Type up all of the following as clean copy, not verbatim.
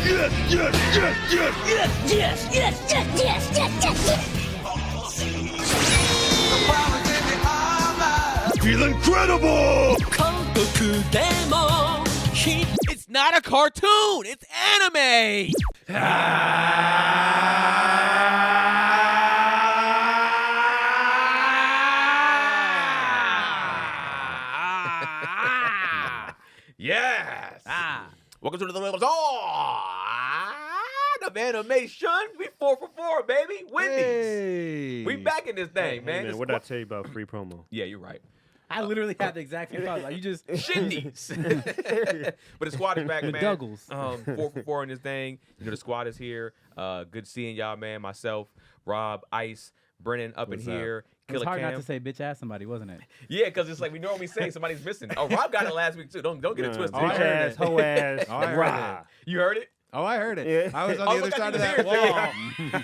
Yes, yes, yes, yes, yes, yes, yes, yes, yes, yes, yes. Feel incredible! It's not a cartoon, it's anime! Yes! Welcome to the levels of Animeshun. We 4 for 4, baby. Wendy's. Hey. We back in this thing, man. What did I tell you about free promo? Yeah, you're right. I literally had the exact same thought. Like, you just Shindies. But the squad is back, man. Douglas. 4 for 4 in this thing. You know, the squad is here. Good seeing y'all, man. Myself, Rob, Ice, Brennan up What's in here. It was Killer hard Cam. not to say bitch ass somebody, wasn't it? Yeah, because it's like we normally say somebody's missing. Oh, Rob got it last week too. Don't get it twisted. Bitch ass, hoe ass, Oh, I heard rah. You heard it? Oh, I heard it. Yeah. I was on Oh, the other look, I side of think that it's wall.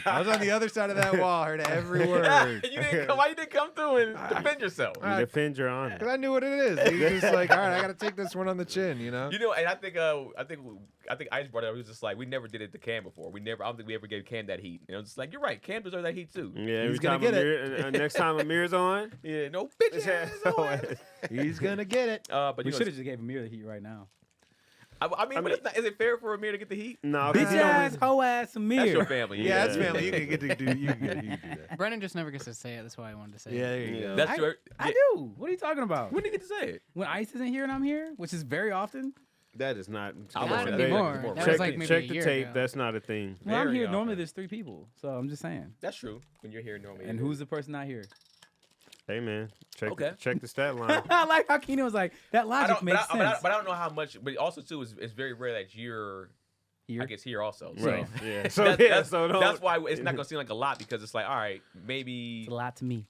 I was on the other side of that wall. I heard every word. You didn't come, why you didn't come through and defend yourself? You defend your honor. Because I knew what it is. He was just like, all right, I got to take this one on the chin, you know? You know, and I think Ice brought it up. He was just like, we never did it to Cam before. I don't think we ever gave Cam that heat. You know, it's just like, you're right. Cam deserves that heat too. Yeah, every He's gonna time get Amir, next time Amir's on, Yeah, no bitch ass. hoe ass. He's going to get it. But We you know, should have just gave Amir the heat right now. I mean, but it's not, is it fair for Amir to get the heat? No, Bitch ass, hoe ass, Amir. That's your family. Yeah, that's family. You can get to do, you can do that. Brennan just never gets to say it. That's why I wanted to say Yeah, it. there you go. That's your. I do. What are you talking about? When do you get to say it? When Ice isn't here and I'm here, which is very often. that is not. Not Not They- anymore. more. That check was like the, maybe check a the year tape. ago. That's not a thing. When I'm Very here, often. normally there's 3 people. So I'm just saying. That's true. When you're here normally. And who's the person not here? Hey man, check Okay. check the stat line. I like how Keenan was like, that I logic don't, makes but I sense. don't know how much. But also too, it's very rare that you're. Here. I guess here also. So. Right. Yeah. So That's don't- that's why it's not gonna seem like a lot because it's like, all right, maybe. It's a lot to me.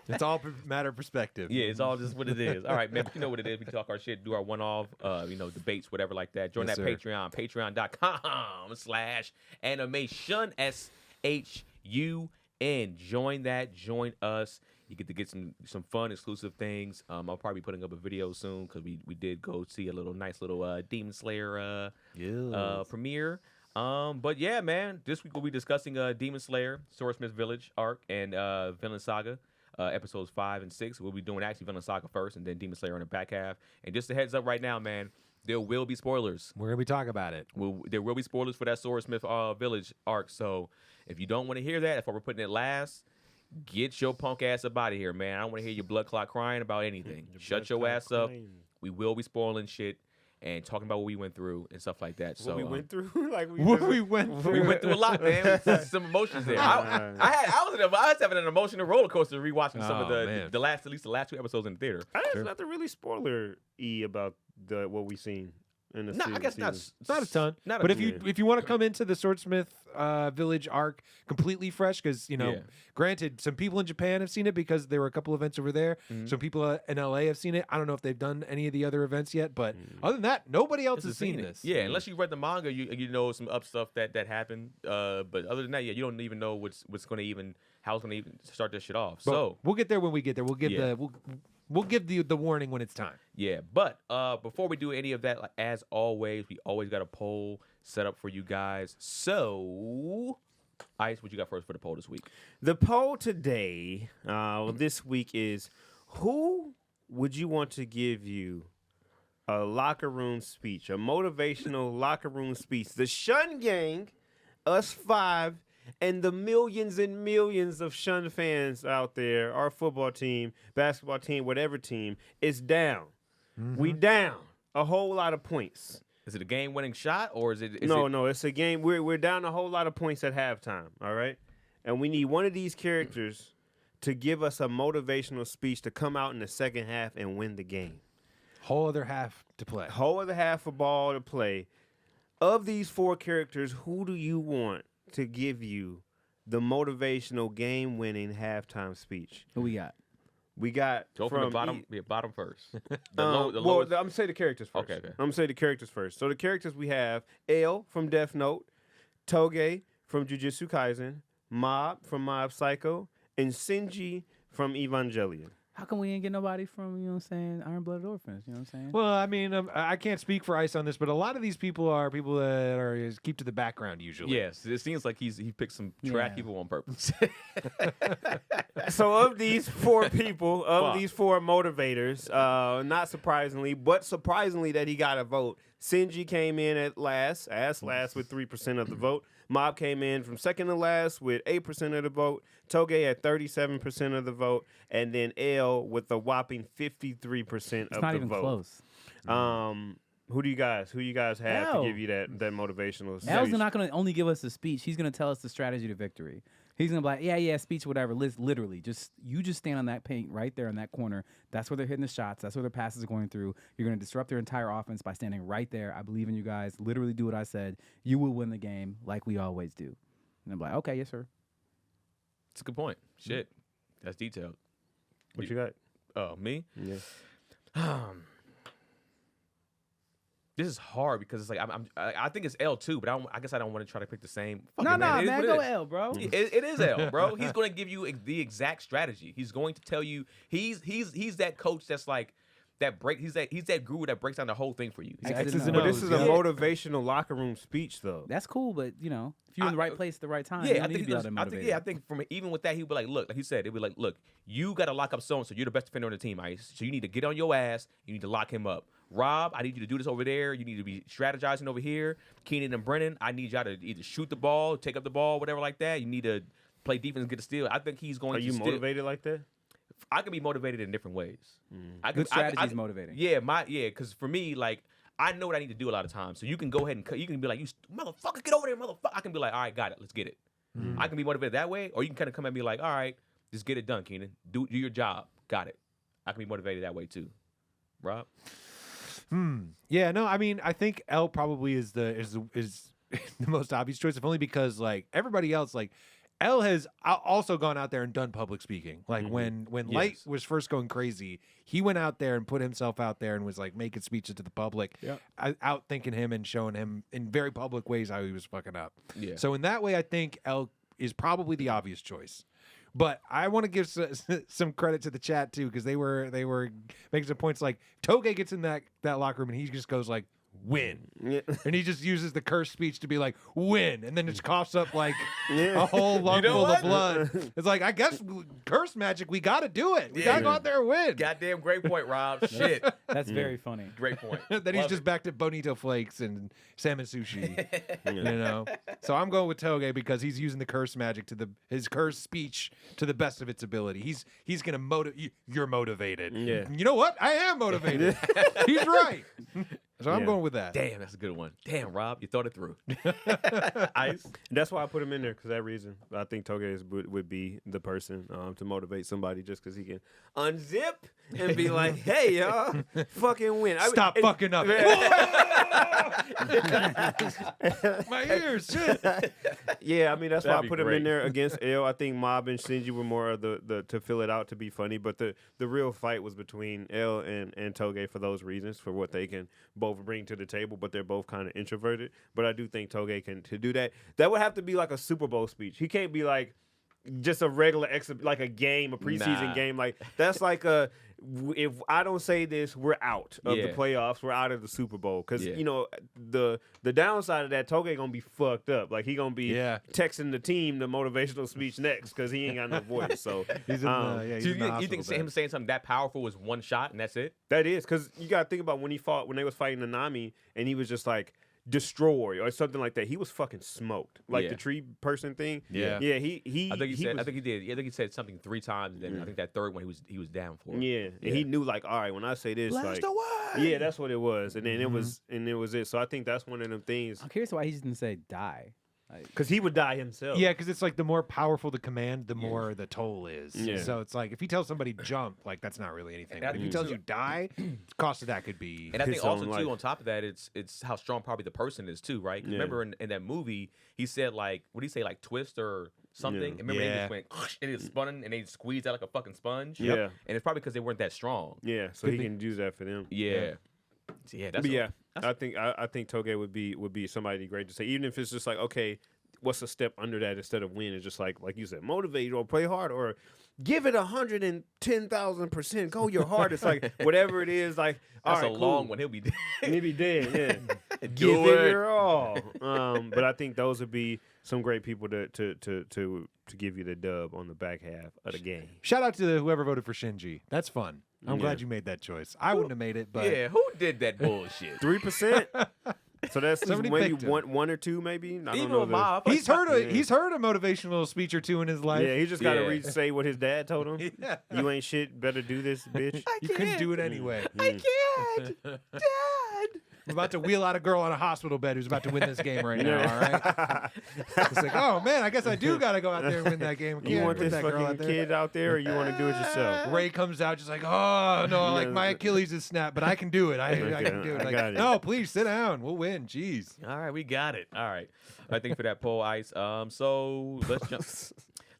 It's all matter of perspective. Yeah, it's all just what it is. All right, man. But you know what it is. We talk our shit, do our one-off, debates, whatever like that. Join Yes, that sir. Patreon, patreon.com/animation, SHUN. Join that. Join us. You get to get some fun, exclusive things. I'll probably be putting up a video soon because we did go see a nice little Demon Slayer premiere. But yeah, man, this week we'll be discussing Demon Slayer, Swordsmith Village arc, and Vinland Saga. Episodes 5 and 6. We'll be doing actually Vinland Saga first and then Demon Slayer on the back half. And just a heads up right now, man, there will be spoilers. We're going to be talking about it. There will be spoilers for that Swordsmith Village arc. So if you don't want to hear that, if we're putting it last, get your punk ass up out of here, man. I don't want to hear your blood clot crying about anything. Shut your ass up. We will be spoiling shit and talking about what we went through and stuff like that. So What we went through, like What we went through. we went through a lot, man. Some emotions there. I was having an emotional roller coaster rewatching some of man. the last 2 episodes in the theater. There's nothing really spoiler-y about what we seen in the No, I guess not. season. It's not a ton. Not a But ton. if you want to come into the Swordsmith Village arc completely fresh, because, Yeah. granted, some people in Japan have seen it because there were a couple events over there. Mhm. Some people in LA have seen it. I don't know if they've done any of the other events yet, but other than that, nobody else has seen it. this. Yeah, unless you read the manga, you know some up stuff that happened. But other than that, yeah, you don't even know what's going to even how it's going to even start this shit off. But So we'll get there when we get there. We'll give Yeah. we'll give the warning when it's time. yeah, but before we do any of that, like, as always, we always got a poll set up for you guys. So, Ice, what you got first for the poll this week? The poll today, this week is: who would you want to give you a locker room speech, a motivational locker room speech? The Shun Gang, us 5, and the millions and millions of Shun fans out there, our football team, basketball team, whatever team, is down. We down a whole lot of points. Is it a game-winning shot or is it? No, it's a game. We're down a whole lot of points at halftime. All right, and we need one of these characters to give us a motivational speech to come out in the second half and win the game. Whole other half to play. Whole other half of ball to play. Of these 4 characters, who do you want to give you the motivational game-winning halftime speech? Who we got? We got Go from the bottom. Bottom first. I'm lowest. gonna say the characters first. Okay. I'm gonna say the characters first. So the characters we have: L from Death Note, Toge from Jujutsu Kaisen, Mob from Mob Psycho, and Shinji from Evangelion. How come we didn't get nobody from, you know what I'm saying, Iron Blooded Orphans? You know what I'm saying? Well, I mean, I can't speak for Ice on this, but a lot of these people are people that are keep to the background usually. Yes, it seems like he picked some trash Yeah. people on purpose. So of these four people, these four motivators, not surprisingly, but surprisingly that he got a vote, Sinji came in at last with 3% of the vote. Mob came in from second to last with 8% of the vote. Toge at 37% of the vote, and then L with a whopping 53% It's of not the even vote. close. Who you guys have L. to give you that motivational L's speech? not going to only give us a speech. He's going to tell us the strategy to victory. He's going to be like, yeah, speech, whatever. Literally, you just stand on that paint right there in that corner. That's where they're hitting the shots. That's where their passes are going through. You're going to disrupt their entire offense by standing right there. I believe in you guys. Literally do what I said. You will win the game like we always do. And I'm like, okay, yes, sir. It's a good point. Shit, that's detailed. What you got? Oh, me? Yeah. This is hard because it's like I think it's L too, but I guess I don't want to try to pick the same. No, Fuck it, man, It is what it go is. L, bro. It is L, bro. He's going to give you the exact strategy. He's going to tell you. He's that coach that's like that break. He's that guru that breaks down the whole thing for you. He's like, X's and But O's, this is a yeah. motivational locker room speech, though. That's cool, but if you're in the right place at the right time, you yeah, don't need to be all that motivated. I think from even with that, he'd be like, look, he said, it'd be like, look, you got to lock up so you're the best defender on the team, Ice. So you need to get on your ass. You need to lock him up. Rob, I need you to do this over there. You need to be strategizing over here. Keenan and Brennan, I need y'all to either shoot the ball, take up the ball, whatever like that. You need to play defense and get a steal. I think he's going Are to you steal. motivated like that? I can be motivated in different ways. Good strategy is motivating. Yeah, because for me, like, I know what I need to do a lot of times. So you can go ahead and you can be like, you motherfucker, get over there, motherfucker. I can be like, all right, got it, let's get it. I can be motivated that way, or you can kind of come at me like, all right, just get it done, Keenan. Do your job, got it. I can be motivated that way too. Rob? Yeah, no, I mean, I think L probably is the most obvious choice, if only because like everybody else, like L has also gone out there and done public speaking. Like when Light was first going crazy, he went out there and put himself out there and was like making speeches to the public, out thinking him and showing him in very public ways how he was fucking up. Yeah. So in that way, I think L is probably the obvious choice. But I want to give some credit to the chat too, because they were making some points. Like Toge gets in that locker room and he just goes like, "Win," and he just uses the curse speech to be like, "Win," and then it coughs up like a whole lung full of blood. It's like, I guess curse magic. We got to do it. We got to go out there and win. Goddamn great point, Rob. Shit. That's very funny. Great point. Then he's just back to bonito flakes and salmon sushi. You know. So I'm going with Toge because he's using the curse magic his curse speech to the best of its ability. He's gonna motivate. You're motivated. Yeah. You know what? I am motivated. He's right. So I'm going with that. Damn, that's a good one. Damn, Rob, you thought it through. Ice. That's why I put him in there, because that reason. I think Toge would be the person to motivate somebody, just because he can unzip and be like, "Hey, y'all, fucking win." Stop fucking up. My ears. Shit. Yeah, I mean, that's why I That'd be put him great. in there against L. I think Mob and Shinji were more of the to fill it out, to be funny, but the real fight was between L and Toge for those reasons, for what they can both bring to the table, but they're both kind of introverted. But I do think Toge can to do that. That would have to be like a Super Bowl speech. He can't be like just a regular like a game, a preseason game. Like that's like if I don't say this, we're out of the playoffs. We're out of the Super Bowl, because you know the downside of that, Toge gonna be fucked up. Like he gonna be texting the team the motivational speech next, because he ain't got no voice. So He's in So you think him saying something that powerful was one shot and that's it? that is, because you gotta think about when they was fighting Nanami and he was just like destroy or something like that. He was fucking smoked, like the tree person thing. He I think he did. I think he said something 3 times, and then I think that third one he was down for. And he knew, like, all right, when I say this, Blast like, away! that's what it was, and then it was it. So I think that's one of them things, I'm curious why he didn't say die. because he would die himself. Yeah, because it's like the more powerful the command, the more the toll is. Yeah. So it's like if he tells somebody jump, like that's not really anything. But if he tells you die, the cost of that could be. And I think his also own too, life. on top of that, it's how strong probably the person is too, right? 'Cause remember in that movie, he said like, what did he say, like twist or something? Yeah. And remember they just went and it spun and they squeezed out like a fucking sponge. Yeah. And it's probably because they weren't that strong. Yeah, so he can use that for them. Yeah. So, I think Toge would be somebody great to say, even if it's just like, okay, what's a step under that instead of win? It's just like you said, motivate or play hard or give it 110,000%. Go your hardest, like whatever it is. Like That's all right, a cool. long one. He'll be dead. He'll be dead. Yeah, Do give it it. your all. But I think those would be some great people to give you the dub on the back half of the game. Shout out to whoever voted for Shinji. That's fun. I'm Yeah. glad you made that choice. I wouldn't have made it, but Yeah, who did that bullshit? 3%. So that's Somebody maybe picked him. one or two, maybe. I don't Even know. with my, he's heard a motivational speech or two in his life. Yeah, he just got to Yeah. say what his dad told him. Yeah. You ain't shit. Better do this, bitch. You couldn't do it anyway. I can't, Dad. I'm about to wheel out a girl on a hospital bed who's about to win this game right now. All right. It's like, oh man, I guess I do got to go out there and win that game. You Can't want put this that girl out fucking there. kid out there, or you want to do it yourself? Ray comes out just like, oh no, like my Achilles is snapped, but I can do it. I Okay, can do it. I Like, got it. no, please sit down. We'll win. Jeez. All right, we got it. All right. I think for that poll, Ice. So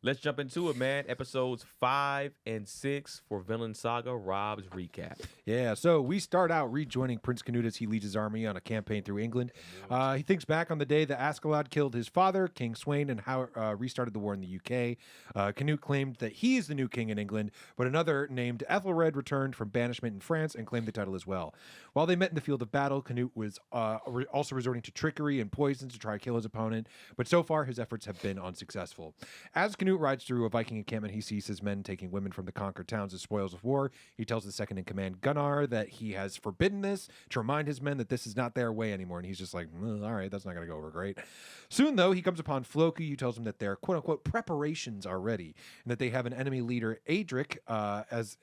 let's jump into it, man. Episodes 5 and 6 for Vinland Saga. Rob's recap. Yeah, so we start out rejoining Prince Canute as he leads his army on a campaign through England. He thinks back on the day that Askeladd killed his father, King Sweyn, and how restarted the war in the UK. Canute claimed that he is the new king in England, but another named Ethelred returned from banishment in France and claimed the title as well. While they met in the field of battle, Canute was also resorting to trickery and poison to try to kill his opponent, but so far his efforts have been unsuccessful. As Canute rides through a Viking encampment, he sees his men taking women from the conquered towns as spoils of war. He tells the second in command, Gunnar, that he has forbidden this to remind his men that this is not their way anymore. And he's just like, all right, that's not going to go over great. Soon, though, he comes upon Floki, who tells him that their quote-unquote preparations are ready and that they have an enemy leader, Adric, has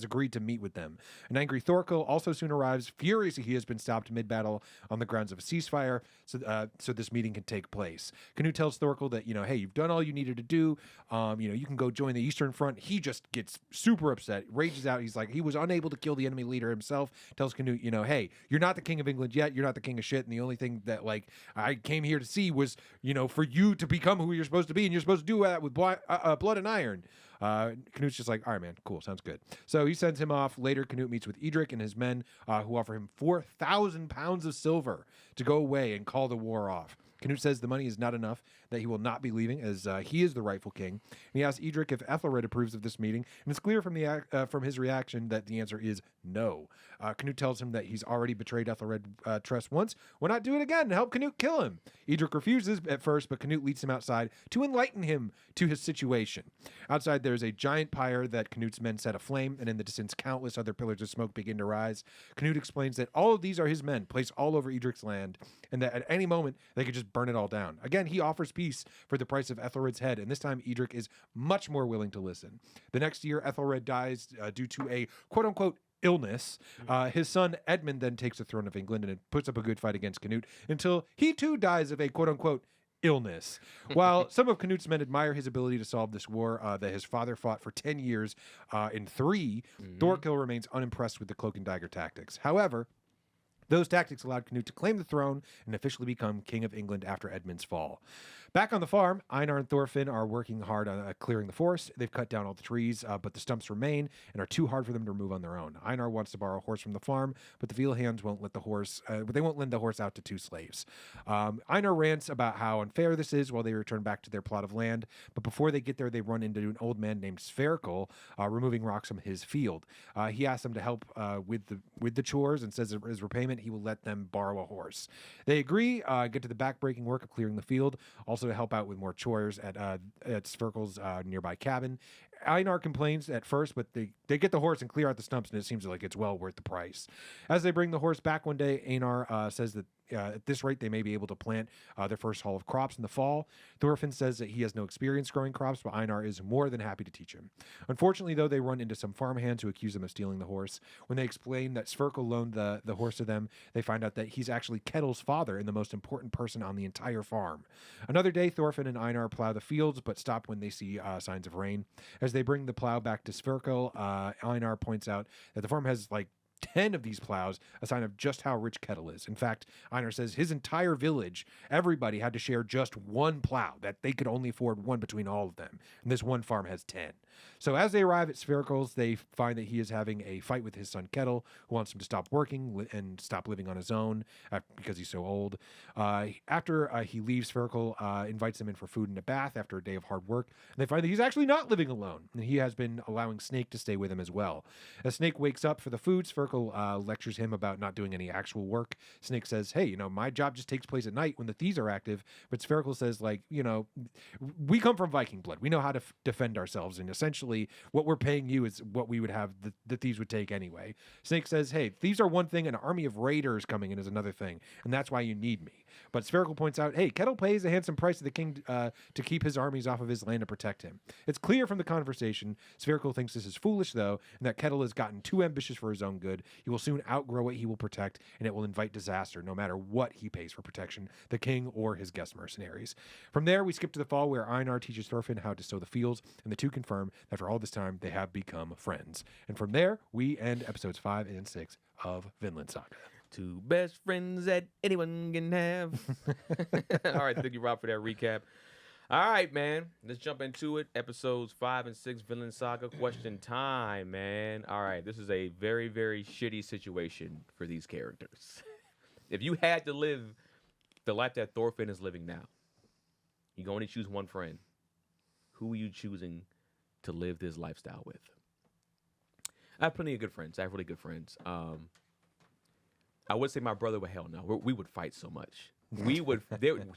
agreed to meet with them. An angry Thorkel also soon arrives, furious that he has been stopped mid-battle on the grounds of a ceasefire, so this meeting can take place. Canute tells Thorkel that, hey, you've done all you needed to do. You can go join the Eastern Front. He just gets super upset, rages out. He's like, he was unable to kill the enemy leader himself. Tells Canute, hey, you're not the king of England yet. You're not the king of shit. And the only thing that I came here to see was, for you to become who you're supposed to be, and you're supposed to do that with blood and iron. Canute's just like, all right, man, cool, sounds good. So he sends him off. Later, Canute meets with Edric and his men, who offer him 4,000 pounds of silver to go away and call the war off. Canute says the money is not enough, that he will not be leaving, as he is the rightful king. And he asks Edric if Ethelred approves of this meeting, and it's clear from his reaction that the answer is no. Canute tells him that he's already betrayed Ethelred trust once. Why not do it again and help Canute kill him? Edric refuses at first, but Canute leads him outside to enlighten him to his situation. Outside, there's a giant pyre that Canute's men set aflame, and in the distance, countless other pillars of smoke begin to rise. Canute explains that all of these are his men, placed all over Edric's land, and that at any moment, they could just burn it all down. Again, he offers peace for the price of Ethelred's head, and this time Edric is much more willing to listen. The next year, Ethelred dies due to a quote-unquote illness. His son Edmund then takes the throne of England and puts up a good fight against Canute until he too dies of a quote-unquote illness. While some of Canute's men admire his ability to solve this war that his father fought for 10 years in 3, Thorkel remains unimpressed with the cloak and dagger tactics. However, those tactics allowed Canute to claim the throne and officially become King of England after Edmund's fall. Back on the farm, Einar and Thorfinn are working hard on clearing the forest. They've cut down all the trees, but the stumps remain and are too hard for them to remove on their own. Einar wants to borrow a horse from the farm, but the field hands won't let the horse. They won't lend the horse out to 2 slaves. Einar rants about how unfair this is while they return back to their plot of land. But before they get there, they run into an old man named Sverkel, removing rocks from his field. He asks them to help with the chores and says as repayment he will let them borrow a horse. They agree. Get to the backbreaking work of clearing the field. Also to help out with more chores at Sverkel's nearby cabin. Einar complains at first, but they get the horse and clear out the stumps, and it seems like it's well worth the price. As they bring the horse back one day, Einar says that at this rate, they may be able to plant their first haul of crops in the fall. Thorfinn says that he has no experience growing crops, but Einar is more than happy to teach him. Unfortunately, though, they run into some farmhands who accuse them of stealing the horse. When they explain that Sverkel loaned the horse to them, they find out that he's actually Ketil's father and the most important person on the entire farm. Another day, Thorfinn and Einar plow the fields, but stop when they see signs of rain. As they bring the plow back to Sverkel, Einar points out that the farm has 10 of these plows, a sign of just how rich Ketil is. In fact, Einar says his entire village, everybody had to share just one plow, that they could only afford one between all of them. And this one farm has 10. So as they arrive at Spherical's, they find that he is having a fight with his son Kettle, who wants him to stop working and stop living on his own because he's so old. After he leaves, Spherical invites him in for food and a bath after a day of hard work. And they find that he's actually not living alone, and he has been allowing Snake to stay with him as well. As Snake wakes up for the food, Spherical lectures him about not doing any actual work. Snake says, hey, my job just takes place at night when the thieves are active. But Spherical says, we come from Viking blood. We know how to defend ourselves. And essentially, what we're paying you is what we would have the thieves would take anyway. Snake says, hey, thieves are one thing, an army of raiders coming in is another thing. And that's why you need me. But Spherical points out, hey, Kettle pays a handsome price to the king to keep his armies off of his land to protect him. It's clear from the conversation, Spherical thinks this is foolish, though, and that Kettle has gotten too ambitious for his own good. He will soon outgrow what he will protect, and it will invite disaster, no matter what he pays for protection, the king or his guest mercenaries. From there, we skip to the fall, where Einar teaches Thorfinn how to sow the fields, and the two confirm that for all this time, they have become friends. And from there, we end episodes 5 and 6 of Vinland Saga. Two best friends that anyone can have. All right, thank you, Rob, for that recap. All right, man. Let's jump into it. Episodes 5 and 6, Vinland Saga. Question time, man. All right, this is a very, very shitty situation for these characters. If you had to live the life that Thorfinn is living now, you can only choose one friend. Who are you choosing to live this lifestyle with? I have plenty of good friends. I have really good friends. I would say my brother, but hell no. We would fight so much.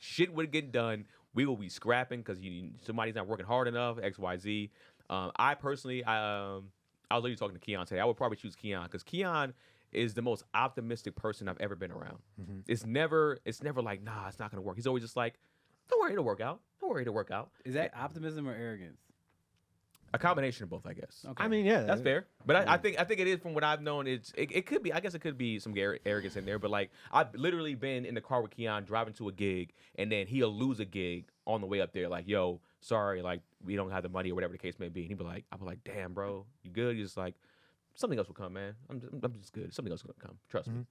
Shit would get done. We will be scrapping because somebody's not working hard enough, X, Y, Z. I personally, I was literally talking to Keon today. I would probably choose Keon because Keon is the most optimistic person I've ever been around. Mm-hmm. It's never like, nah, it's not going to work. He's always just like, don't worry, it'll work out. Don't worry, it'll work out. Is that optimism or arrogance? A combination of both, I guess. Okay. I mean, yeah, that's fair. But I think it is, from what I've known. It could be. I guess it could be some arrogance in there. But like, I've literally been in the car with Keon driving to a gig, and then he'll lose a gig on the way up there. Like, yo, sorry, like we don't have the money or whatever the case may be. And I'll be like, damn, bro, you good? He's just like, something else will come, man. I'm just good. Something else will come. Trust me.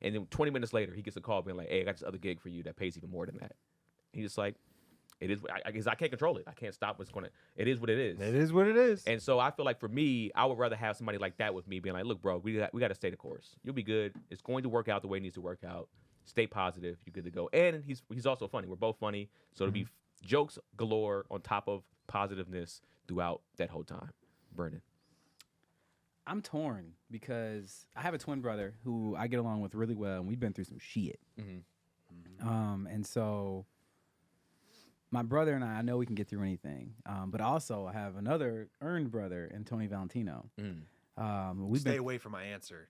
And then 20 minutes later, he gets a call being like, hey, I got this other gig for you that pays even more than that. And he's just like, it is. I guess I can't control it. I can't stop what's going to. It is what it is. It is what it is. And so I feel like for me, I would rather have somebody like that with me, being like, look, bro, we got to stay the course. You'll be good. It's going to work out the way it needs to work out. Stay positive. You're good to go. And he's also funny. We're both funny. So it'll be jokes galore on top of positiveness throughout that whole time. Brennan. I'm torn because I have a twin brother who I get along with really well, and we've been through some shit. And so my brother and I know we can get through anything. But also I have another earned brother in Tony Valentino. Stay away from my answer.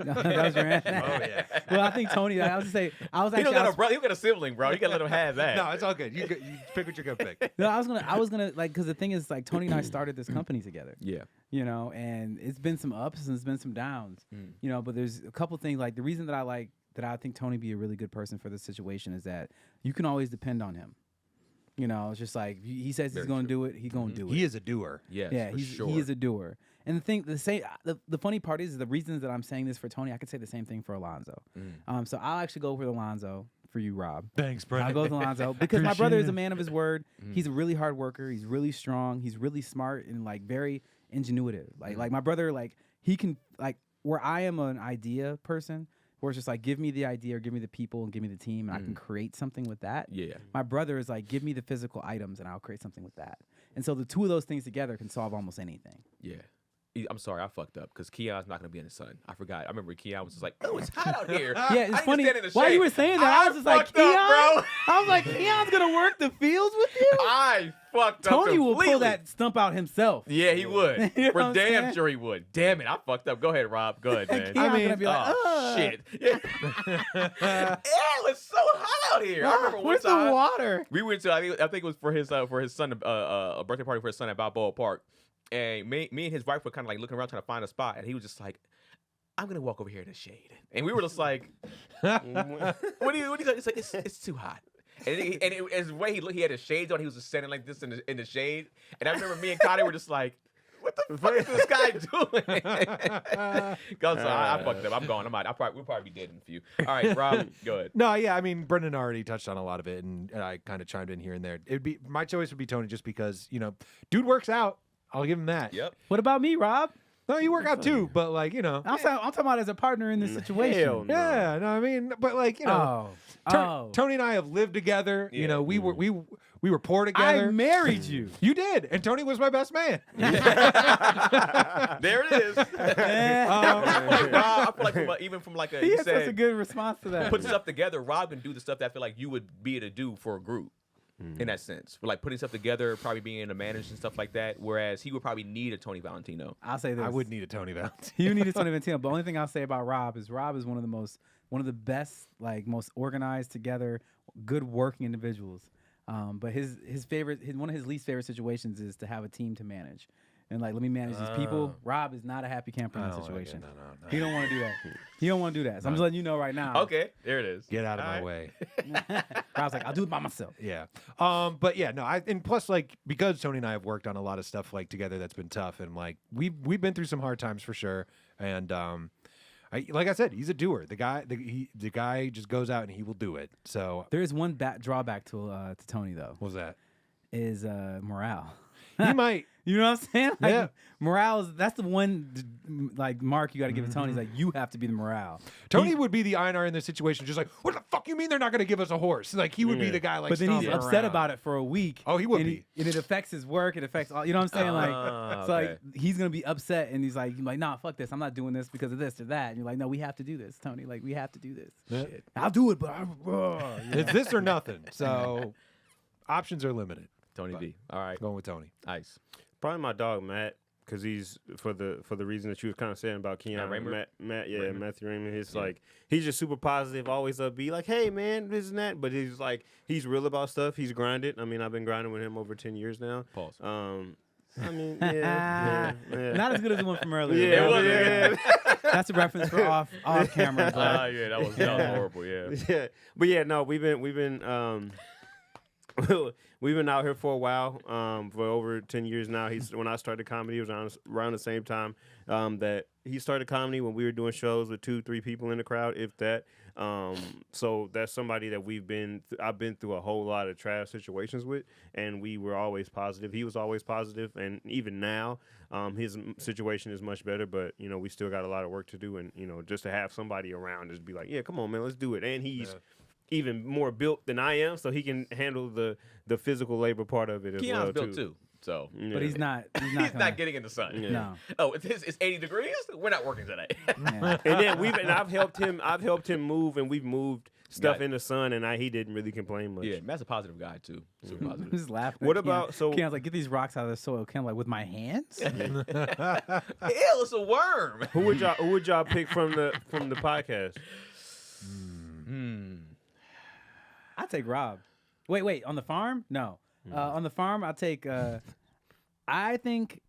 No, that was your answer. Oh yeah. Well, I think Tony. I was to say. I was You actually. don't got a brother. You got a sibling, bro. You gotta let him have that. No, it's all good. You pick what you're gonna pick. No, I was gonna like, because the thing is, like, Tony and I started this company together. Yeah. And it's been some ups and it's been some downs. But there's a couple things, like the reason that I think Tony be a really good person for this situation is that you can always depend on him. It's just like he says he's going to do it, he's going to do it. He is a doer. Yes, yeah, for sure. He is a doer. And the funny part is the reasons that I'm saying this for Tony, I could say the same thing for Alonzo. So I'll actually go with Alonzo for you, Rob. Thanks, Brent. I'll go with Alonzo because my brother is a man of his word. He's a really hard worker. He's really strong. He's really smart and like very ingenuitive. Like my brother, like he can, like, where I am an idea person, where it's just like, give me the idea or give me the people and give me the team and I can create something with that. Yeah. My brother is like, give me the physical items and I'll create something with that. And so the two of those things together can solve almost anything. Yeah. I'm sorry, I fucked up because Keon's not gonna be in the sun. I forgot. I remember Keon was just like, "Oh, it's hot out here." Yeah, it's I funny. stand in the While shade. you were saying that, I was just like, fucked up, Keon. bro. I was like, Keon's gonna work the fields with you. I fucked up. Tony will completely. pull that stump out himself. Yeah, he would. You know For what I'm damn saying? sure he would. Damn it, I fucked up. Go ahead, Rob. Go ahead, man. Keon's gonna be like, oh shit. Yeah. It's so hot out here. I remember one where's time the water? we went to. I think it was for his son, a birthday party for his son at Balboa Park. And me and his wife were kind of like looking around trying to find a spot, and he was just like, "I'm gonna walk over here in the shade." And we were just like, "What do you?" He's like, "It's too hot." And his way he had his shades on. He was just standing like this in the shade. And I remember me and Connie were just like, "What the fuck is this guy doing?" So I fucked up. I'm going. I'm out. We'll probably be dead in a few. All right, Rob, go ahead. No, yeah, I mean, Brendan already touched on a lot of it, and I kind of chimed in here and there. My choice would be Tony, just because dude works out. I'll give him that. Yep. What about me, Rob? No, you work out too, but like I'm talking about as a partner in this situation. Hell no. yeah, no, I mean, but like Tony and I have lived together. You know, we were poor together. I married you. You did, and Tony was my best man. There it is. I feel like even from like a He you had such a said good response to that. put stuff together, Rob can do the stuff that I feel like you would be able to do for a group. In that sense, like putting stuff together, probably being in a manager and stuff like that. Whereas he would probably need a Tony Valentino. I'll say this. I would need a Tony Valentino. You need a Tony Valentino. But the only thing I'll say about Rob is one of the best, like most organized together, good working individuals. But one of his least favorite situations is to have a team to manage. And like, let me manage these people. Rob is not a happy camper in that situation. No. He don't want to do that. He don't want to do that. So I'm just letting you know right now. Okay, there it is. Get out of All my right. way. Rob's like, I'll do it by myself. Yeah. But yeah, no, and plus like because Tony and I have worked on a lot of stuff like together that's been tough, and like we've been through some hard times for sure. And like I said, he's a doer. The guy just goes out and he will do it. So There is one drawback to Tony though. what was that? Is morale. He might. You know what I'm saying? Like, Yeah. morale is the one like mark you got to give to Tony. He's like, you have to be the morale. Tony would be the Einar in this situation, just like, what the fuck you mean they're not going to give us a horse? Like he would be the guy like. But then he's stomping upset around. about it for a week. Oh, he would and be. and it affects his work. It affects all. You know what I'm saying? Like, so okay. like he's gonna be upset, and he's like, nah, fuck this. I'm not doing this because of this or that. And you're like, no, we have to do this, Tony. Like, we have to do this. Yeah. Shit. I'll do it, but It's this or nothing. So options are limited. Tony D. All right, Going with Tony. nice. Probably my dog Matt, because he's for the reason that you was kind of saying about Keon. Raymer? Matthew Raymond. He's like he's just super positive, always upbeat. Like, hey man, this and that. But he's real about stuff. He's grinded. I mean, I've been grinding with him over 10 years now. Pause. I mean, yeah. not as good as the one from earlier. Yeah, It was. That's a reference for off camera. But Yeah, that was horrible. Yeah. Yeah, but yeah, no, we've been we've been out here for a while, for over 10 years now. When I started comedy, it was around the same time that he started comedy, when we were doing shows with 2-3 people in the crowd, if that. So that's somebody that I've been through a whole lot of trash situations with, and we were always positive. He was always positive, and even now, his situation is much better, but, you know, we still got a lot of work to do, and, you know, just to have somebody around, just be like, yeah, come on, man, let's do it. And he's even more built than I am, so he can handle the physical labor part of it as Keon's well, built too. So Yeah. but he's not. He's he's gonna, not getting in the sun. Yeah. No. Oh, it's 80 degrees. We're not working today. Yeah. And then I've helped him move, and we've moved stuff Got it. in the sun, and he didn't really complain much. Yeah, Matt's a positive guy too. Super I'm positive. just laughing. What at Keon. about- so- Keon's like, get these rocks out of the soil. Keon's like, with my hands? Ew, it's a worm. Who would y'all pick from the podcast? I'll take Rob. Wait, on the farm? No. On the farm, I'll take, I think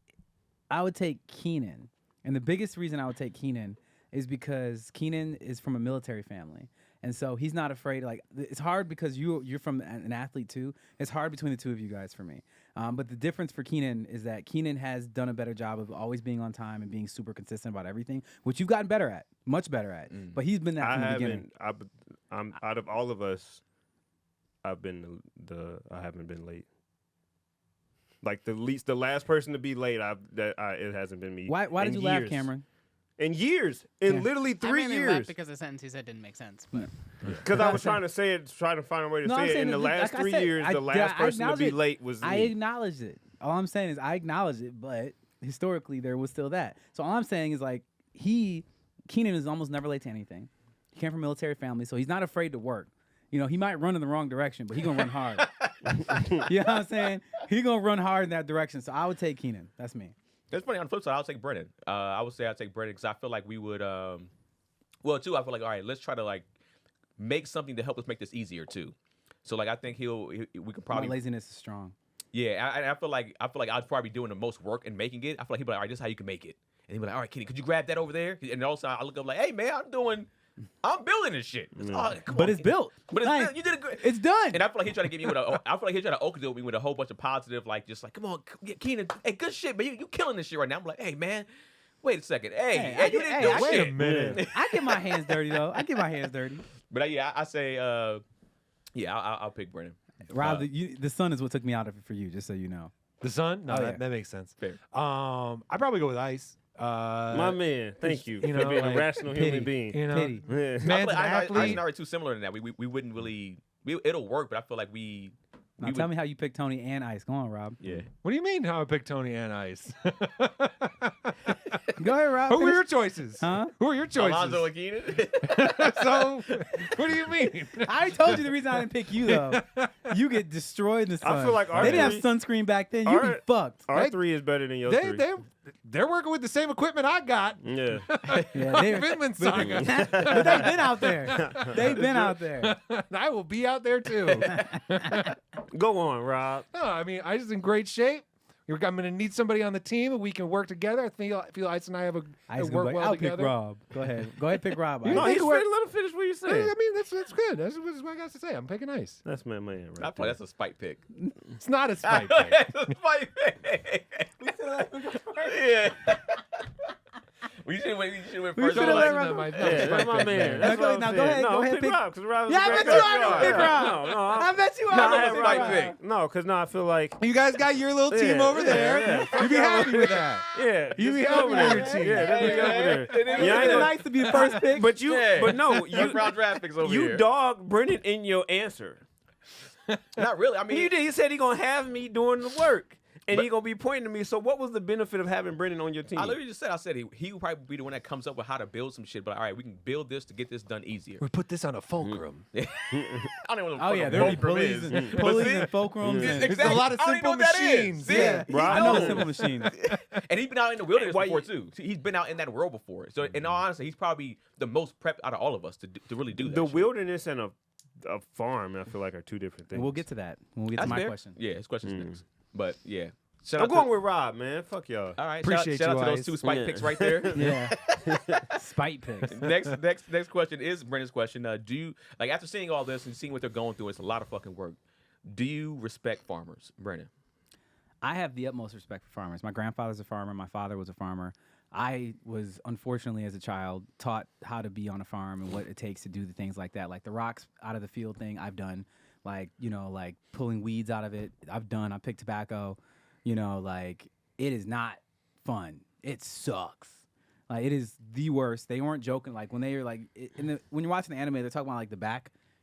I would take Keenan. And the biggest reason I would take Keenan is because Keenan is from a military family. And so he's not afraid. Like, it's hard because you're from an athlete too. It's hard between the two of you guys for me. But the difference for Keenan is that Keenan has done a better job of always being on time and being super consistent about everything, which you've gotten better at, much better at. But he's been that from the beginning. I'm out of all of us, I haven't been late. Like the last person to be late, it hasn't been me. Why did in you laugh, years. Cameron? In years, in literally 3 I mainly laughed years, because the sentence he said didn't make sense. But because I was trying to say it, trying to find a way to No, I'm say it. saying In the that, last like I 3 said, years, I- the last I person to acknowledge be it. late was I me. acknowledged it. All I'm saying is I acknowledge it, but historically there was still that. So all I'm saying is like Keenan is almost never late to anything. He came from a military family, so he's not afraid to work. You know, he might run in the wrong direction, but he gonna run hard. You know what I'm saying? He gonna run hard in that direction. So I would take Keenan. That's me. It's funny. On the flip side, I'll take Brennan. I would say I'll take Brennan because I feel like we would. I feel like all right. Let's try to like make something to help us make this easier too. So like I think we could probably. My laziness is strong. Yeah, I feel like I'd probably be doing the most work in making it. I feel like he'd be like, all right, this is how you can make it. And he'd be like, all right, Kenny, could you grab that over there? And also I look up like, hey man, I'm building this shit. Come But on. it's built. But it's Like, built. You did a great. It's done. And I feel like he tried to give me I feel like he tried to oak me with a whole bunch of positive, like just like, come on, Keenan, hey, good shit, man, you killing this shit right now. I'm like, hey man, wait a second, hey, you didn't do wait shit. a minute. I get my hands dirty though. I get my hands dirty. But I say, I'll pick Brennan. Rob, the sun is what took me out of it for you, just so you know. The sun? No, Oh, that, yeah. that makes sense. Fair. I'd probably go with ice. My man, thank you, you for know, being like, a rational pity. human being. You know, Pity. Yeah. man's I an feel like ice athlete. and Ari too similar in that. We wouldn't really. It'll work, but I feel like we. Now we tell would- me how you pick Tony and Ice. Go on, Rob. Yeah. What do you mean how I picked Tony and Ice? Go ahead, Rob. Who were finish. your choices? Huh? Who were your choices? Alonzo and Keenan. So, what do you mean? I already told you the reason I didn't pick you though. You get destroyed in the sun. I feel like our they didn't have three- sunscreen back then. You'd be our- fucked. Our They- 3 is better than your They 3. they're working with the same equipment I got. Yeah. Yeah, they- Vinland Saga. but they've been out there. They've been out there. I will be out there too. Go on, Rob. No, I mean Ice is in great shape. I'm going to need somebody on the team, and we can work together. I feel Ice and I have Ice work go, well I'll together. pick Rob. Go ahead. Go ahead, pick Rob. You No, Ice. he's ready. Let him finish what you I said. mean that's good. That's what I got to say. I'm picking Ice. That's my man. I Right feel that's a spike pick. It's not a spike pick. That's a spike pick. Yeah. We should went We first. should've on, let like, Rob- Yeah, that's my man. That's Now what I'm go saying. ahead, no, go ahead, pick pick- Rob, because Rob is Yeah, I a bet great you guy. are gonna pick Rob. No, I bet you no, are I gonna know pick spike Rob. pick. No, because I feel like You guys got your little team Yeah, over yeah, there. yeah. You be happy with that. yeah, You be just happy over with there. your team. Yeah, that nigga over there. It is- Yeah, I It's ain't gonna- nice to be the first pick. But you, Yeah. but no, First round draft picks over you here. dogged Brennan in your answer. Not really. I mean, You did. He said he gonna have me doing the work, and he gonna be pointing to me. So what was the benefit of having Brennan on your team? I literally just said, he would probably be the one that comes up with how to build some shit. But all right, we can build this to get this done easier. We put this on a fulcrum. I don't know what the Oh fuck yeah, a there'll be fulcrum pulleys is. and But pulleys see, and fulcrums. and exactly. a lot of I don't even know simple what that is. machines. See? Yeah, Bro. I know simple machines. And he's been out in the wilderness Why before you- too. See, he's been out in that world before. So in all honesty, he's probably the most prepped out of all of us to really do that. the shit. wilderness and a farm, I feel like, are two different things. And we'll get to that when we get That's to my fair. question. Yeah, his question's next. But yeah, shout I'm out to- going with Rob, man. Fuck y'all. All right, Appreciate shout out you, to those Ice. two spike Yeah. picks right there. Yeah. Spite picks. next question is Brendan's question. Do you like after seeing all this and seeing what they're going through? It's a lot of fucking work. Do you respect farmers, Brendan? I have the utmost respect for farmers. My grandfather's a farmer. My father was a farmer. I was, unfortunately, as a child, taught how to be on a farm and what it takes to do the things like that. Like the rocks out of the field thing, I've done. Like, like pulling weeds out of it, I've done. I picked tobacco. Like it is not fun. It sucks. Like it is the worst. They weren't joking. Like when they were like, when you're watching the anime, they're talking about like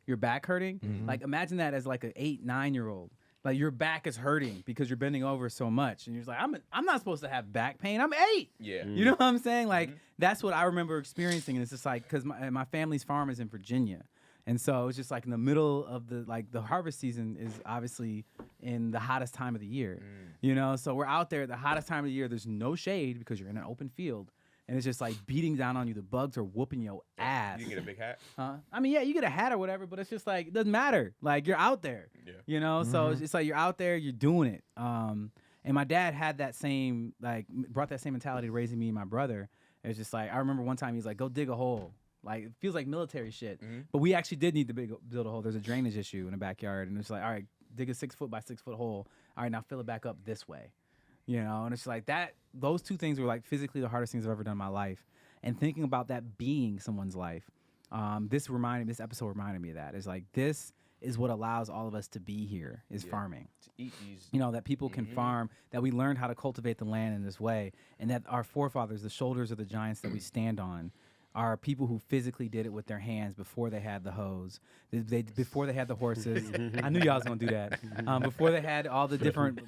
your back hurting. Like imagine that as like an 8, 9-year-old. Like your back is hurting because you're bending over so much, and you're just like, I'm not supposed to have back pain. I'm 8. Yeah. You know what I'm saying? Like that's what I remember experiencing, and it's just like because my family's farm is in Virginia, and so it's just like in the middle of the harvest season is obviously in the hottest time of the year. So we're out there at the hottest time of the year. There's no shade because you're in an open field. And it's just like beating down on you. The bugs are whooping your ass. You can get a big hat. I mean, yeah, you get a hat or whatever, but it's just like, it doesn't matter. Like, you're out there. Yeah. So it's like you're out there, you're doing it. And my dad had that same, brought that same mentality to raising me and my brother. It's just like, I remember one time he's like, go dig a hole. Like, it feels like military shit. But we actually did need to build a hole. There's a drainage issue in the backyard. And it's like, all right, dig a 6-foot by 6-foot hole. All right, now fill it back up this way. And it's like that. Those two things were like physically the hardest things I've ever done in my life. And thinking about that being someone's life, this episode reminded me of that. It's like this is what allows all of us to be here is farming. To eat these. That people can farm, that we learned how to cultivate the land in this way, and that our forefathers, the shoulders of the giants that we stand on, are people who physically did it with their hands before they had the hose, before they had the horses. I knew y'all was gonna do that. Before they had all the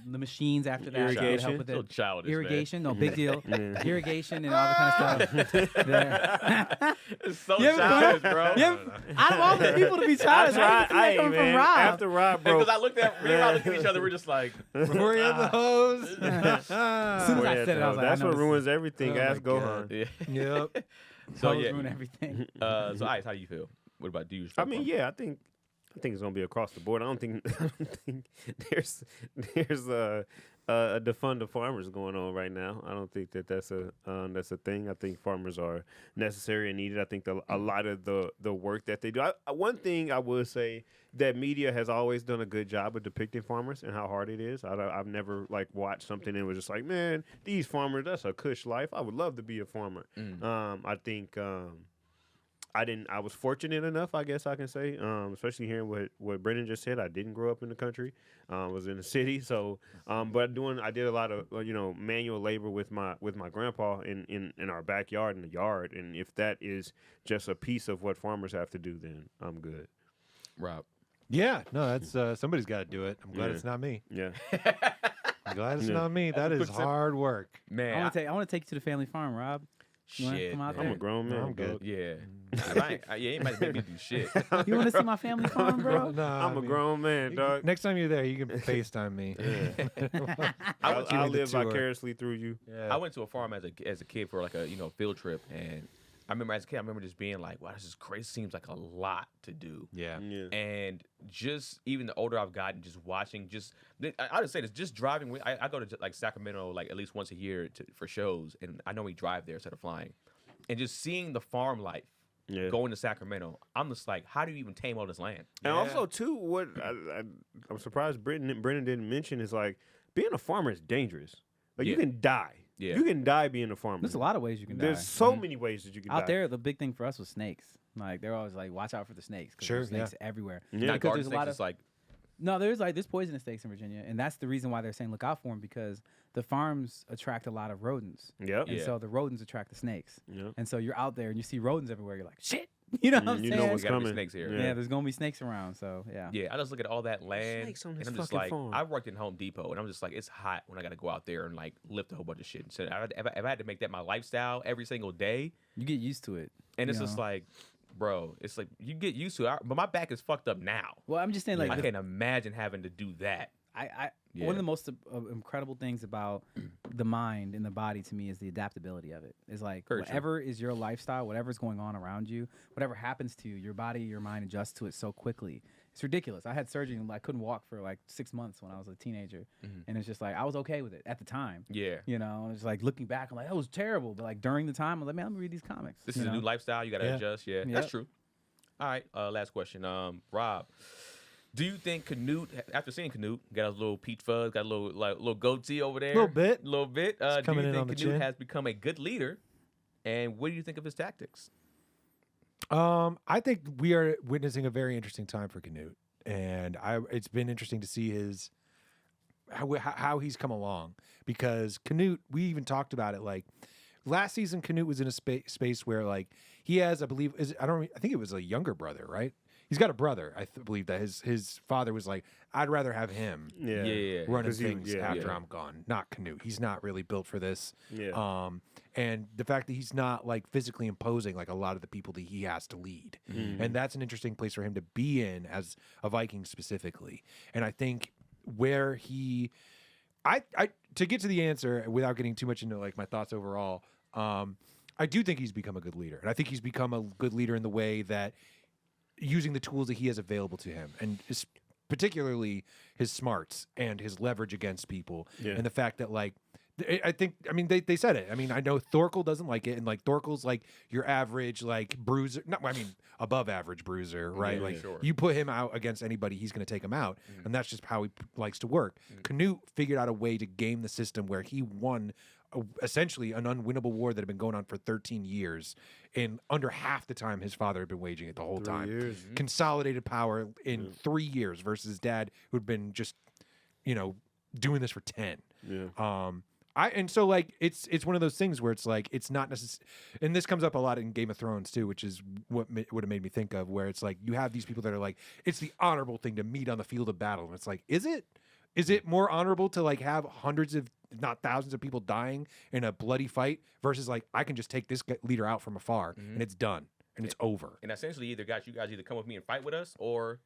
machines after that that would Irrigation. help with So it. childish, Irrigation, no big deal. Irrigation and all the kind of stuff. It's so You ever childish, done- bro. Out of all the people to be childish, I didn't see that coming from Rob. After Rob broke, Because I looked at me and Rob looked at each other, we're just like, Before you had the hose. As soon as I said it, I was like, that's I know what this ruins everything. Oh Ask my Gohan. yeah. Yep. So hose yeah. ruin everything. So Ice, how do you feel? What about do you? I respect mean, farmers? yeah, I think it's gonna be across the board. I don't think there's a defund of farmers going on right now. I don't think that's a thing. I think farmers are necessary and needed. I think a lot of the work that they do. One thing I would say that media has always done a good job of depicting farmers and how hard it is. I've never watched something and was just like, man, these farmers, that's a cush life. I would love to be a farmer. I think I was fortunate enough, I guess I can say, especially hearing what Brendan just said. I didn't grow up in the country. I was in the city. So, but I did a lot of, manual labor with my grandpa in our backyard, in the yard. And if that is just a piece of what farmers have to do, then I'm good. Rob. Yeah, no, that's somebody's got to do it. I'm glad Yeah. it's not me. Yeah. I'm glad it's Yeah. not me. That is hard work. Man, I want to take you to the family farm, Rob. You wanna shit. come out man. I'm a grown man. I'm good. dog. Yeah. You ain't about to make me do shit. You want to see my family farm, bro? No, I'm a grown man, dog. Next time you're there, you can FaceTime me. I'll the live tour. vicariously through you. I went to a farm as a kid for like a field trip, and I remember as a kid, I remember just being like, wow, this is crazy. Seems like a lot to do. Yeah. Yeah. And just even the older I've gotten, just watching, I would say this, just driving. I go to like Sacramento like at least once a year for shows, and I know we drive there instead of flying, and just seeing the farm life. Yeah. Going to Sacramento, I'm just like, how do you even tame all this land? And also, too, what I'm surprised Brendan didn't mention is like being a farmer is dangerous. Like you Yeah. can die. Yeah. You can die being a farmer. There's a lot of ways you can There's die. so many ways that you can Out die. there, the big thing for us was snakes. Like they're always like, watch out for the snakes. 'Cause Sure, there's snakes everywhere. Yeah. Not Because garden there's a snakes, lot it's of like no, there's poisonous snakes in Virginia, and that's the reason why they're saying look out for them because the farms attract a lot of rodents, Yep. and Yeah. so the rodents attract the snakes. Yep. And so you're out there and you see rodents everywhere. You're like, shit. You know what I'm You saying? know we what's gotta be coming. snakes here. yeah. There's gonna be snakes around. So yeah. Yeah, I just look at all that land, Snakes on and this I'm just fucking like, farm. I worked in Home Depot, and I'm just like, it's hot when I got to go out there and like lift a whole bunch of shit. So if I had to make that my lifestyle every single day, You get used to it. and it's you just know? like, bro, it's like you get used to it. But my back is fucked up now. Well, I'm just saying like I can't imagine having to do that. one of the most incredible things about the mind and the body to me is the adaptability of it. It's like Very true. whatever is your lifestyle, whatever's going on around you, whatever happens to you, your body, your mind adjusts to it so quickly. It's ridiculous. I had surgery and I couldn't walk for like 6 months when I was a teenager, and it's just like I was okay with it at the time. Yeah. You know, it's like looking back, I'm like that was terrible, but like during the time, I'm like, man, let me read these comics. This you is a know? new lifestyle. You got to Yeah. adjust. Yeah, Yep. that's true. All right. Last question. Rob, do you think Canute, after seeing Canute, got a little peach fuzz, got a little goatee over there, Little bit. little bit. It's Do coming you in think on the Canute chin. has become a good leader? And what do you think of his tactics? I think we are witnessing a very interesting time for Canute, and it's been interesting to see how he's come along because Canute. We even talked about it like last season. Canute was in a space where like he has, I believe, I think it was a younger brother, right? He's got a brother. I believe that his father was like, I'd rather have him Yeah. running 'Cause he- things yeah, after yeah. I'm gone, not Canute. He's not really built for this. Yeah. And the fact that he's not like physically imposing like a lot of the people that he has to lead, and that's an interesting place for him to be in as a Viking specifically. And I think where he, I to get to the answer without getting too much into like my thoughts overall, I do think he's become a good leader, and I think he's become a good leader in the way that using the tools that he has available to him, and particularly his smarts and his leverage against people, and the fact that like. I think, I mean, they said it. I mean, I know Thorkel doesn't like it, and like Thorkel's like your average like bruiser, above average bruiser, right? Yeah, like sure. you put him out against anybody, he's going to take him out, and that's just how he likes to work. Canute figured out a way to game the system where he won essentially an unwinnable war that had been going on for 13 years in under half the time his father had been waging it the whole 3 time. years. Consolidated power in 3 years versus his dad who had been just, doing this for 10. Yeah. And so like it's one of those things where it's like it's not necessary, and this comes up a lot in Game of Thrones too, which is what would have made me think of, where it's like you have these people that are like it's the honorable thing to meet on the field of battle, and it's like is it more honorable to like have hundreds of if not thousands of people dying in a bloody fight versus like I can just take this leader out from afar and it's done and it's over. And essentially, you guys either come with me and fight with us, or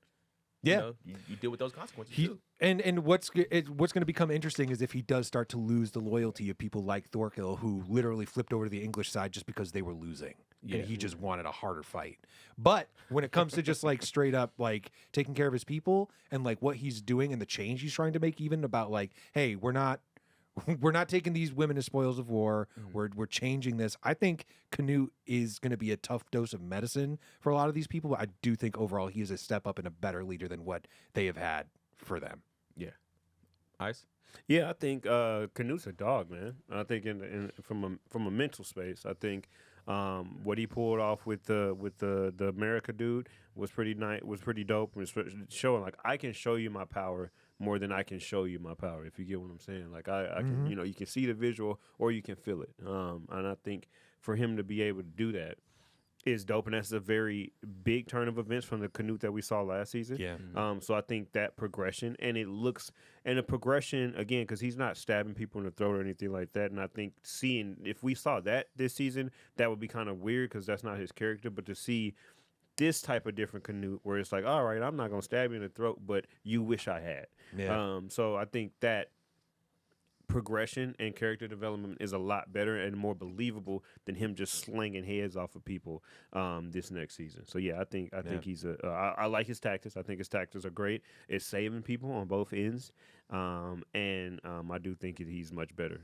Yeah. you deal with those consequences He too. and what's going to become interesting is if he does start to lose the loyalty of people like Thorkel, who literally flipped over to the English side just because they were losing, Yeah. and he just wanted a harder fight. But when it comes to just like straight up like taking care of his people and like what he's doing and the change he's trying to make, even about like, hey, we're not taking these women as spoils of war. We're changing this. I think Canute is going to be a tough dose of medicine for a lot of these people. But I do think overall he is a step up and a better leader than what they have had for them. Yeah. Ice. Yeah, I think Canute's a dog, man. I think from a mental space, I think What he pulled off with the America dude was pretty nice, was pretty dope. And it's showing like I can show you my power more than I can show you my power. If you get what I'm saying, like I can, you know, you can see the visual or you can feel it. And I think for him to be able to do that is dope, and that's a very big turn of events from the Canute that we saw last season. Yeah. So I think that progression, and it looks, and the progression again, because he's not stabbing people in the throat or anything like that. And I think seeing if we saw that this season, that would be kind of weird because that's not his character. But to see this type of different Canute, where it's like, all right, I'm not gonna stab you in the throat, but you wish I had. Yeah. So I think that progression and character development is a lot better and more believable than him just slinging heads off of people this next season. So yeah, I think he's I like his tactics. I think his tactics are great. It's saving people on both ends, and I do think he's much better.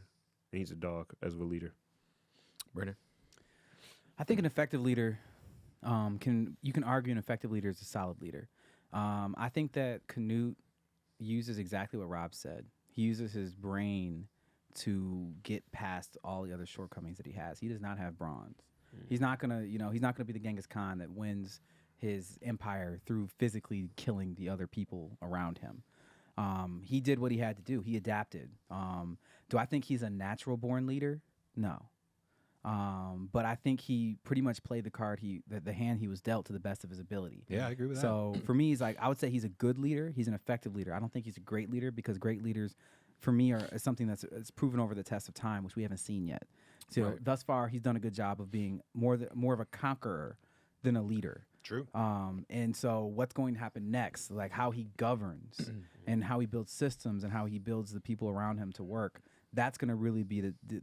And he's a dog as a leader. Brennan? I think an effective leader you can argue an effective leader is a solid leader. I think that Canute uses exactly what Rob said. He uses his brain to get past all the other shortcomings that he has. He does not have bronze. He's not gonna be the Genghis Khan that wins his empire through physically killing the other people around him. He did what he had to do. He adapted. Do I think he's a natural born leader? No. But I think he pretty much played the hand he was dealt to the best of his ability. Yeah, I agree with that. So for me, he's like, I would say he's a good leader. He's an effective leader. I don't think he's a great leader because great leaders, for me, are something that's proven over the test of time, which we haven't seen yet. So thus far, he's done a good job of being more of a conqueror than a leader. True. And so what's going to happen next, like how he governs and how he builds systems and how he builds the people around him to work, that's going to really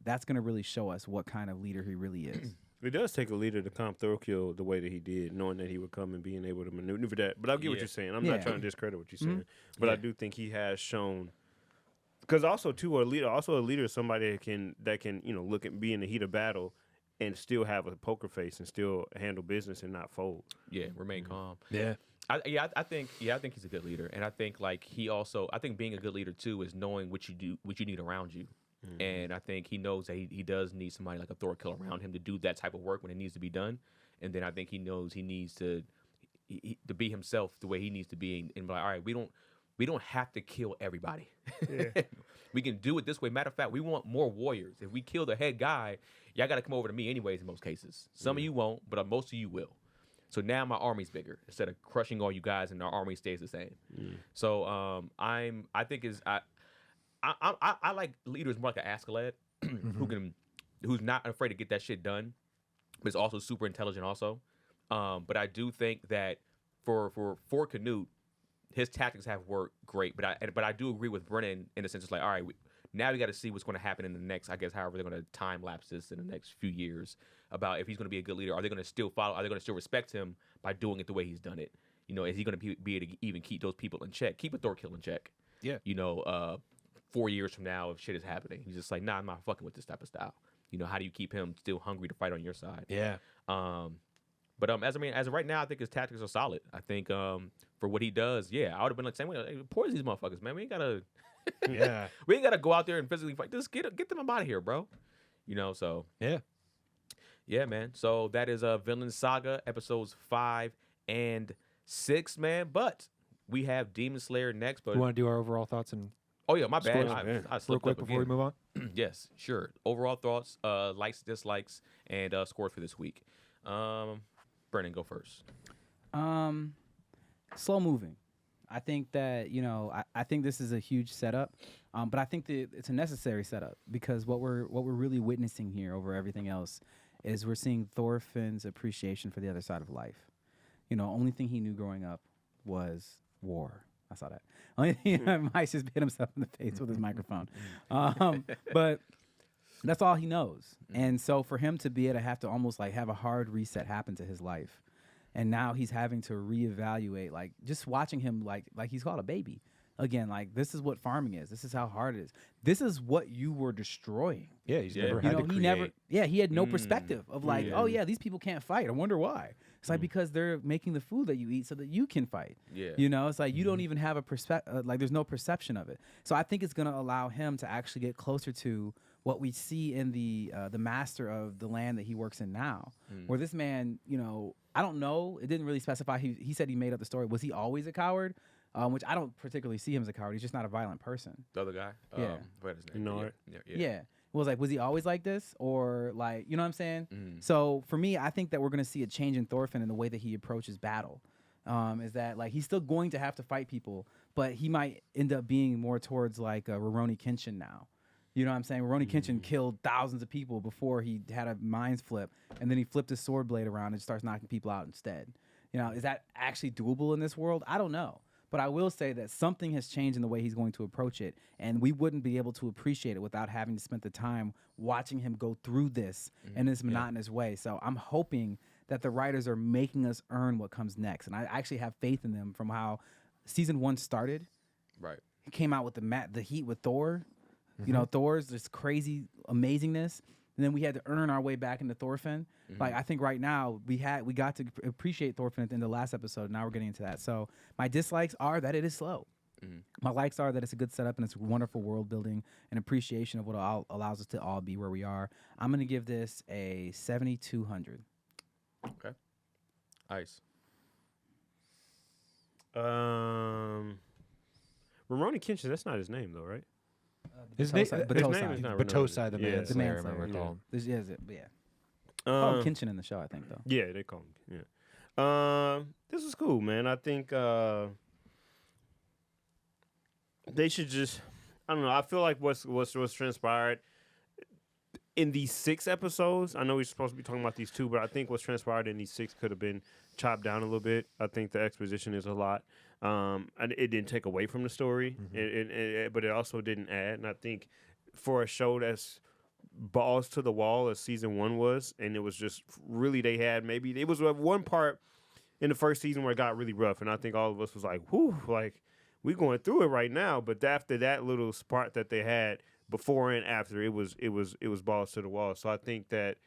that's going to really show us what kind of leader he really is. It does take a leader to come throw kill the way that he did, knowing that he would come and being able to maneuver that. But I get what you're saying. I'm not trying to discredit what you're saying, but I do think he has shown. Because also too, a leader is somebody that can look at be in the heat of battle and still have a poker face and still handle business and not fold. Yeah, remain calm. Yeah. I think he's a good leader, and I think I think being a good leader too is knowing what you need around you, and I think he knows that he does need somebody like a Thor kill around him to do that type of work when it needs to be done, and then I think he knows he needs to be himself the way he needs to be, and be like, all right, we don't have to kill everybody. Yeah. We can do it this way. Matter of fact, we want more warriors. If we kill the head guy, y'all got to come over to me anyways in most cases. Some of you won't, but most of you will. So now my army's bigger instead of crushing all you guys, and our army stays the same. So I like leaders more like an Askeladd, who's not afraid to get that shit done, but is also super intelligent also. But I do think that for Canute, his tactics have worked great. But I do agree with Brennan in the sense it's like, all right, now we got to see what's going to happen in the next, I guess, however they're going to time lapse this in the next few years, about if he's going to be a good leader. Are they going to still follow? Are they going to still respect him by doing it the way he's done it? Is he going to be able to even keep those people in check? Keep a Thor kill in check. Yeah. 4 years from now, if shit is happening, he's just like, nah, I'm not fucking with this type of style. How do you keep him still hungry to fight on your side? Yeah. But as of right now, I think his tactics are solid. I think for what he does, I would have been like same way. Hey, poison these motherfuckers, man. We ain't gotta. We ain't gotta go out there and physically fight. Just get them out of here, bro. So yeah, man. So that is Vinland Saga episodes 5 and 6, man. But we have Demon Slayer next. But you want to do our overall thoughts and? Oh yeah, my bad. I real quick before we move on. Yes, sure. Overall thoughts, likes, dislikes, and scores for this week. Brennan, go first. Slow moving. I think that I think this is a huge setup, but I think that it's a necessary setup because what we're really witnessing here over everything else is we're seeing Thorfinn's appreciation for the other side of life. Only thing he knew growing up was war. I saw that. Only thing Mike just hit himself in the face with his microphone, but that's all he knows. And so for him to be able to have to almost like have a hard reset happen to his life. And now he's having to reevaluate, like just watching him like he's called a baby. Again, like this is what farming is. This is how hard it is. This is what you were destroying. Yeah, he's never had to create. He had no perspective of like, oh yeah, these people can't fight. I wonder why. It's like because they're making the food that you eat so that you can fight. Yeah. It's like you don't even have a perspective, like there's no perception of it. So I think it's going to allow him to actually get closer to what we see in the master of the land that he works in now, where this man, you know, I don't know, it didn't really specify. He said he made up the story. Was he always a coward? Which I don't particularly see him as a coward. He's just not a violent person. The other guy. Yeah. What is his name? Nord. Yeah. It was like, was he always like this? Or like, you know what I'm saying? Mm. So for me, I think that we're going to see a change in Thorfinn in the way that he approaches battle. Is that like, he's still going to have to fight people, but he might end up being more towards like a Rurouni Kenshin now. You know what I'm saying? Rurouni Kenshin killed thousands of people before he had a mind flip, and then he flipped his sword blade around and starts knocking people out instead. You know, is that actually doable in this world? I don't know. But I will say that something has changed in the way he's going to approach it, and we wouldn't be able to appreciate it without having to spend the time watching him go through this in this monotonous way. So I'm hoping that the writers are making us earn what comes next, and I actually have faith in them from how season 1 started. Right. He came out with the heat with Thor. You know, Thor's this crazy amazingness. And then we had to earn our way back into Thorfinn. Like, I think right now we got to appreciate Thorfinn at the end of the last episode. Now we're getting into that. So my dislikes are that it is slow. My likes are that it's a good setup and it's wonderful world building and appreciation of what it allows us to all be where we are. I'm going to give this a 7,200. Okay. Ice. Rurouni Kenshin, that's not his name though, right? His name Batosai. is not Batosai, the Yeah. man The slayer, I Manslayer, remember yeah. call him. This is it, yeah. Oh, Kenshin in the show, I think, though. Yeah, they call him. Yeah. This was cool, man. I think they should just. I don't know. I feel like what's transpired in these 6 episodes. I know we're supposed to be talking about these 2, but I think what's transpired in these 6 could have been chopped down a little bit. I think the exposition is a lot. And it didn't take away from the story, but it also didn't add. And I think for a show that's balls to the wall as season 1 was, and it was just really it was one part in the first season where it got really rough, and I think all of us was like, whew, like we going through it right now. But after that little part that they had before and after, it was balls to the wall. So I think that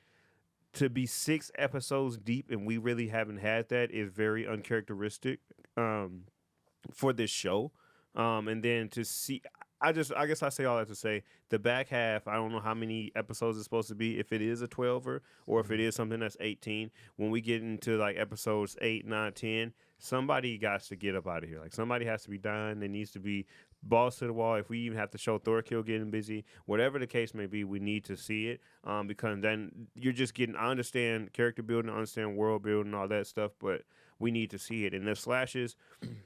to be 6 episodes deep and we really haven't had that is very uncharacteristic for this show. And then to see, I guess I say all that to say the back half, I don't know how many episodes it's supposed to be, if it is a 12er or if it is something that's 18. When we get into like episodes 8, 9, 10, somebody got to get up out of here. Like somebody has to be done. There needs to be balls to the wall. If we even have to show Thorkill getting busy, whatever the case may be, we need to see it. Because then you're just getting, I understand character building, I understand world building, all that stuff, but we need to see it. And the slashes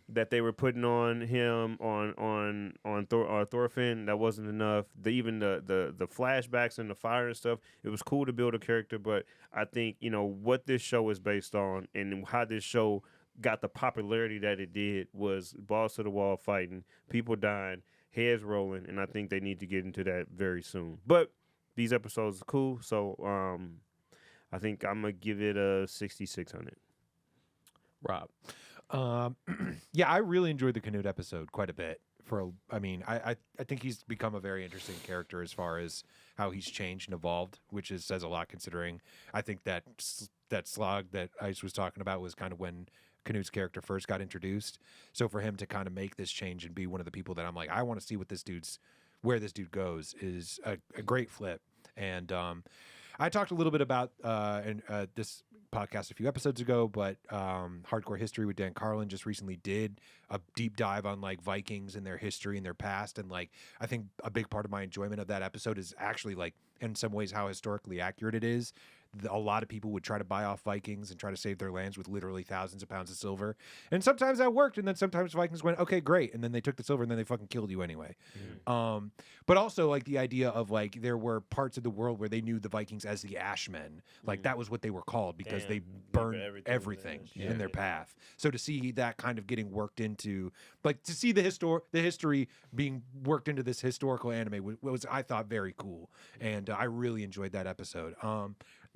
that they were putting on him on Thorfinn, that wasn't enough. Even the flashbacks and the fire and stuff, it was cool to build a character, but I think, you know, what this show is based on and how this show got the popularity that it did was balls to the wall fighting, people dying, heads rolling, and I think they need to get into that very soon. But these episodes are cool, so I think I'm going to give it a 6,600. Rob. Yeah, I really enjoyed the Canute episode quite a bit. I think he's become a very interesting character as far as how he's changed and evolved, which says a lot considering I think that slog that Ice was talking about was kind of when Canute's character first got introduced. So for him to kind of make this change and be one of the people that I'm like, I want to see where this dude goes is a great flip. And I talked a little bit about this podcast a few episodes ago, but Hardcore History with Dan Carlin just recently did a deep dive on like Vikings and their history and their past. And like, I think a big part of my enjoyment of that episode is actually like in some ways how historically accurate it is. A lot of people would try to buy off Vikings and try to save their lands with literally thousands of pounds of silver. And sometimes that worked. And then sometimes Vikings went, okay, great. And then they took the silver and then they fucking killed you anyway. But also like the idea of like, there were parts of the world where they knew the Vikings as the Ashmen. Like that was what they were called because they burned everything in their path. So to see that kind of getting worked into, like to see the history being worked into this historical anime was I thought very cool. And I really enjoyed that episode.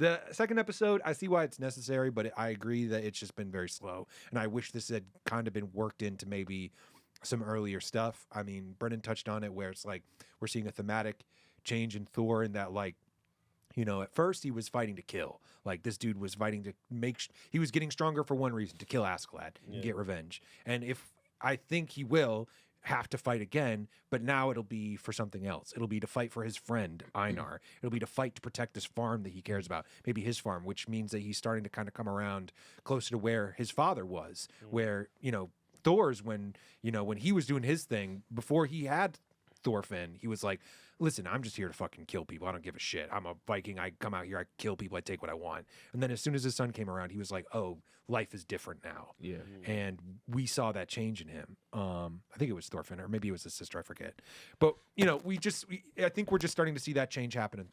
The second episode, I see why it's necessary, but I agree that it's just been very slow. And I wish this had kind of been worked into maybe some earlier stuff. I mean, Brendan touched on it where it's like we're seeing a thematic change in Thor in that, like, you know, at first he was fighting to kill. Like this dude was fighting to he was getting stronger for one reason, to kill Askeladd and get revenge. And if I think he will, have to fight again, but now it'll be for something else. It'll be to fight for his friend Einar. It'll be to fight to protect his farm that he cares about, maybe his farm, which means that he's starting to kind of come around closer to where his father was, where, Thor's when he was doing his thing before he had Thorfinn, he was like, listen, I'm just here to fucking kill people. I don't give a shit. I'm a Viking. I come out here, I kill people, I take what I want. And then as soon as his son came around, he was like, oh, life is different now. Yeah. And we saw that change in him. I think it was Thorfinn, or maybe it was his sister, I forget. But I think we're just starting to see that change happen in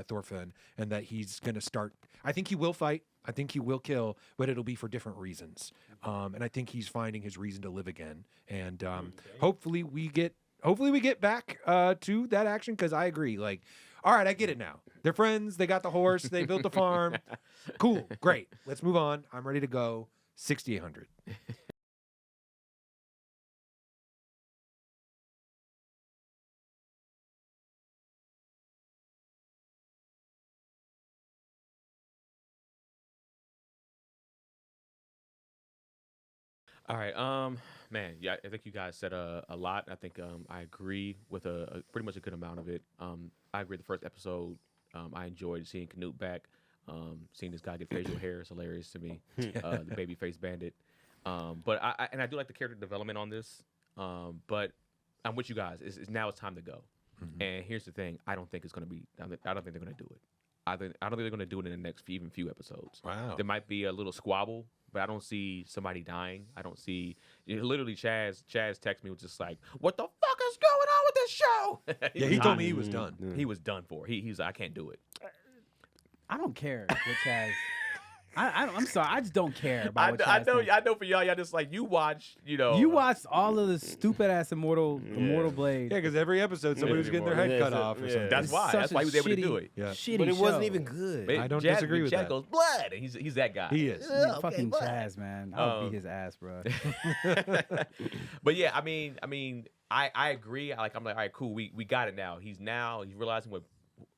Thorfinn, and that he's gonna start. I think he will fight. I think he will kill, but it'll be for different reasons. And I think he's finding his reason to live again. And hopefully we get back to that action, because I agree. Like, all right, I get it now. They're friends. They got the horse. They built the farm. Cool. Great. Let's move on. I'm ready to go. 6,800. All right, man, yeah, I think you guys said a lot. I think I agree with a pretty much a good amount of it. I agree. The first episode, I enjoyed seeing Canute back. Seeing this guy get facial hair is hilarious to me. The babyface bandit. But I do like the character development on this. But I'm with you guys. Now it's time to go. And here's the thing: I don't think it's gonna be. I don't think they're gonna do it. I don't think they're gonna do it in the next few episodes. Wow. There might be a little squabble, but I don't see somebody dying. I don't see. Literally, Chaz texted me, was just like, "What the fuck is going on with this show?" Yeah, he told me he was done. He was done for. He's like, I can't do it. I don't care what Chaz. I'm sorry. I just don't care about what Chaz I know. thinks. I know. For y'all just like you watch. You watched all of the stupid ass Immortal Blade. Yeah, because every episode somebody was getting their head cut off or something. That's why. That's why he was able to do it. Yeah. Shitty But it wasn't show. even good. But I don't Chaz- disagree with Chaz that. goes blood, and he's that guy. He is. Fucking Chaz, man. I'll beat his ass, bro. But yeah, I mean, I agree. I'm like, all right, cool. We got it now. He's realizing what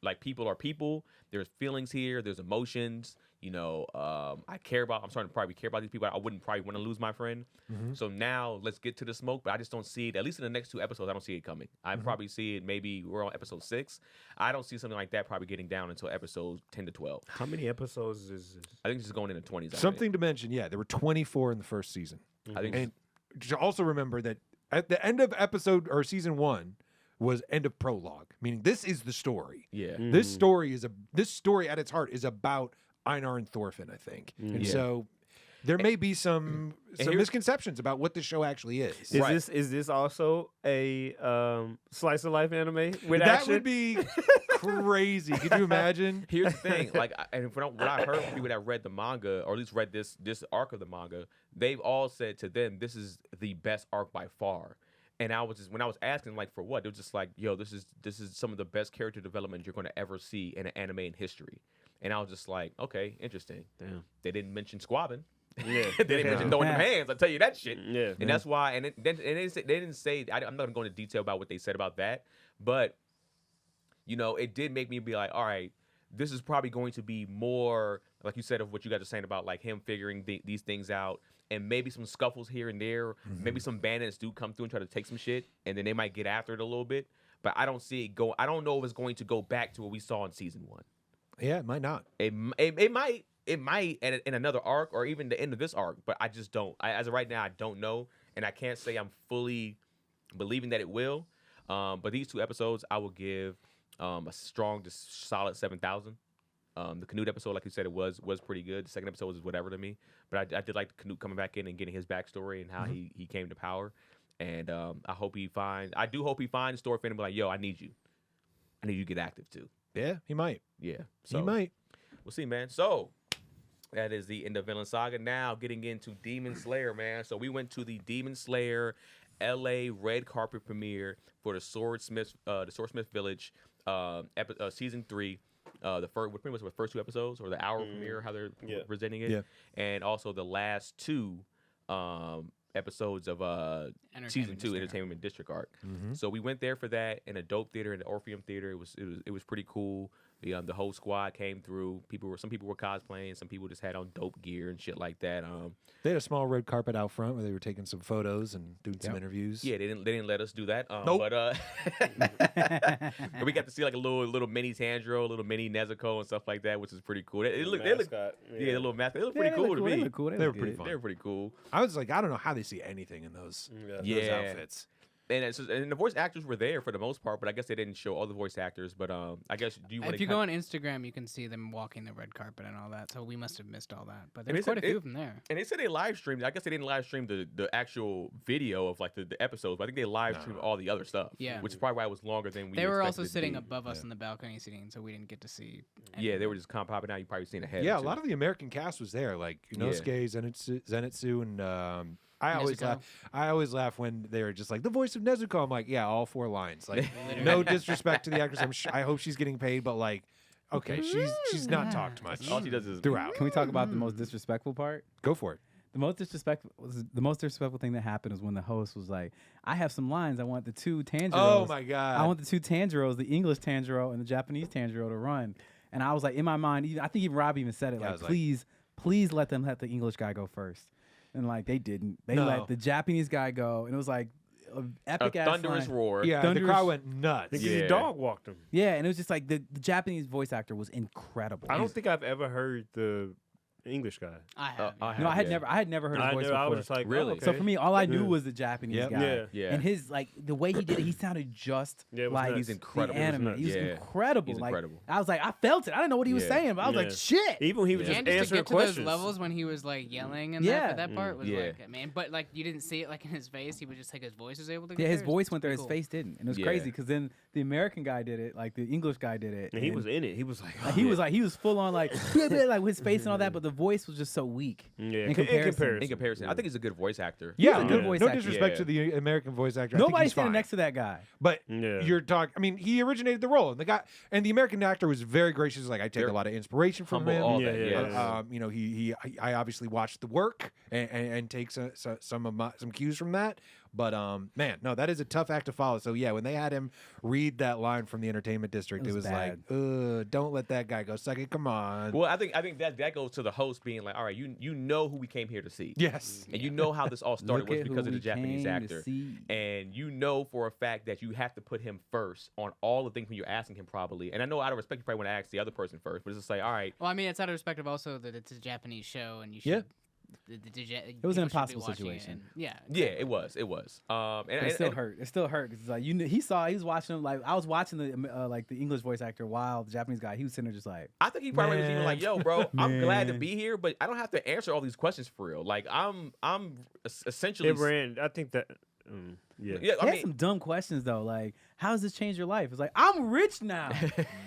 like people are people. There's feelings here. There's emotions. I'm starting to probably care about these people. I wouldn't probably want to lose my friend. So now let's get to the smoke. But I just don't see it. At least in the next 2 episodes, I don't see it coming. I probably see it. Maybe we're on episode 6. I don't see something like that probably getting down until episodes 10 to 12. How many episodes is this? I think it's just going in the 20s. I Something to mention, yeah, there were 24 in the first season. think. I think. And to also remember that at the end of episode or season 1 was end of prologue, meaning this is the story. Yeah. This story at its heart is about Einar and Thorfinn, I think. And Yeah. so there may be some here's- misconceptions about what the show actually is. Is this also a slice of life anime with That action? would be crazy. Could you imagine? Here's the thing, and what I heard from people that read the manga, or at least read this arc of the manga, they've all said to them, this is the best arc by far. And when I was asking, like, for what, they were just like, yo, this is some of the best character development you're going to ever see in an anime in history. And I was just like, okay, interesting. Damn. They didn't mention squabbing. Yeah. They didn't mention throwing them hands. I'll tell you that shit. Yeah. And that's why. And they didn't say. I'm not going to go into detail about what they said about that, but it did make me be like, all right, this is probably going to be more, like you said, of what you guys are saying about like him figuring these things out, and maybe some scuffles here and there. Maybe some bandits do come through and try to take some shit, and then they might get after it a little bit. But I don't see it go. I don't know if it's going to go back to what we saw in season 1. Yeah, it might not. It might in another arc or even the end of this arc, but I just don't. As of right now, I don't know, and I can't say I'm fully believing that it will. But these 2 episodes, I will give a strong, just solid 7,000. The Canute episode, like you said, it was pretty good. The second episode was whatever to me, but I did like Canute coming back in and getting his backstory and how he came to power. And I do hope he finds Thorfinn and be like, yo, I need you to get active too. Yeah, he might. Yeah, so He might. we'll see, man. So that is the end of Vinland Saga. Now getting into Demon Slayer, man. So we went to the Demon Slayer LA red carpet premiere for the Swordsmith Village, season 3. Pretty much the first 2 episodes, or the hour premiere, how they're presenting it, Yeah. and also the last 2 episodes of season 2, Entertainment District arc. So we went there for that in a dope theater, in the Orpheum Theater. It was pretty cool. The whole squad came through. Some people were cosplaying. Some people just had on dope gear and shit like that. They had a small red carpet out front where they were taking some photos and doing some interviews. Yeah, they didn't let us do that. Nope. But we got to see like a little mini Tanjiro, a little mini Nezuko and stuff like that, which is pretty cool. They look, the little mascot. They look pretty cool to me. They look cool. They were pretty fun. They were pretty cool. I was like, I don't know how they see anything in those outfits. And the voice actors were there for the most part, but I guess they didn't show all the voice actors. But I guess If you go on Instagram, you can see them walking the red carpet and all that. So we must have missed all that. But there's quite a few of them there. And they said they live streamed. I guess they didn't live stream the actual video of like the episodes, but I think they live streamed all the other stuff. Yeah. Which is probably why it was longer than we. They were expected also it to sitting be. above us in the balcony seating, so we didn't get to see. Yeah, they were just kind of popping out. You probably seen a head. Yeah, or a two. lot of the American cast was there, like Inosuke, Zenitsu, and I always laugh when they're just like the voice of Nezuko. I'm like, yeah, all 4 lines. Like, no disrespect to the actress. I hope she's getting paid, but like, okay, she's not talked much. All she does is throughout. Can we talk about the most disrespectful part? Go for it. The most disrespectful thing that happened was when the host was like, "I have some lines. I want the 2 Tanjiros. Oh my god! I want the 2 Tanjiros, the English Tanjiro and the Japanese Tanjiro, to run." And I was like, in my mind, I think even Rob even said it, like, please let them let the English guy go first. And like they didn't. They let the Japanese guy go, and it was like an epic ass thunderous line. roar. Yeah, the crowd went nuts. He dog walked him. Yeah, and it was just like the Japanese voice actor was incredible. I don't think I've ever heard the English guy. I have. No, I had never heard his voice before. I was just like, Really? oh, okay. So for me, all I knew was the Japanese guy. Yep. Yeah. And his like the way he did it, he sounded just Yeah, it was like nuts. He's incredible. the anime. He was Yeah. incredible. He's like, incredible. I was like, I felt it. I didn't know what he was Yeah. saying, but I was like, Yeah. shit. Even when he was And just just to answering get to those questions. levels when he was like yelling and Yeah. that part was Yeah. like, man, but like you didn't see it like in his face. He was just like his voice was able to. Yeah, get his there. voice It's went there, his pretty cool. face didn't, and it was Yeah. crazy because then the American guy did it, like the English guy did it, And he was in it. He was like, Like, he was full on like like with his face and all that, but the voice was just so weak. yeah, in comparison. In comparison, I think he's a good voice actor. Yeah, He's a good voice no actor. disrespect Yeah. to the American voice actor. I think Nobody's he's standing fine. next to that guy. But Yeah. you're talking. I mean, he originated the role, and the American actor was very gracious. Like, I take Very a lot of inspiration from humble, him. all Yeah, that. yeah, Yeah. You know, I obviously watched the work and take some cues from that. But man, no, that is a tough act to follow. So yeah, when they had him read that line from the Entertainment District, It it was was like, don't let that guy go. Suck it, come on. Well, I think that goes to the host being like, all right, you know who we came here to see. Yes. And you know how this all started Look was at who because of the we Japanese came to actor. see. And you know for a fact that you have to put him first on all the things when you're asking him probably. And I know out of respect you probably want to ask the other person first, but it's just like, all right. Well, I mean, it's out of respect of also that it's a Japanese show, and you should. Yeah. It was an impossible situation. Yeah. Yeah, it was. And But it still hurt. It still hurt. 'Cause it's like he was watching him. Like I was watching the English voice actor while the Japanese guy. He was sitting there just like. I think he probably was even like, "Yo, bro, I'm glad to Man. be here, but I don't have to answer all these questions for real. Like, I'm essentially, It ran. I think that. Yeah. yeah. He I had mean, some dumb questions though, like how does this change your life? It's like I'm rich now.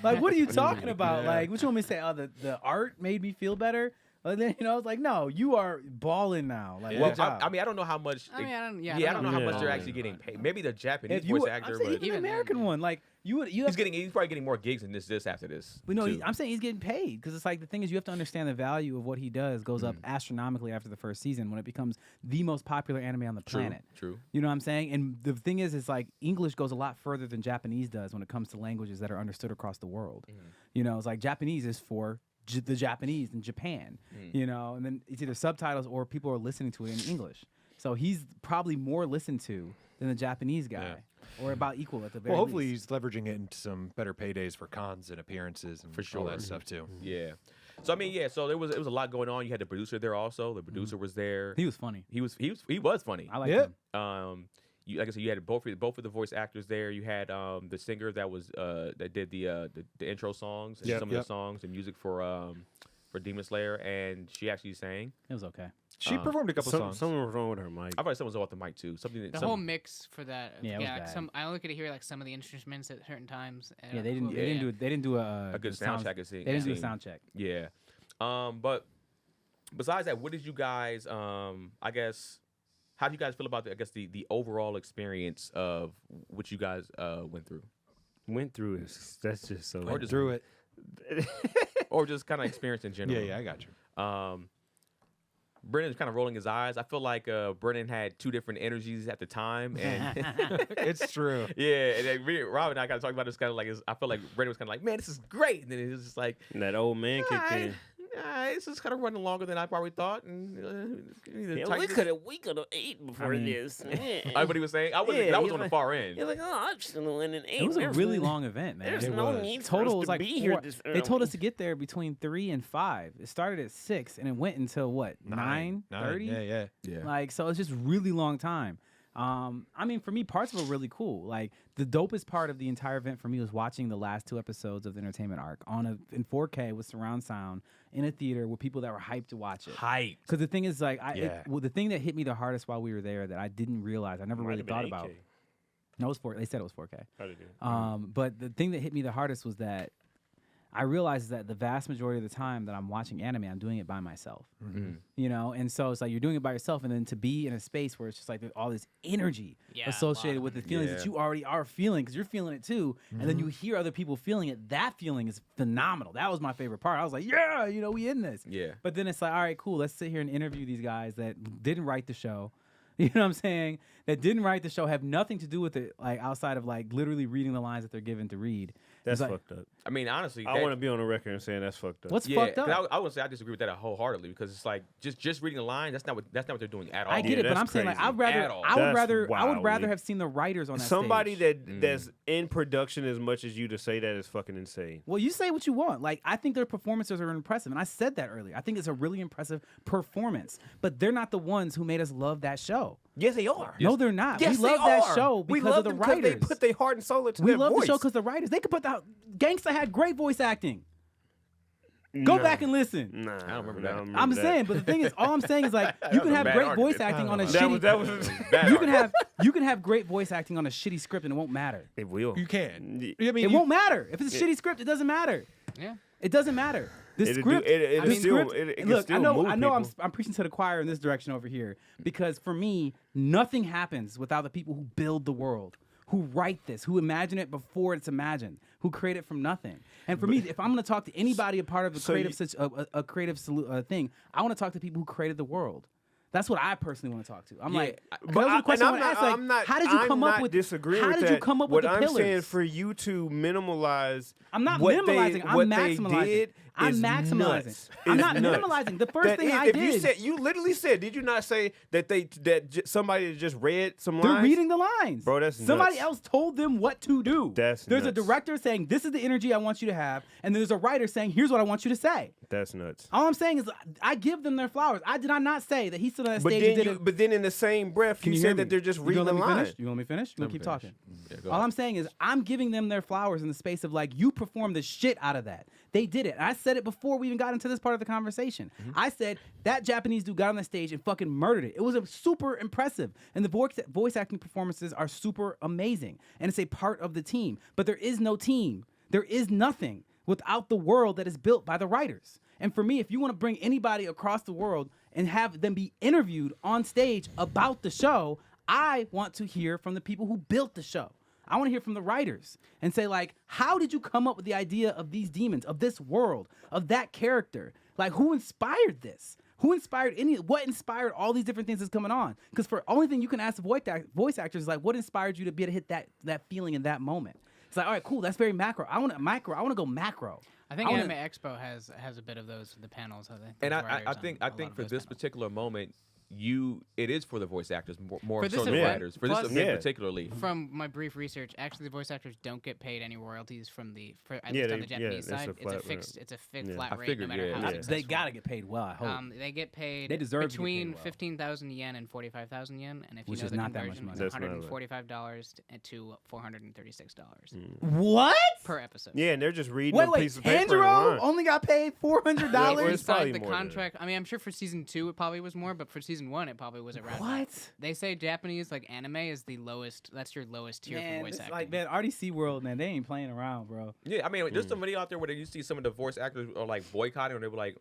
Like what are you talking about? Like what you want me to say? Oh, the art made me feel better. And then I was like, no, you are balling now. Like, well, good job. I mean, I don't know how much. I mean, I don't. Yeah. I don't know how Yeah. much they're actually getting paid. Maybe the Japanese if you, voice I'm actor, saying but even the Even American then, one, like you he's probably getting more gigs than this after this. But no, too. I'm saying he's getting paid because it's like the thing is you have to understand the value of what he does goes up astronomically after the first season when it becomes the most popular anime on the planet. True. You know what I'm saying? And the thing is like English goes a lot further than Japanese does when it comes to languages that are understood across the world. You know, it's like Japanese is for the Japanese in Japan, and then it's either subtitles or people are listening to it in English. So he's probably more listened to than the Japanese guy, or about equal at the very Well, hopefully least. he's leveraging it into some better paydays for cons and appearances and For all sure. that stuff too. Yeah. So I mean, yeah. So it was a lot going on. You had the producer there also. The producer was there. He was funny. He was funny. I like Yeah. him. Like I said, you had both of the voice actors there. You had the singer that was that did the intro songs and Yep, some of yep. the songs and music for Demon Slayer, and she actually sang. It was okay. She performed a couple songs. Something was wrong with her mic. I thought someone was off the mic too. Something that The whole mix for that. Yeah, it was like bad. I only could hear like some of the instruments at certain times. Yeah, they didn't do a good the sound sounds- check. They didn't do a sound check. Yeah. But besides that, what did you guys? I guess. How do you guys feel about the overall experience of what you guys went through, Went through it. That's just so. Or just- Through it. or just kind of experience in general? Yeah, I got you. Brennan's kind of rolling his eyes. I feel like Brennan had two different energies at the time, and It's true. yeah, and then Rob and I kind of talked about this kind of like I felt like Brennan was kind of like, man, this is great, and then it was just like, And that old man kicked in. this is kind of running longer than I probably thought, and We could have ate before this. What he was saying, I was on the far end. You're like, oh, I'm just gonna win and eat. It was a really long event, man. There's It no was. need for Total us was to like be here 4. this They told us early. to get there between 3 and 5. It started at 6 and it went until what 9:30. Yeah. Like, so it's just really long time. I mean, for me, parts of it were really cool. Like, the dopest part of the entire event for me was watching the last 2 episodes of the entertainment arc in 4K with surround sound in a theater with people that were hyped to watch it. Hyped. Because the thing is, like, Yeah. the thing that hit me the hardest while we were there that I didn't realize, I never really thought about. No, it was 4. They said it was 4K. But the thing that hit me the hardest was that I realized that the vast majority of the time that I'm watching anime, I'm doing it by myself. You know, and so it's like you're doing it by yourself, and then to be in a space where it's just like there's all this energy associated with the feelings that you already are feeling because you're feeling it too, and then you hear other people feeling it. That feeling is phenomenal. That was my favorite part. I was like, yeah, you know, we in this. Yeah. But then it's like, all right, cool. Let's sit here and interview these guys that didn't write the show. You know what I'm saying? That didn't write the show, have nothing to do with it, like outside of like literally reading the lines that they're given to read. That's It's like, fucked up. I mean, honestly, I want to be on the record and saying that's fucked up. what's yeah, fucked up? 'cause I would say I disagree with that wholeheartedly because it's like just reading the line. That's not what they're doing at all. I get it, but that's I'm saying like crazy. I would That's rather wild. have seen the writers on that Somebody stage. that's in production as much as you to say that is fucking insane. Well, you say what you want. Like, I think their performances are impressive, and I said that earlier. I think it's a really impressive performance, but they're not the ones who made us love that show. Yes, they are. No, they're not. Yes, we love they that are. show We because love of the them 'cause writers. They put their heart and soul into We their love voice. the show because the writers. They could put the Gangsta had great voice acting. Go back and listen. Nah, I don't remember that. I'm saying, but the thing is, all I'm saying is like you can was a have bad great argument. voice acting on a that shitty. was Bad you can argument. you can have great voice acting on a shitty script and it won't matter. It will. You can. Y- I mean, It won't matter if it's a shitty script. It doesn't matter. Yeah. It doesn't matter. The It'll do- script. it'll the still- script. it can Look, still I know. move I know. people. I'm preaching to the choir in this direction over here because for me, nothing happens without the people who build the world, who write this, who imagine it before it's imagined, who create it from nothing. And for me, if I'm going to talk to anybody a part of a So creative a creative thing, I want to talk to people who created the world. That's what I personally want to talk to. I'm Yeah, like, I- that was the question I want to ask. Like, I'm not. how did you come I'm up not with? disagreeing How with did that. you come up what with the I'm pillars? saying for you to minimalize. I'm not what minimalizing. They, I'm what maximizing. They did I'm is maximizing. Nuts. I'm Is not nuts. minimalizing. The first That thing is- I if did. you said, you literally said, did you not say that somebody just read some They're lines? reading the lines. Bro, that's somebody nuts. else told them what to do. That's There's a nuts. director saying, this is the energy I want you to have. And there's a writer saying, here's what I want you to say. That's nuts. All I'm saying is I give them their flowers. I did not say that he stood on that But stage then, and did it. but then in the same breath, Can you you hear said me? that they're just You reading gonna the let me line. finish? You want me to finish? You want to keep talking? Yeah, go All ahead. I'm saying is I'm giving them their flowers in the space of like, you performed the shit out of that. They did it. And I said it before we even got into this part of the conversation. I said that Japanese dude got on the stage and fucking murdered it. It was super impressive. And the voice acting performances are super amazing. And it's a part of the team. But there is no team. There is nothing without the world that is built by the writers. And for me, if you want to bring anybody across the world and have them be interviewed on stage about the show, I want to hear from the people who built the show. I want to hear from the writers and say, like, how did you come up with the idea of these demons, of this world, of that character? Like, who inspired this? Who inspired what inspired all these different things that's coming on? Because for only thing you can ask the voice actors is like, what inspired you to be able to hit that feeling in that moment? It's like, all right, cool, that's very macro. I want to go macro. I think wanna- Anime Expo has a bit of those the panels. I think. And those I writers think on I a think lot for of this those panels. particular moment, it is for the voice actors more For so this than the event, writers. For plus- this event Yeah. particularly. From my brief research, actually, the voice actors don't get paid any royalties from at Yeah, least on the they- yeah, Japanese it's a side. It's a flat fixed, rate. it's a fixed Yeah. flat I rate, figured, no matter yeah, how yeah. successful. They gotta get paid well. I hope. They get paid They deserve to get paid between well. 15,000 yen and 45,000 yen, and if Which you know is the not that much conversion, money. it's That's not a lot. $145 to $436 What? per episode. Yeah, and they're just reading Wait, a wait. piece of paper. in a Tanjiro line. only got paid $400. Yeah, They well, it's probably signed the more than that. contract. I mean, I'm sure for season 2 it probably was more, but for season 1 it probably was around. that. What? They say Japanese like anime is the lowest. That's your lowest tier Man, for voice this- acting. like, man, RDC World, man, they ain't playing around, bro. Yeah, I mean, there's some video out there where you see some of the voice actors are like boycotting, or they were like,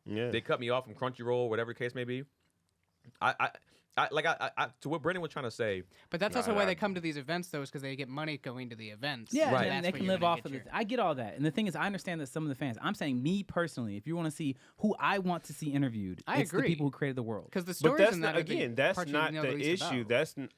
Yeah. they cut me off from Crunchyroll, whatever the case may be. to what Brendan was trying to say. But that's also why they come to these events, though, is because they get money going to the events. Yeah, Right. and they can live off of it. I get all that. And the thing is, I understand that some of the fans, I'm saying me personally, if you want to see who I want to see interviewed, it's the agree. people who created the world. Because the But stories that's in not, that again, that's not the issue.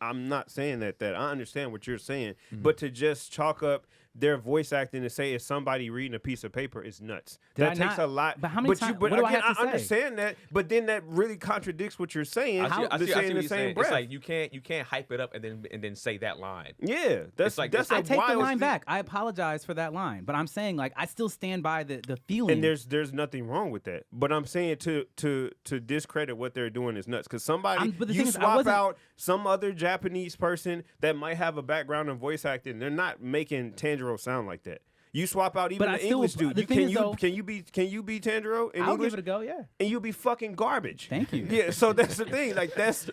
I'm not saying that. I understand what you're saying, but to just chalk up their voice acting and say it's somebody reading a piece of paper is nuts. That takes a lot. But how many times? But what do again, I have to say? understand that. But then that really contradicts what you're saying. I see the what you're same saying. breath. It's like you can't hype it up and then say that line. Yeah, that's like- that's I a take the wild line thing. back. I apologize for that line, but I'm saying like I still stand by the feeling. And there's nothing wrong with that. But I'm saying to discredit what they're doing is nuts. Because somebody but the you thing is, I swap wasn't- out some other Japanese person that might have a background in voice acting. They're not making Tanjiro sound like that. You swap out even But I the still- English dude. the thing is, though- Can you be Tanjiro in I'll English? give it a go. Yeah. And you'll be fucking garbage. Thank you. Yeah, so that's the thing. Like that's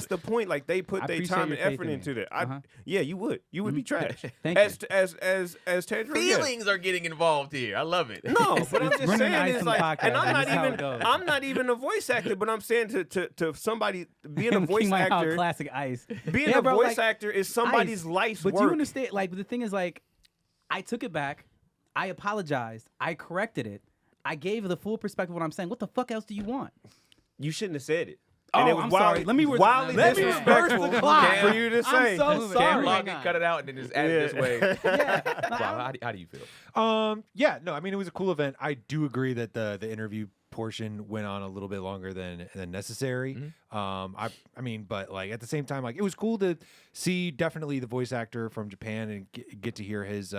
the point. Like they put I their appreciate time your and faith effort in me. into that. Uh-huh. Yeah, you would. You would be trash. Thank as you. as Tanjiro. yeah. Feelings are getting involved here. I love it. No, but I'm just Brendan saying and it's Isom like, podcast, and that's how it goes. I'm not even a voice actor, but I'm saying to somebody being a voice King Mike actor, classic ice. being Yeah, a bro, voice like, actor is somebody's Ice, life's but work. you understand? Like the thing is, like, I took it back. I apologized. I corrected it. I gave the full perspective of what I'm saying. What the fuck else do you want? You shouldn't have said it. Oh, And it was I'm wildly, sorry. Let me wildly let me disrespectful reverse the clock. for you to say. I'm so Move it. sorry. Cam Hang Lockett on. cut it out and then just add it this way. Yeah. Rob, how do you feel? Yeah, no, I mean it was a cool event. I do agree that the interview portion went on a little bit longer than necessary. I mean, but like at the same time, like it was cool to see definitely the voice actor from Japan and get to hear his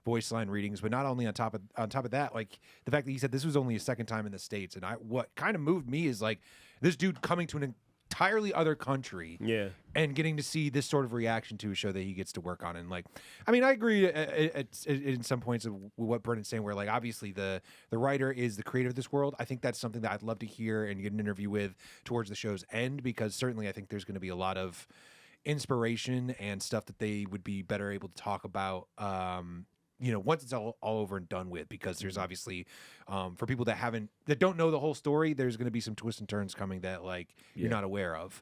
voice line readings. But not only on top of that, like the fact that he said this was only his second time in the States, and what kind of moved me is like this dude coming to an entirely other country, Yeah. and getting to see this sort of reaction to a show that he gets to work on. And like, I mean, I agree in some points of what Brendan's saying, where like obviously the writer is the creator of this world. I think that's something that I'd love to hear and get an interview with towards the show's end, because certainly I think there's going to be a lot of inspiration and stuff that they would be better able to talk about once it's all over and done with, because there's obviously for people that don't know the whole story, there's going to be some twists and turns coming that like you're not aware of.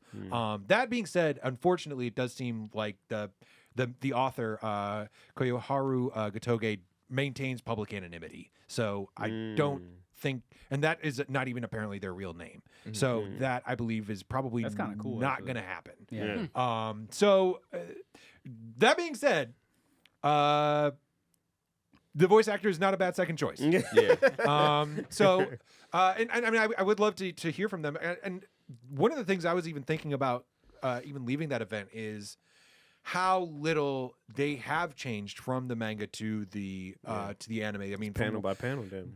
That being said, unfortunately, it does seem like the author Koyoharu Gatoge maintains public anonymity, so I don't think, and that is not even apparently their real name. So that I believe is probably That's kinda cool, not actually. going to happen. Yeah. So that being said, the voice actor is not a bad second choice. Yeah. And I mean, I would love to hear from them. And one of the things I was even thinking about, even leaving that event, is how little they have changed from the manga to the anime. I mean, Panel by panel, then.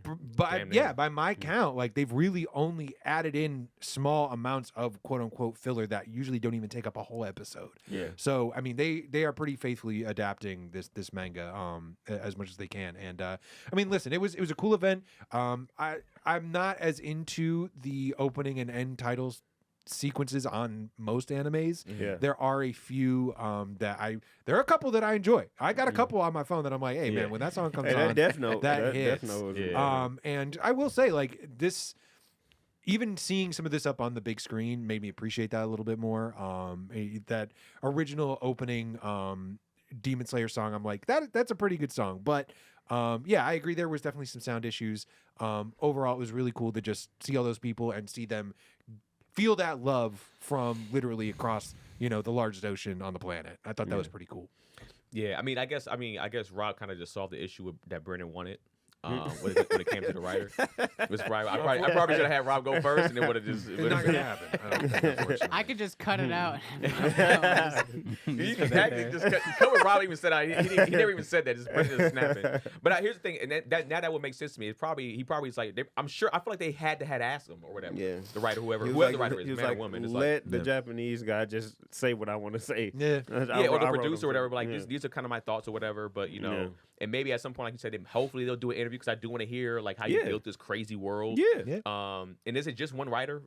by my count, like they've really only added in small amounts of quote unquote filler that usually don't even take up a whole episode. Yeah. So I mean, they are pretty faithfully adapting this manga as much as they can. And I mean, listen, it was a cool event. I'm not as into the opening and end titles sequences on most animes. Yeah. There are a few there are a couple that I enjoy. I got a couple on my phone that I'm like, hey man, when that song comes Hey, on, that Death Note, that hits. Death Note was Yeah. And I will say, like, this, even seeing some of this up on the big screen made me appreciate that a little bit more. That original opening Demon Slayer song, I'm like, that's a pretty good song. But yeah, I agree, there was definitely some sound issues. Overall, it was really cool to just see all those people and see them feel that love from literally across, the largest ocean on the planet. I thought that was pretty cool. Yeah, I mean, I guess Rob kind of just solved the issue that Brendan wanted. When it came to the writer, it was probably, I probably should have had Rob go first, and it would have just. It's not going to happen. I don't think, unfortunately. I could just cut it out. You can actually just cut what Rob even said. He never even said that. Just Brendan just snapping. But here's the thing, and now that would make sense to me. He probably is like, I feel like they had to ask him or whatever. Yeah. The writer, whoever He the was writer like, is, he was man like, or woman. It's let the Japanese guy just say what I want to say. Yeah. yeah, or the producer or whatever. But like, these are kind of my thoughts or whatever. But Yeah. and maybe at some point, like you said, hopefully they'll do an interview, because I do want to hear like how you built this crazy world. Yeah. And is it just one writer?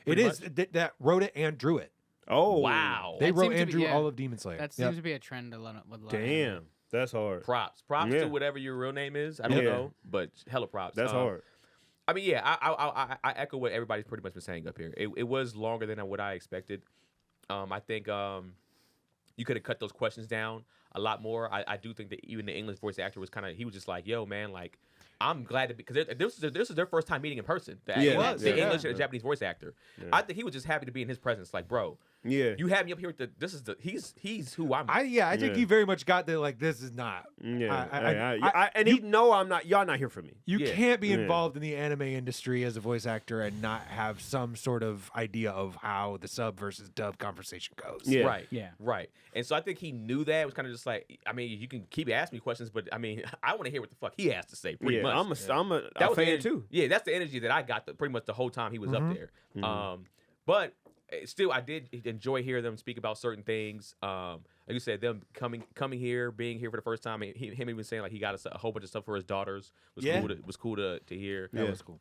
It is that wrote it and drew it. Oh. Wow. They That wrote seems to and be- drew yeah. all of Demon Slayer. That Yep. seems to be a trend with a lot of Damn. That's hard. Props Yeah. to whatever your real name is. I don't Yeah. know, but hella props. That's hard. I mean, yeah, I echo what everybody's pretty much been saying up here. It was longer than what I expected. I think you could have cut those questions down a lot more. I do think that even the English voice actor was he was just like, yo, man, like, I'm glad to because this is their first time meeting in person. The English and the Japanese voice actor. Yeah. I think he was just happy to be in his presence. Like, bro, you had me up here with he's who I'm. I think he very much got that. Like, this is not. And he know I'm not. Y'all not here for me. You can't be involved in the anime industry as a voice actor and not have some sort of idea of how the sub versus dub conversation goes. Yeah. Right. Yeah. Right. And so I think he knew that. It was kind of just like, I mean, you can keep asking me questions, but I mean, I want to hear what the fuck he has to say. Pretty much. I'm a fan too. Yeah, that's the energy that I got pretty much the whole time he was up there. But still, I did enjoy hearing them speak about certain things. Like you said, them coming here, being here for the first time, him even saying like he got a whole bunch of stuff for his daughters was cool to hear. That was cool.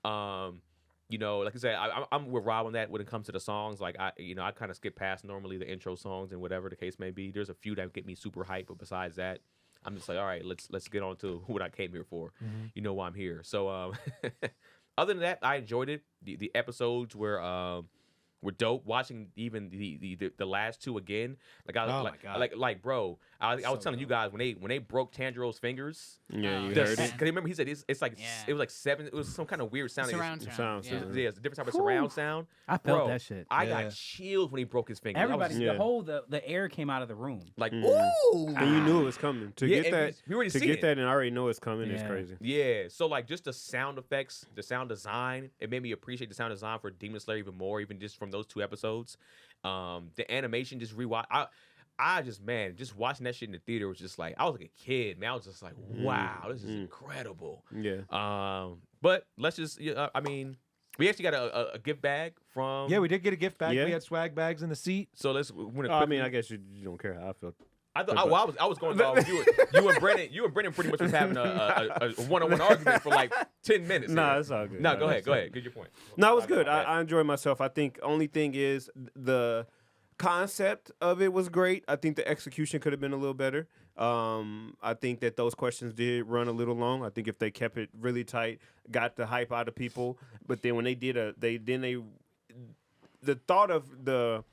You know, like I said, I'm with Rob on that when it comes to the songs. Like I kind of skip past normally the intro songs and whatever the case may be. There's a few that get me super hyped, but besides that, I'm just like, all right, let's get on to what I came here for. You know why I'm here. So other than that, I enjoyed it. The episodes were dope. Watching even the last two again, like bro, I was telling you guys when they broke Tanjiro's fingers. Yeah, you heard it. Because remember he said it's like it was like 7. It was some kind of weird sound. Surround sound. Yeah, it's a different type of surround sound. I felt that shit. I got chills when he broke his fingers. Everybody, the air came out of the room. Like ooh, and you knew it was coming. To get that, and I already know it's coming. It's crazy. Yeah, so like just the sound effects, the sound design, it made me appreciate the sound design for Demon Slayer even more, even just from those 2 episodes. The animation, just rewatch. I just watching that shit in the theater was just like, I was like a kid, man. I was just like, wow, this is incredible. Yeah. But let's just, I mean, we actually got a gift bag from. Yeah, we did get a gift bag. We had swag bags in the seat. So let's. I mean, I guess you don't care how I feel. I was going to off you and Brennan. You and Brennan pretty much was having a one-on-one argument for like 10 minutes. Nah, it's all good. No, go ahead. Get your point. No, it was good. I enjoyed myself. I think only thing is the concept of it was great. I think the execution could have been a little better. I think that those questions did run a little long. I think if they kept it really tight, got the hype out of people, but then when they did the thought of the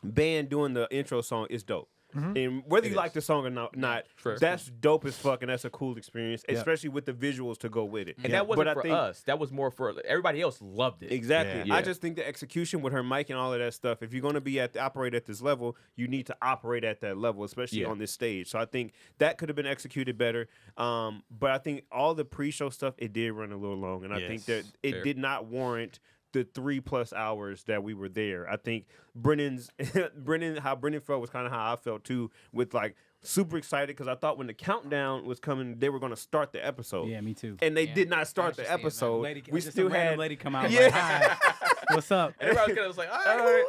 band doing the intro song is dope. And whether you like the song or not, that's dope as fuck, and that's a cool experience, especially with the visuals to go with it. And that wasn't for us. That was more for everybody else. Loved it. Exactly. Yeah. I just think the execution with her mic and all of that stuff. If you're going to be operate at this level, you need to operate at that level, especially on this stage. So I think that could have been executed better. But I think all the pre-show stuff, it did run a little long, and I think that it did not warrant the 3+ hours that we were there. I think how Brennan felt was kind of how I felt too, with like super excited because I thought when the countdown was coming, they were going to start the episode. Yeah, me too. And they did not start the episode. We still had a lady come out. Like, hi, what's up? And everybody was like, all right.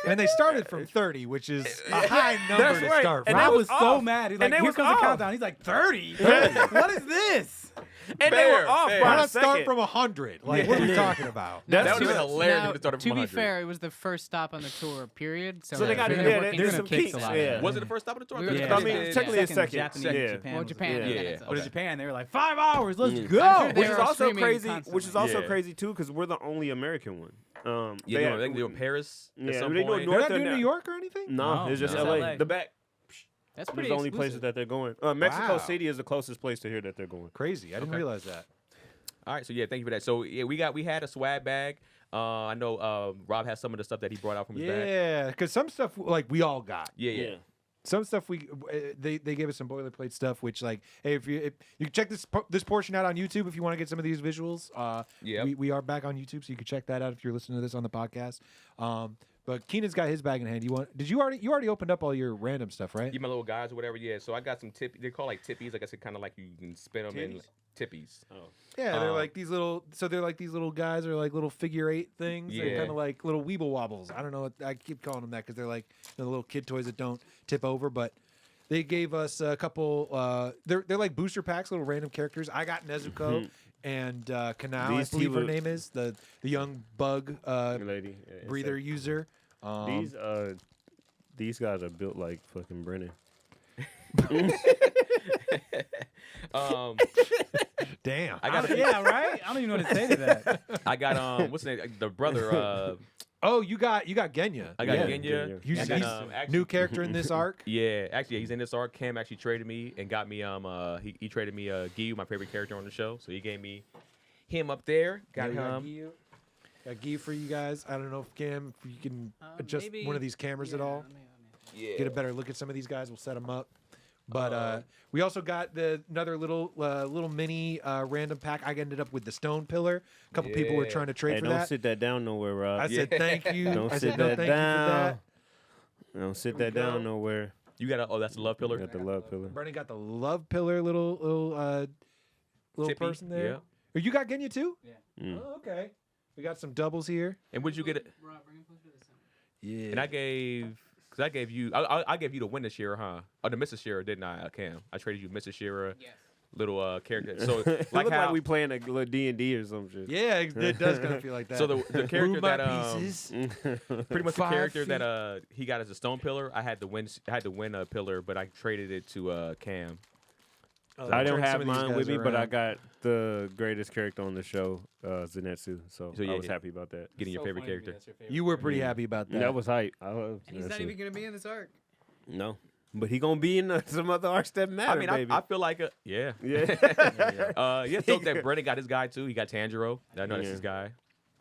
And they started from 30, which is a high number to start from. And I was so mad. He's like, here comes the countdown. He's like, 30? What is this? And they were off. Why not start from 100? Like, what are we talking about? That would have been hilarious if it started from 100. To be fair, it was the first stop on the tour, period. So they got there's some kinks. Was it the first stop on the tour? Yeah. I mean, technically it's second. Japan. Well, Japan. Yeah. But in Japan, they were like, 5 hours, let's go. Sure Which is also crazy. Constantly. Which is also crazy too, because we're the only American one. They do in Paris at some point. They're not doing New York or anything? No, it's just LA. The back. That's pretty the only exclusive. places that they're going. Mexico City is the closest place to here that they're going. Crazy. I didn't realize that. All right, so thank you for that. So we had a swag bag. I know Rob has some of the stuff that he brought out from his bag. Yeah, because some stuff like we all got. Yeah. Some stuff they gave us some boilerplate stuff, which like, hey, if you can check this portion out on YouTube if you want to get some of these visuals. We are back on YouTube, so you can check that out if you're listening to this on the podcast. But Keenan's got his bag in hand. You already opened up all your random stuff, right? Yeah, my little guys or whatever. Yeah, so I got some they're called like tippies. I guess it kind of like you can spin them in tippies. Oh. Yeah, they're like these little. So they're like these little guys, or like little figure 8 things. Yeah. They're kind of like little weeble wobbles. I don't know. I keep calling them that because they're like the little kid toys that don't tip over. But they gave us a couple. They're like booster packs, little random characters. I got Nezuko and Kanao. I believe her name is the young bug lady breather user. These guys are built like fucking Brennan. Damn. Yeah, right? I don't even know what to say to that. I got what's the name? The brother Oh, you got Genya. I got yeah. Genya. He's, And he's then, actually- new character in this arc. Yeah, actually, he's in this arc. Cam actually traded me and got me. He traded me Giyu, my favorite character on the show. So he gave me him up there. Got him. Got Giyu for you guys. I don't know if Cam, if you can adjust maybe- one of these cameras at all. Yeah. Get a better look at some of these guys. We'll set them up. But we also got another little mini random pack. I ended up with the stone pillar. A couple people were trying to trade Hey, for don't that. sit that down nowhere, Rob. I said thank you. Don't I sit said no, that thank you for down. that. Don't sit we that go. down nowhere. You got oh, that's the love pillar. Got the love pillar. Brennan got the love pillar little Tippy, person there. yeah. Oh, you got Genya too? Mm. Oh, okay. We got some doubles here. And would you get it? Yeah. And I gave you. I gave you the winner share, huh? Oh, the Mrs. Shira, didn't I, Cam? I traded you Mrs. Shira, Yes. little character. So It like look how like we playing a little D&D or some shit. Yeah, it does kind of feel like that. so the character Move my that pieces. pretty much the 5 character feet. that he got as a stone pillar. I had to win a pillar, but I traded it to Cam. I don't Turn some have of these mine guys with me, but I around. got the greatest character on the show, Zenetsu. So yeah, I was yeah. happy about that. Getting your favorite character. You were pretty happy about that. That was hype. I was, And he's not even gonna be in this arc. No. But he gonna be in some other arcs that matter, I mean, baby. I feel like yeah. yeah. Yeah, dope that Brennan got his guy too. He got Tanjiro. I know that's Yeah. his guy.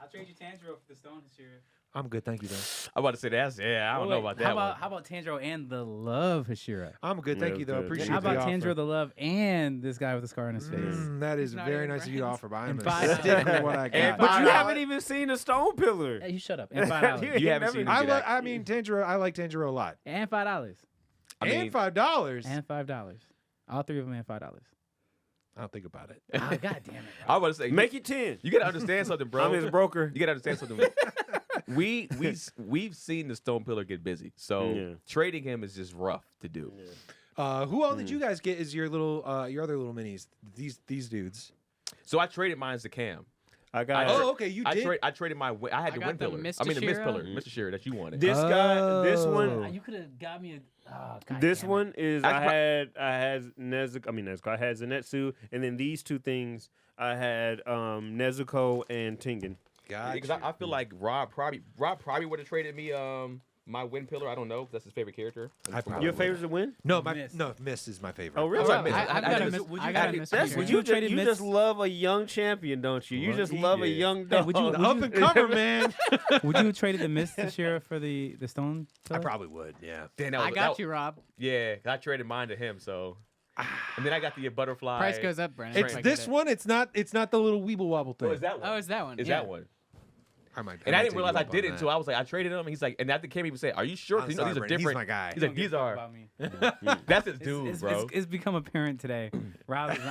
I'll trade you Tanjiro for the stone Hashira. I'm good, thank you, though. I'm about to say that's I don't know about that one. How about Tanjiro and the love Hashira? I'm good, thank Yeah, you, though. good. Appreciate How the about offer. Tanjiro the love and this guy with the scar on his face? That is He's not very even nice of you to friends. offer, but I'm And going to $5. stick with what I And got. But you $5. haven't even seen the stone pillar. Hey, you shut up. And $5. You haven't seen I, him get I mean, Tanjiro, I like Tanjiro a lot. And $5. I mean, And $5. And $5. All three of them and $5. I'll think about it. Oh, God damn it. I was about to say Make it 10. You gotta understand something, bro. I'm his broker. You gotta understand something. We've seen the stone pillar get busy, so Yeah. trading him is just rough to do. Who all did you guys get as your your other little minis? These dudes. So I traded mine to Cam. I got Oh, okay, you did. I traded my. I had I the got win the pillar. Mr. I mean the mist Shira. pillar, Mr. Shira that you wanted. this guy. This Oh. one. You could have got me a. Oh, God This damn it. one is I I had Nezuko. I mean Nezuko. I had Zenetsu, and then these two things I had Nezuko and Tengen. Because I feel like Rob probably would have traded me my win pillar. I don't know. 'Cause that's his favorite character. I probably Your favorite to win? No, Mist. Mist is my favorite. Oh, really? I'm sorry, Mist. I've I got a just- miss. would you I got a have- miss. That's Shira. what you you traded just, you Mist? just love a young champion, don't you? You just love a Yeah. young Hey, dog. would you- Up and comer, man. Would you have traded the mist Shira for the stone? I pillar? probably would. Yeah. Damn, that I was- got that- you, Rob. Yeah, I traded mine to him. So, and then I got the butterfly. Price goes up, Brandon. It's if I get this it. one. It's not the little weeble wobble thing. Oh, is that one? Oh, it's that one. Is yeah. that one? I might, And I might didn't take realize you I up did on it that. until I was like, I traded him. He's like, and after Cam even say, "Are you sure? I'm Because you know sorry, these are Brandon. He's different." my guy. He's like, "These are." About me. That's his dude, It's, bro. it's become apparent today. Rob is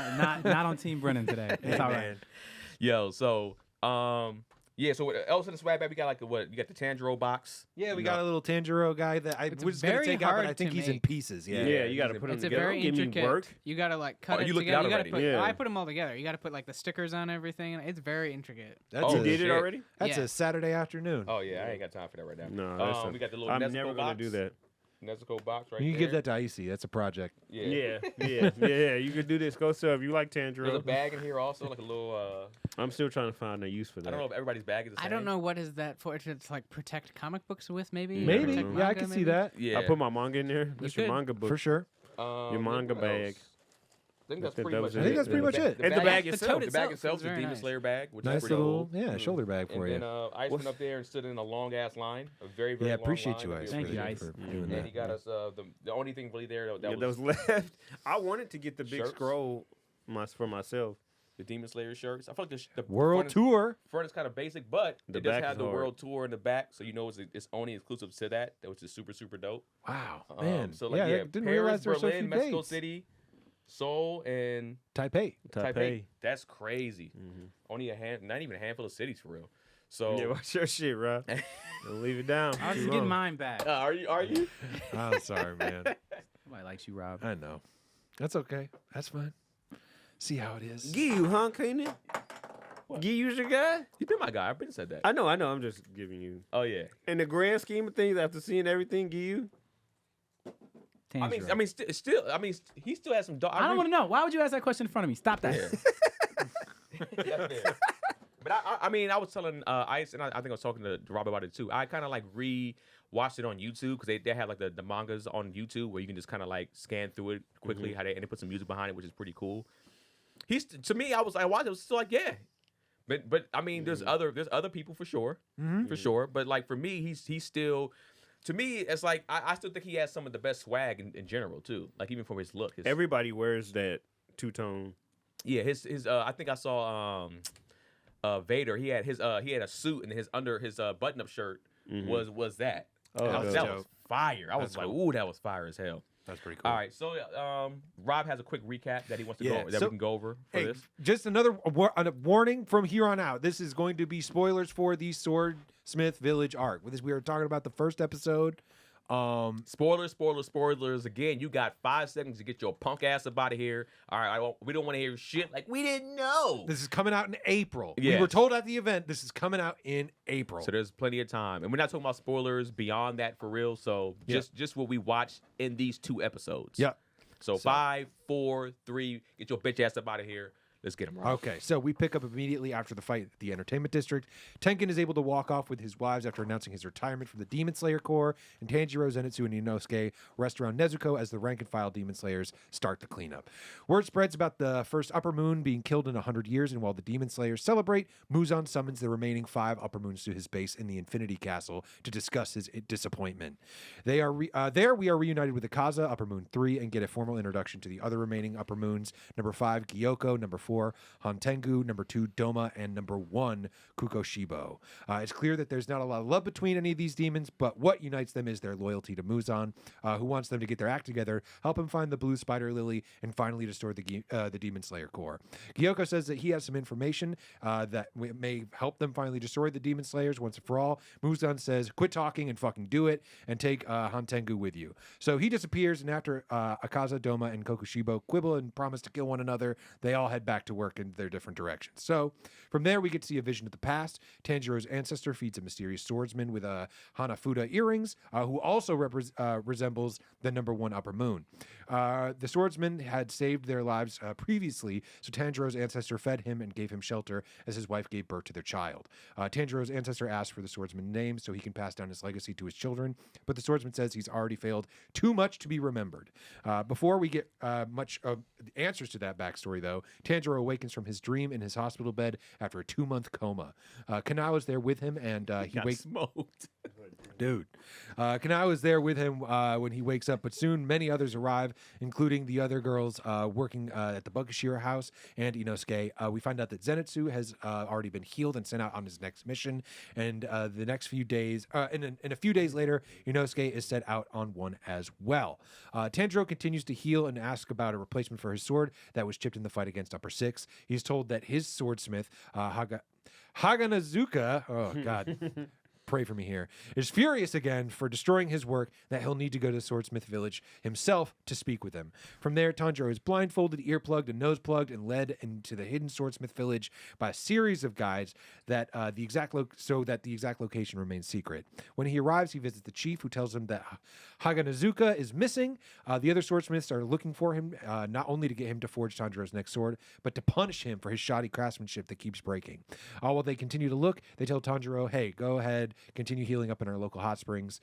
not on Team Brennan today. It's all right. Man. Yo, so yeah. So what else in the swag bag? We got like what? You got the Tanjiro box. Yeah, we You got know. a little Tanjiro guy that I It's was going to very take out, but I hard think to he's in make. pieces. Yeah. Yeah, you got to put them It's a together. very Don't give me intricate. work. You gotta like cut Oh, it you looked it together. out You gotta already. put. Yeah. Oh, I put them all together. You gotta put like the stickers on everything. It's very intricate. That's Oh, a, You did shit. it already? That's Yeah. a Saturday afternoon. Oh yeah, I ain't got time for that right now. No, that's we got the little I'm Nezuko never box. gonna do that. Nezuko box right you there. can give that to Icy. That's a project. Yeah. Yeah. You could do this. Go sub. You like There's a Tanjiro? bag in here also, like a little. I'm still trying to find a use for that. I don't know if everybody's bag is the same. I don't know what is that for. It's like protect comic books with maybe. Or Maybe. protect Yeah, I manga, can see maybe? that. Yeah. I put my manga in there. That's your could. manga book. For sure. Your your manga bag. I think that's That pretty was much it. I think it. that's pretty much it. And the bag The itself. tote The bag itself itself is is a very Demon nice. Slayer bag, which is Nice pretty little old. shoulder bag for And you. then Ice went up there and stood in a long ass line, a very very Yeah, long appreciate line you, of Ice. Thank for you, the- Ice. for doing And that. he got us the only thing really there that Yeah, was that was left. I wanted to get the big Shirts? scroll for myself. the Demon Slayer shirts. I feel like the World tour. front is kind of basic, but The it does back have is the hard. world tour in the back, so you know it's only exclusive to that, which is super super dope. Wow, man. So like yeah, yeah, I didn't Paris, realize there were so Berlin, few Mexico dates. City, Seoul, and Taipei. Taipei. That's crazy. Mm-hmm. Only not even a handful of cities for real. So Yeah, watch your shit, bro. Don't leave it down. I was Too just getting long. mine back. are you? I'm sorry, man. Nobody likes you, Rob. I know. That's okay. That's fine. See how it is. Giyu, huh, Kanan? Giyu's your guy? You've been my guy. I've been said that. I know. I'm just giving you. Oh yeah. In the grand scheme of things, after seeing everything, Giyu. Tanjiro. I mean, he still has some. I don't want to know. Why would you ask that question in front of me? Stop that. That's fair. But I mean, I was telling Ice, and I think I was talking to Rob about it too. I kind of like watched it on YouTube because they had like the mangas on YouTube where you can just kind of like scan through it quickly. And they put some music behind it, which is pretty cool. To me, I watched it, was still like, yeah. But I mean, there's other people for sure, for sure. But like for me, he's still. To me, it's like I still think he has some of the best swag in general too. Like even from his look, Everybody wears that two-tone. Yeah, his I think I saw Vader. He had a suit and his button-up shirt was that. Oh, that was fire. I was like, ooh, that was fire as hell. That's pretty cool. All right, so Rob has a quick recap that he wants to go that we can go over for this. Just another warning from here on out. This is going to be spoilers for the Swordsmith Village arc. With this, we were talking about the first episode. Spoilers. Again, you got 5 seconds to get your punk ass up out of here. All right, we don't want to hear shit like we didn't know. This is coming out in April. Yes. We were told at the event this is coming out in April. So there's plenty of time. And we're not talking about spoilers beyond that for real. So just what we watched in these 2 episodes. Yep. So 5, 4, 3, get your bitch ass up out of here. Let's get him right. Okay, so we pick up immediately after the fight at the entertainment district. Tengen is able to walk off with his wives after announcing his retirement from the Demon Slayer Corps, and Tanjiro, Zenitsu, and Inosuke rest around Nezuko as the rank-and-file Demon Slayers start the cleanup. Word spreads about the first Upper Moon being killed in 100 years, and while the Demon Slayers celebrate, Muzan summons the remaining 5 Upper Moons to his base in the Infinity Castle to discuss his disappointment. There we are reunited with Akaza, Upper Moon 3, and get a formal introduction to the other remaining Upper Moons, number 5, Gyoko, number 4, Hantengu, number 2, Doma, and number 1, Kukoshibo. It's clear that there's not a lot of love between any of these demons, but what unites them is their loyalty to Muzan, who wants them to get their act together, help him find the Blue Spider Lily, and finally destroy the Demon Slayer Corps. Gyoko says that he has some information that may help them finally destroy the Demon Slayers once and for all. Muzan says, quit talking and fucking do it, and take Hantengu with you. So he disappears, and after Akaza, Doma, and Kokushibo quibble and promise to kill one another, they all head back to work in their different directions. So from there, we get to see a vision of the past. Tanjiro's ancestor feeds a mysterious swordsman with Hanafuda earrings, who also resembles the number 1 Upper Moon. The swordsman had saved their lives previously, so Tanjiro's ancestor fed him and gave him shelter as his wife gave birth to their child. Tanjiro's ancestor asked for the swordsman's name so he can pass down his legacy to his children, but the swordsman says he's already failed too much to be remembered. Before we get much of the answers to that backstory, though, Tanjiro awakens from his dream in his hospital bed after a 2-month coma. Kanao is there with him, and he wakes smoked. Dude. Kanao is there with him when he wakes up, but soon many others arrive, including the other girls working at the Bugashira house and Inosuke. We find out that Zenitsu has already been healed and sent out on his next mission, and the next few days, and a few days later, Inosuke is set out on one as well. Tanjiro continues to heal and ask about a replacement for his sword that was chipped in the fight against Upper 6. He's told that his swordsmith, Haganazuka, oh god, pray for me here, is furious again for destroying his work, that he'll need to go to the Swordsmith village himself to speak with him. From there, Tanjiro is blindfolded, ear-plugged, and nose-plugged and led into the hidden Swordsmith village by a series of guides that the exact location remains secret. When he arrives, he visits the chief, who tells him that Haganazuka is missing. The other swordsmiths are looking for him, not only to get him to forge Tanjiro's next sword, but to punish him for his shoddy craftsmanship that keeps breaking. While they continue to look, they tell Tanjiro, hey, go ahead, continue healing up in our local hot springs.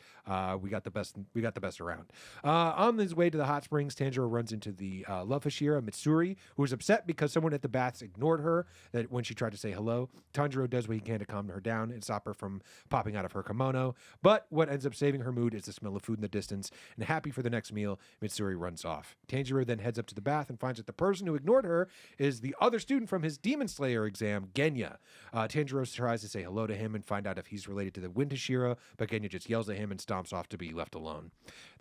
We got the best around. On his way to the hot springs, Tanjiro runs into the love Hashira, Mitsuri, who is upset because someone at the baths ignored her when she tried to say hello. Tanjiro does what he can to calm her down and stop her from popping out of her kimono, but what ends up saving her mood is the smell of food in the distance, and happy for the next meal, Mitsuri runs off. Tanjiro then heads up to the bath and finds that the person who ignored her is the other student from his Demon Slayer exam, Genya. Tanjiro tries to say hello to him and find out if he's related to the Wind Hashira, but Genya just yells at him and stomps off to be left alone.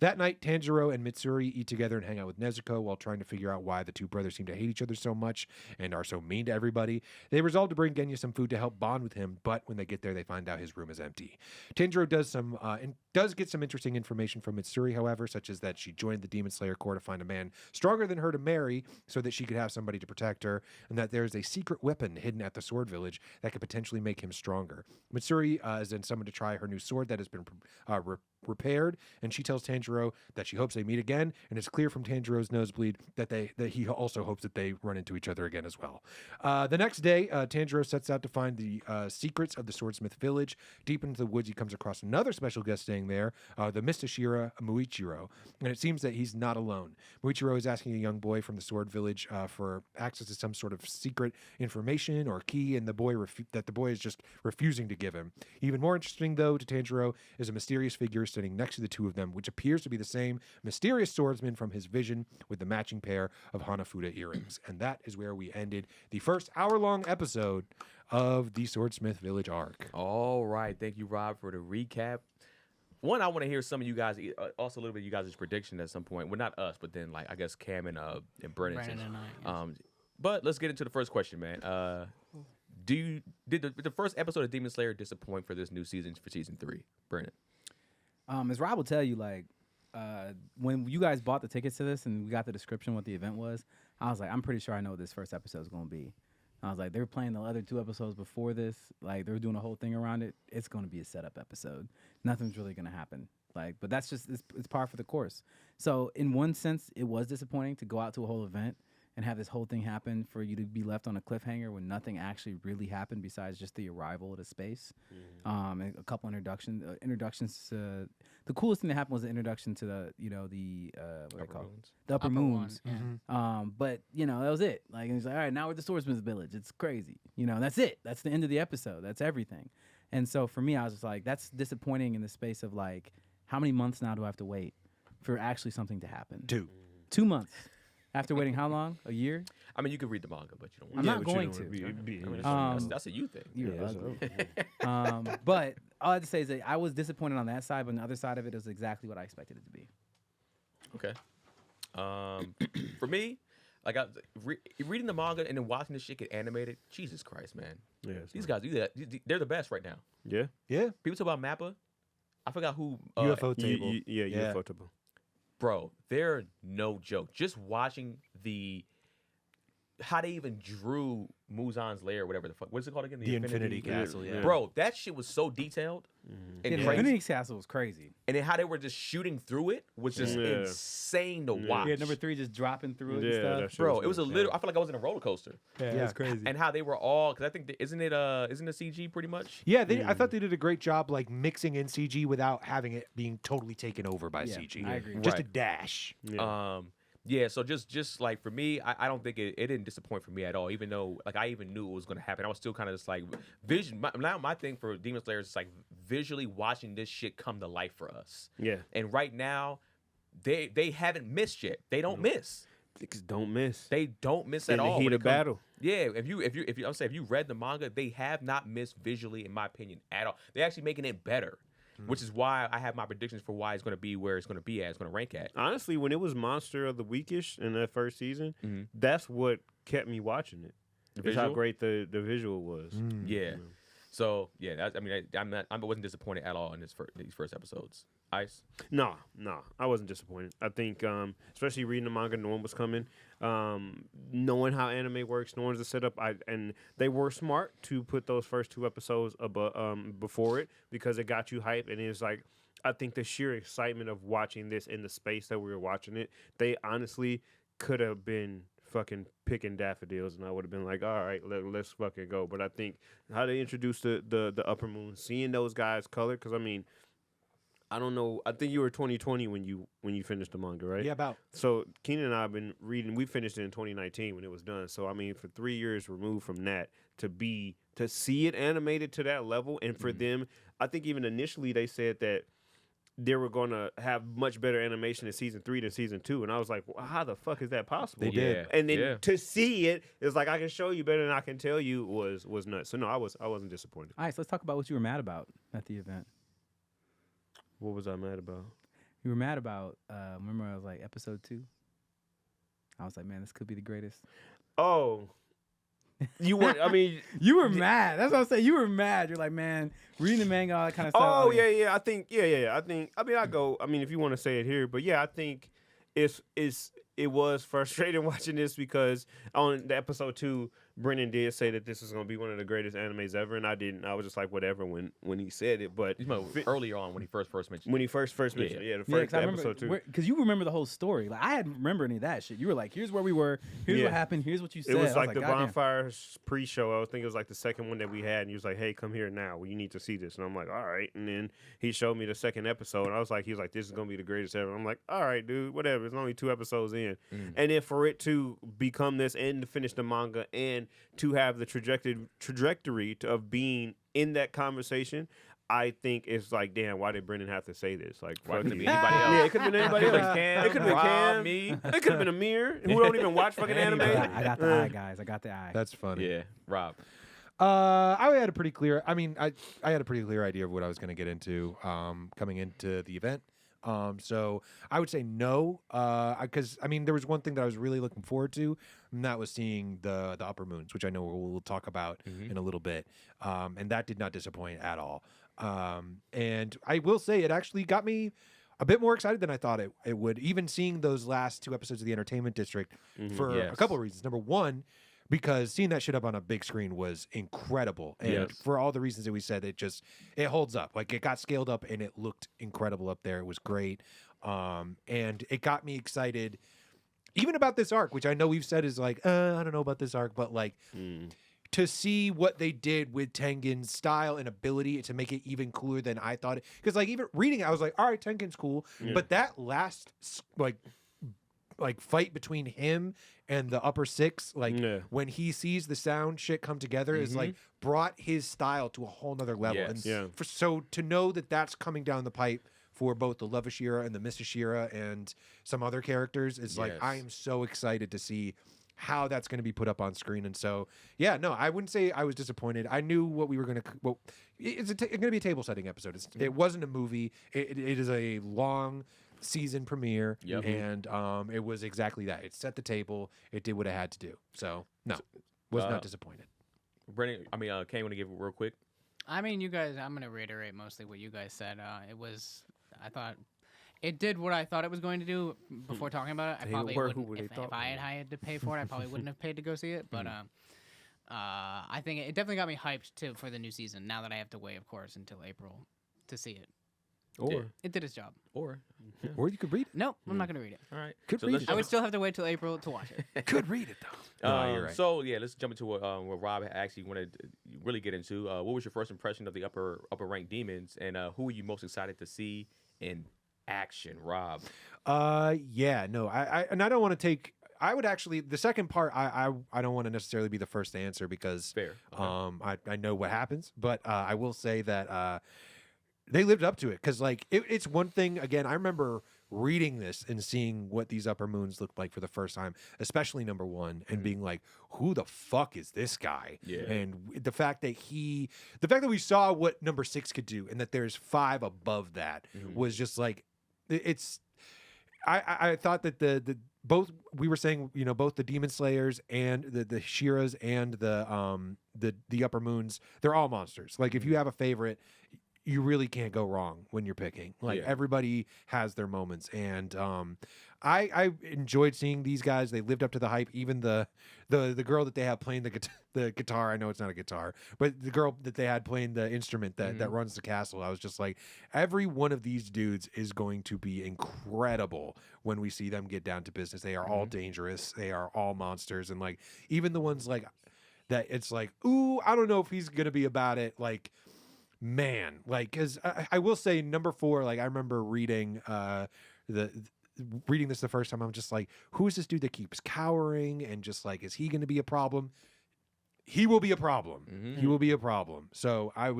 That night, Tanjiro and Mitsuri eat together and hang out with Nezuko while trying to figure out why the two brothers seem to hate each other so much and are so mean to everybody. They resolve to bring Genya some food to help bond with him, but when they get there, they find out his room is empty. Tanjiro does get some interesting information from Mitsuri, however, such as that she joined the Demon Slayer Corps to find a man stronger than her to marry so that she could have somebody to protect her, and that there is a secret weapon hidden at the Sword Village that could potentially make him stronger. Mitsuri is then summoned to try her new sword that has been repaired, and she tells Tanjiro that she hopes they meet again, and it's clear from Tanjiro's nosebleed that he also hopes that they run into each other again as well. The next day, Tanjiro sets out to find the secrets of the Swordsmith village. Deep into the woods, he comes across another special guest staying there, the Mistashira Muichiro, and it seems that he's not alone. Muichiro is asking a young boy from the sword village for access to some sort of secret information or key, and the boy is just refusing to give him. Even more interesting, though, to Tanjiro is a mysterious figure standing next to the two of them, which appears to be the same mysterious swordsman from his vision with the matching pair of Hanafuda earrings. And that is where we ended the first hour-long episode of the Swordsmith Village arc. All right. Thank you, Rob, for the recap. One, I want to hear some of you guys, also a little bit of you guys' prediction at some point. Well, not us, but then, like, I guess Cam and Brennan. Brandon and I. Yes. But let's get into the first question, man. Did the first episode of Demon Slayer disappoint for this new season, for season 3, Brennan? As Rob will tell you, like, when you guys bought the tickets to this and we got the description what the event was, I was like, I'm pretty sure I know what this first episode is going to be. I was like, they were playing the other 2 episodes before this. Like, they were doing a whole thing around it. It's going to be a setup episode. Nothing's really going to happen. Like, but that's just, it's par for the course. So in one sense, it was disappointing to go out to a whole event and have this whole thing happen for you to be left on a cliffhanger when nothing actually really happened besides just the arrival of the space. And a couple introductions. The coolest thing that happened was the introduction to the what do they call it? The Upper Moons. But that was it. Like, and he's like, all right, now we're at the Swordsmith Village. It's crazy. That's it. That's the end of the episode. That's everything. And so for me, I was just like, that's disappointing in the space of like, how many months now do I have to wait for actually something to happen? 2 months. After waiting how long? A year? I mean, you could read the manga, but you don't want I'm to. not going to. That's a you thing. You're ugly. But all I have to say is that I was disappointed on that side, but on the other side of it was exactly what I expected it to be. Okay. For me, like reading the manga and then watching this shit get animated, Jesus Christ, man. Yeah, these guys, they're the best right now. Yeah. People talk about Mappa. I forgot who. UFO table. UFO table. Bro, they're no joke. Just watching how they even drew Muzan's lair, or whatever the fuck. What's it called again? The Infinity Castle, yeah. Bro, that shit was so detailed. And the crazy. Infinity Castle was crazy. And then how they were just shooting through it was just insane to watch. Yeah, number 3 just dropping through it and stuff. Bro, it was a little. I feel like I was in a roller coaster. Yeah, it was crazy. And how they were all, because I think isn't it CG pretty much? Yeah, I thought they did a great job like mixing in CG without having it being totally taken over by CG. I agree. Just a dash. Yeah, so just like for me, I don't think it didn't disappoint for me at all. Even though like I even knew it was going to happen, I was still kind of just like my thing for Demon Slayer is like visually watching this shit come to life for us. Yeah. And right now, they haven't missed yet. They don't miss. Niggas don't miss. They don't miss at all. In the heat of battle. Yeah, if you read the manga, they have not missed visually, in my opinion, at all. They're actually making it better. Which is why I have my predictions for why it's going to be where it's going to be at. It's going to rank at. Honestly, when it was Monster of the Weekish in that first season, that's what kept me watching it. It's how great the visual was. Yeah. So yeah, I wasn't disappointed at all in these first episodes. Ice? No, I wasn't disappointed. I think, especially reading the manga, knowing what's coming, knowing how anime works, knowing the setup, and they were smart to put those first 2 episodes before it because it got you hype, and it's like, I think the sheer excitement of watching this in the space that we were watching it, they honestly could have been fucking picking daffodils, and I would have been like, all right, let's fucking go. But I think how they introduced the Upper Moon, seeing those guys color, because I mean, I don't know. I think you were 2020 when you finished the manga, right? Yeah, about. So Keenan and I have been reading. We finished it in 2019 when it was done. So I mean, for 3 years removed from that, to see it animated to that level, and for them, I think even initially they said that they were going to have much better animation in season 3 than season 2, and I was like, well, how the fuck is that possible? They did. And then to see it, it's like I can show you better than I can tell you was nuts. So no, I wasn't disappointed. All right, so let's talk about what you were mad about at the event. What was I mad about? You were mad about, remember I was like, episode 2? I was like, man, this could be the greatest. Oh. You weren't, I mean. You were mad. That's what I'm saying. You were mad. You're like, man, reading the manga, all that kind of stuff. Oh, like, yeah. I think, I mean, if you want to say it here, but yeah, I think it's it was frustrating watching this because on the episode 2, Brennan did say that this was going to be one of the greatest animes ever, and I didn't. I was just like, whatever when he said it. But earlier on when he first mentioned when he first mentioned, the first episode 2. Because you remember the whole story. Like I hadn't remember any of that shit. You were like, here's where we were. Here's what happened. Here's what you said. It was like the "God damn." bonfire pre-show. I think it was like the second one that we had, and he was like, "Hey, come here now. Well, you need to see this." And I'm like, "All right." And then he showed me the second episode, and he was like, "This is gonna be the greatest ever." I'm like, "All right, dude, whatever. It's only 2 episodes in." And then for it to become this and to finish the manga and to have the trajectory of being in that conversation, I think it's like, damn, why did Brendan have to say this? Like, why could it be anybody else? Yeah, it could have been anybody else. It could have been Cam. me. It could have been Amir, who don't even watch fucking anime. I got the eye, guys. I got the eye. That's funny. Yeah, Rob. I had a pretty clear. I mean, I had a pretty clear idea of what I was going to get into coming into the event. So I would say no, because I mean there was one thing that I was really looking forward to, and that was seeing the upper moons, which I know we'll talk about in a little bit. And that did not disappoint at all. And I will say it actually got me a bit more excited than I thought it would. Even seeing those last 2 episodes of the Entertainment District for a couple of reasons. Number one, because seeing that shit up on a big screen was incredible. And for all the reasons that we said, it holds up. Like, it got scaled up and it looked incredible up there. It was great. And it got me excited even about this arc, which I know we've said is like, I don't know about this arc, but like to see what they did with Tengen's style and ability to make it even cooler than I thought it. Because like even reading it, I was like, all right, Tengen's cool. But that last like fight between him and the upper 6, like when he sees the sound shit come together, is like brought his style to a whole nother level. And so to know that that's coming down the pipe for both the Love Ashira and the Miss Ashira and some other characters is like, I am so excited to see how that's going to be put up on screen. And so, yeah, no, I wouldn't say I was disappointed. I knew what we were going to, well, it's going to be a table setting episode. It wasn't a movie. It is a long season premiere, and it was exactly that. It set the table. It did what it had to do. So no, was not disappointed. Brennan, Kane, want to give it real quick? I mean, you guys, I'm gonna reiterate mostly what you guys said. I thought it did what I thought it was going to do before talking about it. I probably wouldn't, if I had to pay for it, I probably wouldn't have paid to go see it. But I think it definitely got me hyped for the new season. Now that I have to wait, of course, until April to see it. Or it did its job. Or you could read it. No, I'm not gonna read it. All right. Could read it. I would still have to wait till April to watch it. Could read it though. No, you're right. So yeah, let's jump into what Rob actually wanted to really get into. What was your first impression of the upper ranked demons, and who were you most excited to see in action, Rob? Yeah, no, I don't want to take. I would actually the second part. I don't want to necessarily be the first to answer because fair. Okay. I know what happens, but I will say that they lived up to it because like it's one thing. Again, I remember reading this and seeing what these upper moons looked like for the first time, especially number 1, and being like, who the fuck is this guy? Yeah. And the fact that we saw what number 6 could do and that there's 5 above that was just like, I thought that the both we were saying, both the Demon Slayers and the Shiras and the upper moons, they're all monsters. Like if you have a favorite, you really can't go wrong when you're picking. Like everybody has their moments, and I enjoyed seeing these guys. They lived up to the hype. Even the girl that they have playing the guitar. I know it's not a guitar, but the girl that they had playing the instrument that runs the castle. I was just like, every one of these dudes is going to be incredible when we see them get down to business. They are all dangerous. They are all monsters, and like even the ones like that, it's like, ooh, I don't know if he's gonna be about it. Like, man, like, because I will say number 4, like I remember reading reading this the first time. I'm just like, who is this dude that keeps cowering and just like, is he going to be a problem? He will be a problem. He will be a problem. So I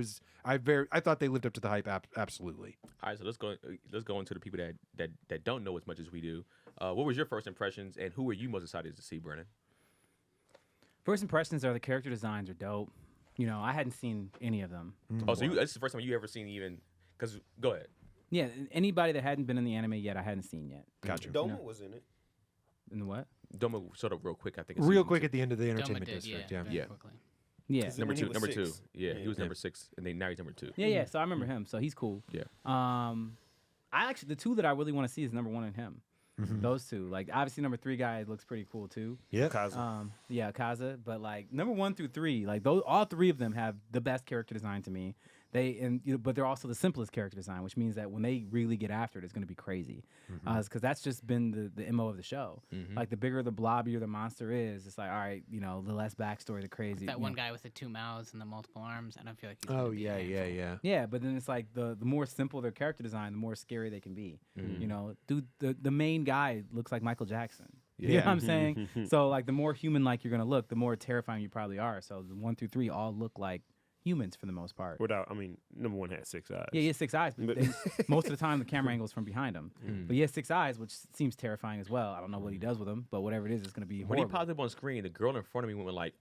thought they lived up to the hype. Absolutely. All right, so let's go into the people that don't know as much as we do. What was your first impressions, and who were you most excited to see, Brennan? First impressions are the character designs are dope. I hadn't seen any of them. Oh, so this is the first time you ever seen even? Because go ahead. Yeah, anybody that hadn't been in the anime yet, I hadn't seen yet. Gotcha. Doma was in it. In the what? Doma, sort of real quick, I think. Real quick at the end of the Entertainment Doma did, District. very quickly. Yeah. Number When he was 2. six. Yeah, he was number 6, and then now he's number 2. Yeah. So I remember him. So he's cool. Yeah. I actually the 2 that I really want to see is number 1 and him. Those two. Like obviously number 3 guy looks pretty cool too. Yeah. Kaza. But like number 1 through 3, like those all 3 of them have the best character design to me. But they're also the simplest character design, which means that when they really get after it, it's going to be crazy. Because that's just been the MO of the show. Like the bigger the blobbier the monster is, it's like, all right, the less backstory, the crazy. That one guy with the 2 mouths and the multiple arms, I don't feel like he's Oh gonna be a handful. Yeah, but then it's like the more simple their character design, the more scary they can be. Dude, the main guy looks like Michael Jackson. You know what I'm saying? So like the more human-like you're going to look, the more terrifying you probably are. So the 1 through 3 all look like humans for the most part. Number 1 had 6 eyes. Yeah, he has 6 eyes, but most of the time the camera angle is from behind him. But he has 6 eyes, which seems terrifying as well. I don't know what he does with them, but whatever it is, it's going to be When horrible. he popped up on screen, the girl in front of me went like,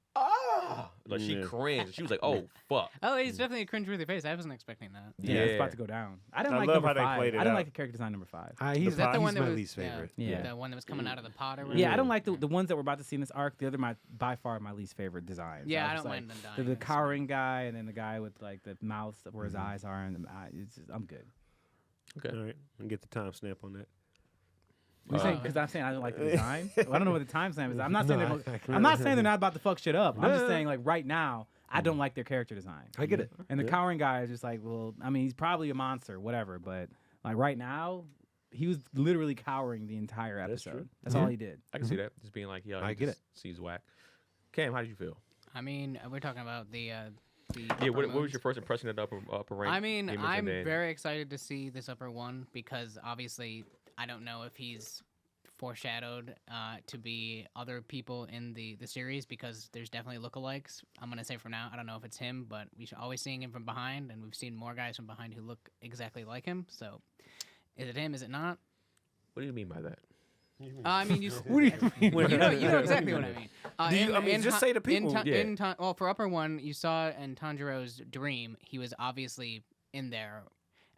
like she cringed. She was like, oh fuck. Oh, he's definitely a cringe-worthy face. I wasn't expecting that. Yeah, it's about to go down. I didn't I like love number how they 5. played it I didn't out. like the character design number 5. He's, Is that the one that my was least favorite. Yeah. The one that was coming out of the pot or whatever? Yeah, I don't like the ones that we're about to see in this arc. The other, by far, my least favorite designs. Yeah, I was don't just mind them like, dying. The It's cowering guy, and then the guy with like the mouth where his eyes are, and I'm good. Okay. All right, and get the time stamp on that. Because I'm saying I don't like the design. Well, I don't know what the timestamp is. I'm not saying No, I'm not saying they're not about to fuck shit up. I'm just saying like right now I don't like their character design. I get it. And the cowering guy is just like, well, I mean, he's probably a monster, whatever. But like right now, he was literally cowering the entire episode. That's all he did. I can see that. Just being like, I get it. Sees whack. Cam, how did you feel? I mean, we're talking about the Yeah, what was your first impression of the upper rank? I mean, demons I'm and then- very excited to see this upper one because obviously I don't know if he's foreshadowed to be other people in the series because there's definitely lookalikes. I'm going to say for now, I don't know if it's him, but we're always seeing him from behind, and we've seen more guys from behind who look exactly like him. So is it him? Is it not? What do you mean by that? I mean, you, What do you mean? you know exactly what I mean. Just say to people. Well, for upper one, you saw in Tanjiro's dream, he was obviously in there,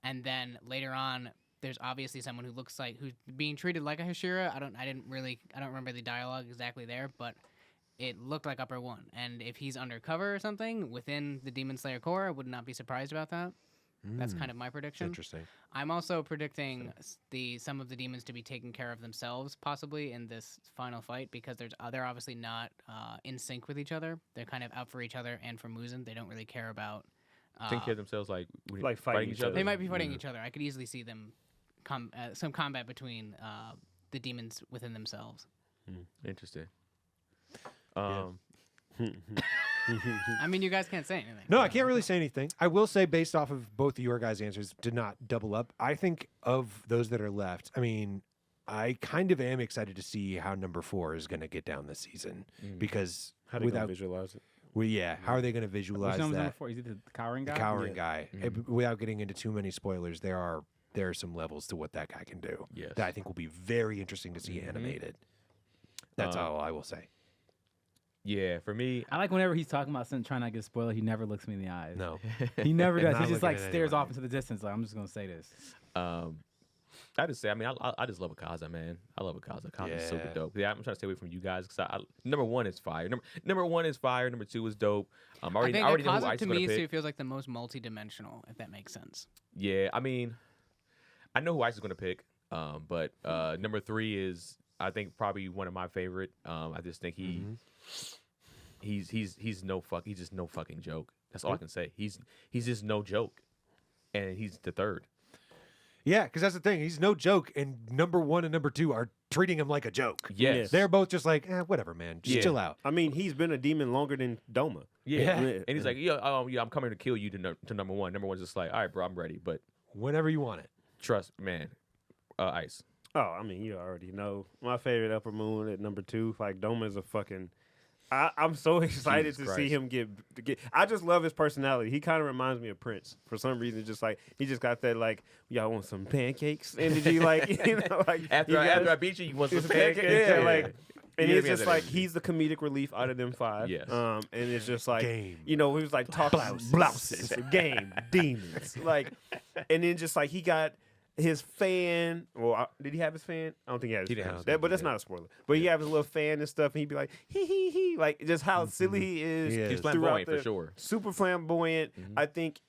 and then later on, there's obviously someone who looks like who's being treated like a Hashira. I don't remember the dialogue exactly there, but it looked like upper one. And if he's undercover or something within the Demon Slayer core, I would not be surprised about that. That's kind of my prediction. Interesting. I'm also predicting some of the demons to be taking care of themselves, possibly in this final fight, because they're obviously not in sync with each other. They're kind of out for each other and for Muzan. They don't really care about Take care of themselves, like fighting each other. They might be fighting each other. I could easily see them some combat between the demons within themselves. Interesting. I mean, you guys can't say anything. No, I can't really say anything. I will say, based off of both of your guys' answers, to not double up, I think of those that are left, I mean, I kind of am excited to see how number 4 is going to get down this season. Because How do you visualize it? Well, yeah, how are they going to visualize Which number's that? number 4? Is it the cowering guy? The cowering guy. Without getting into too many spoilers, there are some levels to what that guy can do. Yes. That I think will be very interesting to see animated. That's all I will say. Yeah, for me, I like whenever he's talking about something, trying not to get spoiled, he never looks me in the eyes. No. He never does. Not He just looking like at stares anyone. off into the distance. Like, I'm just going to say this. I just say, I mean, I just love Akaza, man. I love Akaza. Akaza's super Yeah. dope. Yeah, I'm trying to stay away from you guys because number 1 is fire. Number 1 is fire. Number 2 is dope. I already think know who Akaza Ice to is gonna me pick. feels like the most multi-dimensional, if that makes sense. Yeah, I mean, I know who Ice is going to pick, but number 3 is, I think, probably one of my favorite. I just think he's just no fucking joke. That's all I can say. He's just no joke, and he's the third. Yeah, because that's the thing. He's no joke, and number 1 and number 2 are treating him like a joke. Yes. They're both just like, whatever, man. Just chill out. I mean, he's been a demon longer than Doma. Yeah. And he's like, yeah, I'm coming to kill you to number 1. Number 1's just like, all right, bro, I'm ready, but Whenever you want it. trust, man, Ice. Oh, I mean, you already know. My favorite Upper Moon at number 2. Like, Doma's a fucking... I'm so excited Jesus to see Christ. him get. I just love his personality. He kind of reminds me of Prince for some reason. Just like he just got that like, y'all want some pancakes energy, like like After I beat you want some pancakes? yeah, like. And Yeah, it's he has just that like energy. he's the comedic relief out of them 5. Yes. And it's just like Game. he was like talking blouses, game, demons, like, and then just like he got his fan. Well, did he have his fan? I don't think he had his didn't fan. have his fan, But that's not a spoiler. But he have his little fan and stuff, and he'd be like, he, like just how silly he is. He is. He's throughout flamboyant the- for sure. Super flamboyant. I think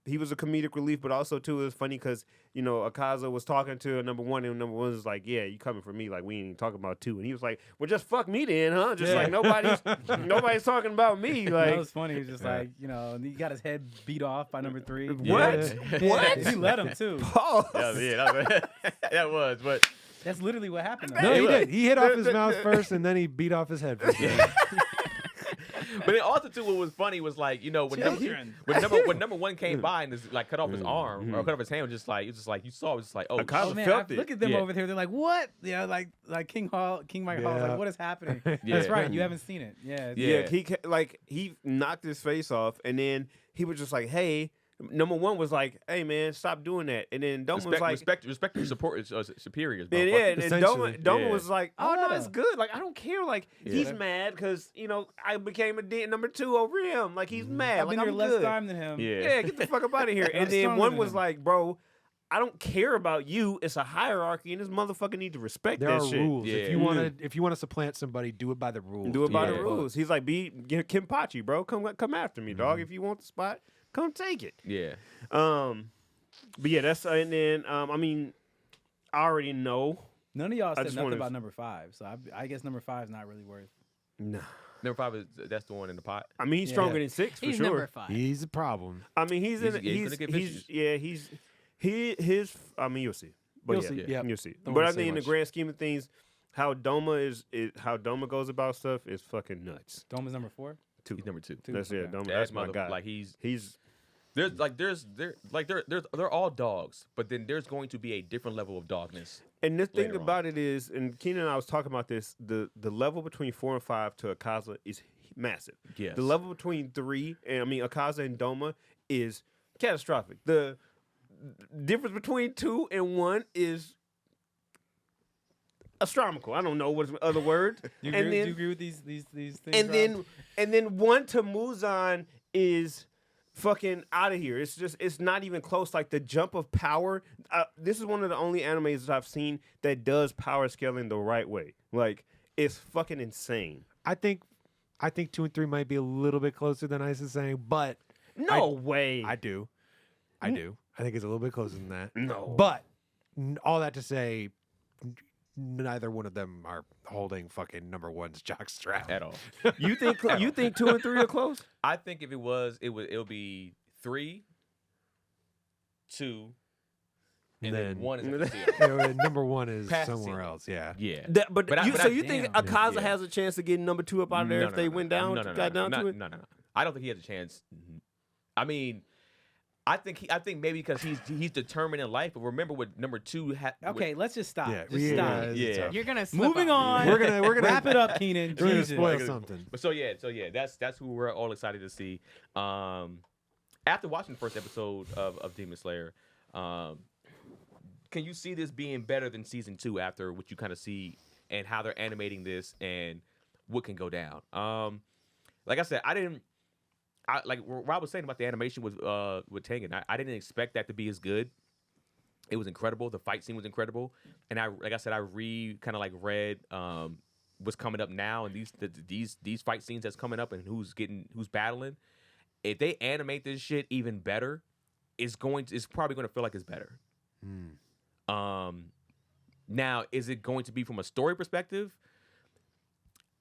he was a comedic relief, but also too it was funny because Akaza was talking to number one, and number one was like, "Yeah, you coming for me? Like we ain't even talking about two." And he was like, "Well, just fuck me then, huh? Just like nobody's talking about me." Like That was funny. He was just like, he got his head beat off by number 3. what? What? He let him too. Pause. That was, but That's literally what happened. Though. No, he did. He hit off his mouth first, and then he beat off his head. but then also too, what was funny was like when number one came by and just like cut off his arm or cut off his hand, you saw, it was just like, oh, Akaza Oh man, felt it. look at them Yeah. over there. They're like, what? Yeah, like King Mike Hall's like, what is happening? That's right. You haven't seen it. Yeah. Yeah. He knocked his face off, and then he was just like, "Hey." Number one was like, "Hey man, stop doing that." And then Doma was like, respect your superiors. and Essentially. Doma was like, "Oh no, Yeah. it's good. Like I don't care. Like he's mad because I became a number 2 over him. Like he's mad. I've like been here I'm less good. time than him. Yeah, get the fuck up out of here." And I'm then stronger one than was him. like, "Bro, I don't care about you. It's a hierarchy, and this motherfucker need to respect There that are shit. rules. Yeah. If you want to supplant somebody, do it by the rules. Do it by the Yeah. rules." He's like, get Kenpachi, bro. Come after me, dog. If you want the spot, come take it. Yeah. But yeah, that's and then I mean, I already know. None of y'all I said just nothing wanted- about number 5, so I guess number 5 is not really worth. Nah. Number 5 that's the one in the pot. I mean, he's stronger than 6 for He's sure. number 5. He's a problem. I mean, he's gonna get vicious. his. I mean, you'll see. But You'll yeah, see. Yeah. you'll see. Don't But wanna I say think in the much. grand scheme of things, how Doma goes about stuff is fucking nuts. Dome is number 4. He's number 2. That's it. Okay. Doma. Yeah, That's my guy. like he's they're all dogs, but then there's going to be a different level of dogness. and the thing later on. about it is, and Keenan and I was talking about this. The level between 4 and 5 to Akaza is massive. Yes. The level between 3 and Akaza and Doma is catastrophic. The difference between 2 and 1 is astronomical. I don't know what's the other word. Do you and agree with these things? and then 1 to Muzan is fucking out of here. It's not even close. Like the jump of power. This is one of the only animes that I've seen that does power scaling the right way. Like it's fucking insane. I think 2 and 3 might be a little bit closer than Ice is saying, but No way. I do. I think it's a little bit closer than that. No. But all that to say, neither one of them are holding fucking number 1's jockstrap At all. You think 2 and 3 are close? I think if it was, it'll be 3, 2, and then Then- 1 is at the seal. Yeah, number 1 is Past the somewhere ceiling. else. Yeah. Yeah. But you think damn. Akaza Yeah. has a chance to get number 2 up out of there if they went down, got down to it? No. I don't think he has a chance. I mean, I think maybe because he's determined in life. But remember what number 2 had. Okay, let's just stop. Yeah, Just stop. it's tough. You're gonna slip Moving up. on. We're gonna wrap it up, Keenan. We're gonna Jesus. spoil something. But so yeah, that's who we're all excited to see. After watching the first episode of Demon Slayer, can you see this being better than season 2 after what you kind of see and how they're animating this and what can go down? Like I said, like Rob was saying about the animation with Tengen. I didn't expect that to be as good. It was incredible. The fight scene was incredible, and I read what's coming up now and these fight scenes that's coming up and who's battling. If they animate this shit even better, it's probably going to feel like it's better. Now, is it going to be from a story perspective?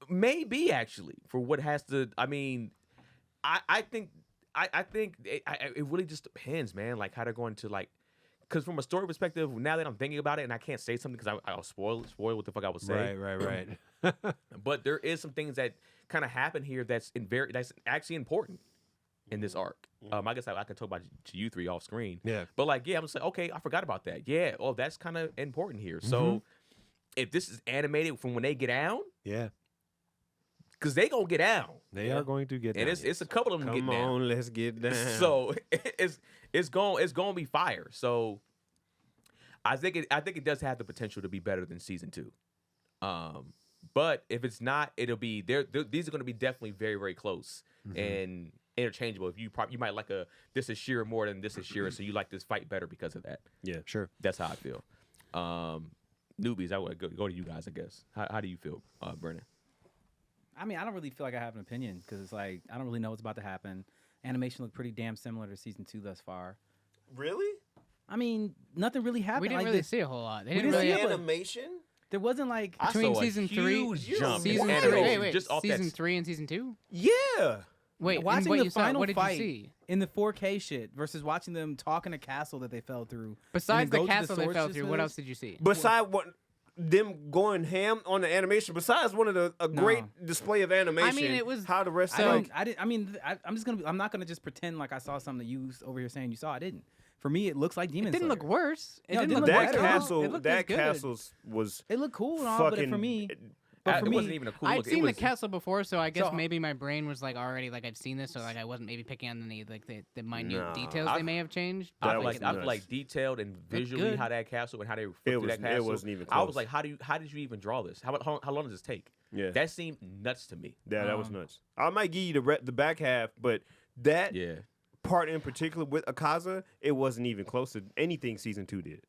Maybe actually for what has to. I mean, I think it really just depends, man. Like how they're going to like. Because from a story perspective, now that I'm thinking about it, and I can't say something because I'll spoil what the fuck I was saying. Right. But there is some things that kind of happen here that's actually important in this arc. I guess I can talk about it to you 3 off screen. Yeah. But like, yeah, I'm just like, okay, I forgot about that. Yeah. Oh, that's kind of important here. So if this is animated from when they get down, Yeah. because they gonna get down, They are going to get and down. it's a couple of them Come getting down. on, let's get down. So it's going to be fire. So I think it does have the potential to be better than season 2. But if it's not, it'll be these are going to be definitely very, very close. And interchangeable. If you might like this is Shearer more than this is Shearer, so you like this fight better because of that. Yeah, Sure. That's how I feel. Newbies, I would go to you guys, I guess. How do you feel, Brennan? I mean, I don't really feel like I have an opinion because it's like I don't really know what's about to happen. Animation looked pretty damn similar to season 2 thus far. Really? I mean, nothing really happened. We didn't like really see a whole lot. They we didn't didn't really. see it, but Animation? there wasn't like I Between saw a season 3 huge jump in season animation wait, just off season that. 3 and season 2. Yeah. Wait, and watching what the you saw, final what did fight you see? in the 4K shit versus watching them talk in a castle that they fell through. Besides and then the go to castle they fell Swordsmith through, what else did you see? Besides what them going ham on the animation, besides one of a great display of animation. I mean, it was- how the rest I of didn't. I didn't. I mean, I'm just gonna. I'm not gonna just pretend like I saw something that you over here saying you saw. I didn't. For me, it looks like Demon It didn't Slayer. look worse. It No, didn't look that worse at all. It castle. looked as That good. castle was It looked cool and all, fucking. but for me, but for It me, wasn't even a cool I'd look. seen It the was, castle before, so I guess So- maybe my brain was like already like I've seen this, so like I wasn't maybe picking on any like the minute Nah, details I- they may have changed. That But I was feel nuts. like detailed and visually good. how that castle and how they It through was- that it castle. wasn't even I was close. like, how did you even draw this? How long does this take? Yeah. That seemed nuts to me. Yeah, that was nuts. I might give you the back half, but that Yeah. part in particular with Akaza, it wasn't even close to anything season 2 did.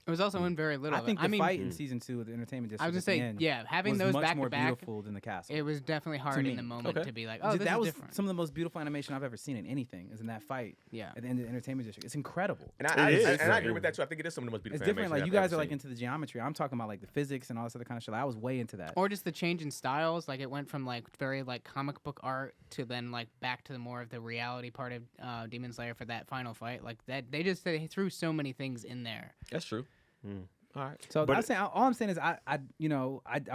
it was also in very little. I of it. think the mean, fight in season 2 with the entertainment district. I was at gonna the say, end yeah, having was those much back more to back, beautiful than the castle. it was definitely hard in me. the moment Okay. to be like, oh, this that is was different. some of the most beautiful animation I've ever seen in anything. Is in that fight. Yeah. At the end of the entertainment district, it's incredible. And I is. agree with that too. I think it is some of the most beautiful. It's different. Like animation you I've guys ever are like seen. into the geometry. I'm talking about like the physics and all this other kind of shit. I was way into that. Or just the change in styles, like it went from like very like comic book art to then like back to the more of the reality part of Demon Slayer for that final fight. Like that, they threw so many things in there. That's true. All right. So But I'm saying, all I'm saying is I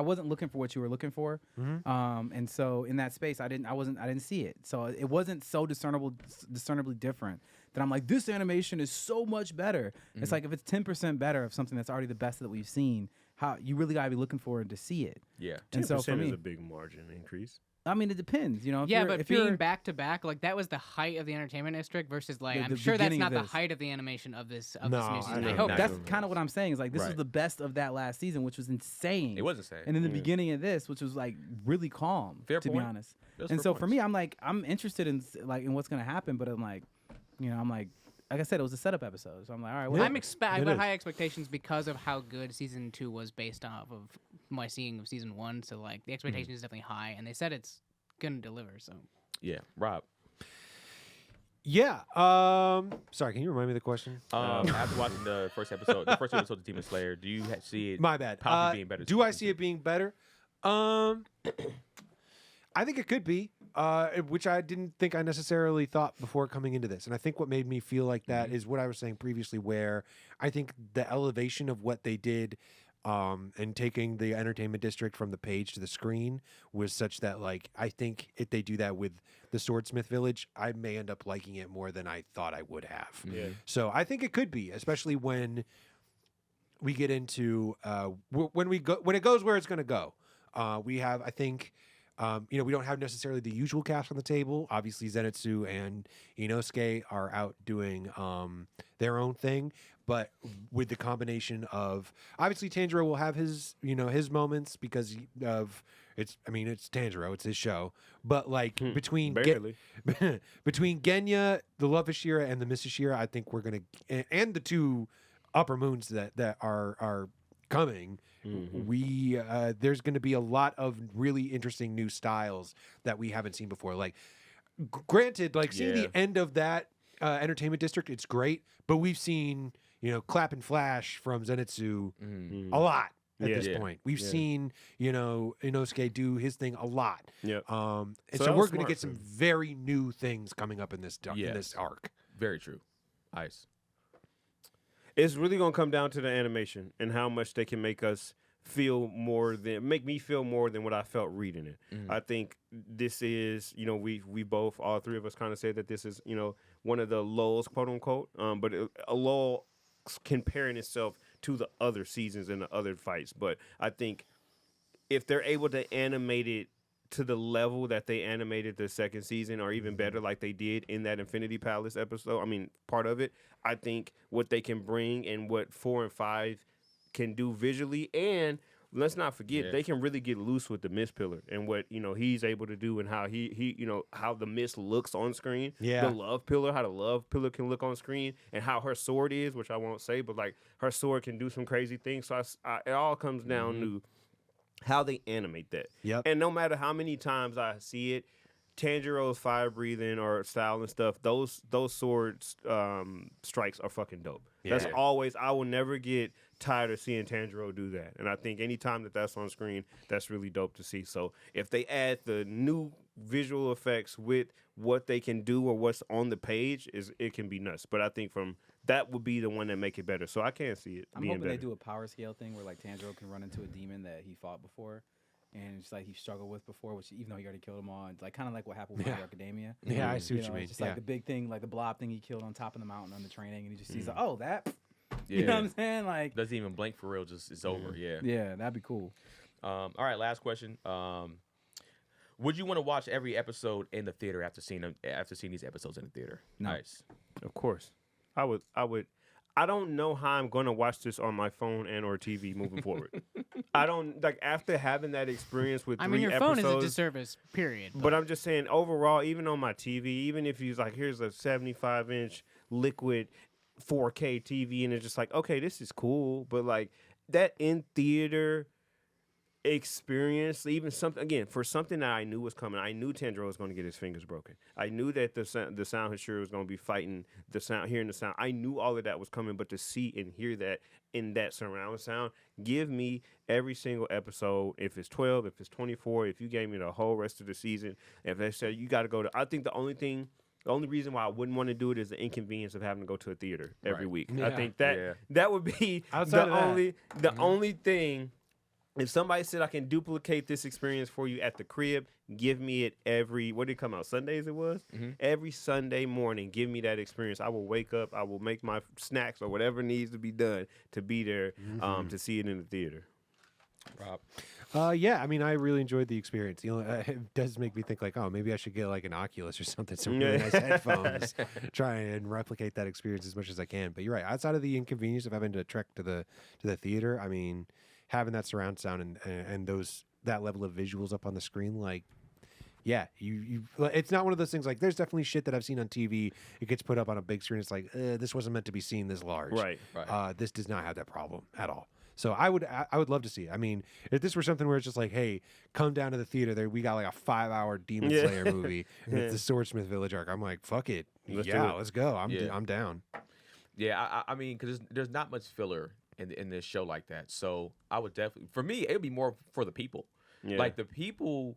wasn't looking for what you were looking for, and so in that space I didn't see it. So it wasn't so discernibly different that I'm like, this animation is so much better. It's like if it's 10% better of something that's already the best that we've seen, how you really gotta be looking forward to see it. Yeah. And so 10% for is me, a big margin increase. I mean, it depends. You know, if Yeah, you're, but if being you're, back to back, like that was the height of the entertainment district versus like The I'm sure that's beginning not of the this. height of the animation of this No, new I season. know. I hope No. that's kind of what I'm saying. Is like this was Right. the best of that last season, which was insane. It was insane. And then the beginning of this, which was like really calm, Fair to point. be honest. Those And fair so for points. me, I'm like, I'm interested in in what's gonna happen, but I'm like, I'm like I said, it was a setup episode, so I'm like, all right, whatever. I've It got is. high expectations because of how good season 2 was based off of my seeing of season 1. So like the expectation is definitely high, and they said it's gonna deliver. So Yeah. Rob. Yeah. Sorry, can you remind me of the question? After watching the first episode of Demon Slayer, do you see it? My bad. Possibly being better. Do I see it being better? I think it could be, which I didn't think I necessarily thought before coming into this. And I think what made me feel like that is what I was saying previously, where I think the elevation of what they did and taking the entertainment district from the page to the screen was such that, like, I think if they do that with the Swordsmith Village, I may end up liking it more than I thought I would have. Yeah. So I think it could be, especially when we get into when it goes where it's going to go. We have, I think, we don't have necessarily the usual cast on the table. Obviously, Zenitsu and Inosuke are out doing their own thing, but with the combination of, obviously Tanjiro will have his moments because of it's Tanjiro, it's his show. But like between Barely. between Genya, the Love of Shira, and the Miss Shira, I think we're gonna and the two upper moons that are coming. We there's going to be a lot of really interesting new styles that we haven't seen before. Like, granted, like seeing the end of that entertainment district, it's great, but we've seen clap and flash from Zenitsu a lot at this point. We've seen Inosuke do his thing a lot. Yep. And So so, that we're was going to smart, get some too. very new things coming up in this in Yes. this arc. Very true. Ice. It's really gonna come down to the animation and how much they can make us make me feel more than what I felt reading it. I think this is, we both, all three of us, kind of say that this is, one of the lulls, quote unquote. But a lull comparing itself to the other seasons and the other fights. But I think if they're able to animate it to the level that they animated the second season, or even better, like they did in that Infinity Palace episode, part of it, I think what they can bring and what 4 and 5 can do visually, and let's not forget they can really get loose with the mist pillar and what he's able to do and how he how the mist looks on screen. Yeah. The love pillar, how the love pillar can look on screen, and how her sword is, which I won't say, but like her sword can do some crazy things. So it all comes down to how they animate that. Yep. And no matter how many times I see it, Tanjiro's fire breathing or style and stuff, those sword strikes are fucking dope. Yeah. That's always, I will never get tired of seeing Tanjiro do that. And I think anytime that's on screen, that's really dope to see. So if they add the new visual effects with what they can do or what's on the page, it can be nuts. But I think that would be the one that make it better. So I can't see it I'm being hoping better. they do a power scale thing where like Tanjiro can run into a demon that he fought before. And it's like he struggled with before, which even though he already killed them all, it's like kind of like what happened with My Hero Academia. Yeah, I see what you mean. It's just like the big thing, like the blob thing he killed on top of the mountain under training, and he just sees, like, that. Yeah. You know what I'm saying? Like, Doesn't even blink for real. Just it's over. Yeah. yeah, that'd be cool. All right. Last question. Would you want to watch every episode in the theater after seeing these episodes in the theater? No. Nice. Of course. I would. I don't know how I'm going to watch this on my phone and or TV moving forward. I don't, like, after having that experience with 3 your episodes. phone is a disservice, period. But I'm just saying, overall, even on my TV, even if he's like, here's a 75-inch liquid 4K TV, and it's just like, okay, this is cool. But, like, that in-theater experience, even something, again, for something that I knew was coming, I knew Tanjiro was going to get his fingers broken. I knew that the sound Hashira was going to be fighting the sound, hearing the sound. I knew all of that was coming, but to see and hear that in that surround sound, give me every single episode. If it's 12, if it's 24, if you gave me the whole rest of the season, if they said you got to go to, I think the only reason why I wouldn't want to do it is the inconvenience of having to go to a theater every week. Yeah. I think that would be Outside of that. the only thing. If somebody said I can duplicate this experience for you at the crib, give me it every, what did it come out, Sundays it was? Every Sunday morning, give me that experience. I will wake up, I will make my snacks or whatever needs to be done to be there to see it in the theater. Rob? Yeah, I mean, I really enjoyed the experience. It does make me think like, oh, maybe I should get like an Oculus or something, some really nice headphones, try and replicate that experience as much as I can. But you're right. Outside of the inconvenience of having to trek to the theater, I mean, having that surround sound and that level of visuals up on the screen, like, yeah, you it's not one of those things like there's definitely shit that I've seen on TV. It gets put up on a big screen. It's like this wasn't meant to be seen this large. Right. This does not have that problem at all. So I would love to see it. I mean, if this were something where it's just like, hey, come down to the theater. There, we got like a 5-hour Demon Slayer movie, and it's the Swordsmith Village arc. I'm like, fuck it, let's go. I'm down. Yeah, I mean, because there's not much filler in this show like that. So I would definitely, for me, it would be more for the people. Yeah. Like the people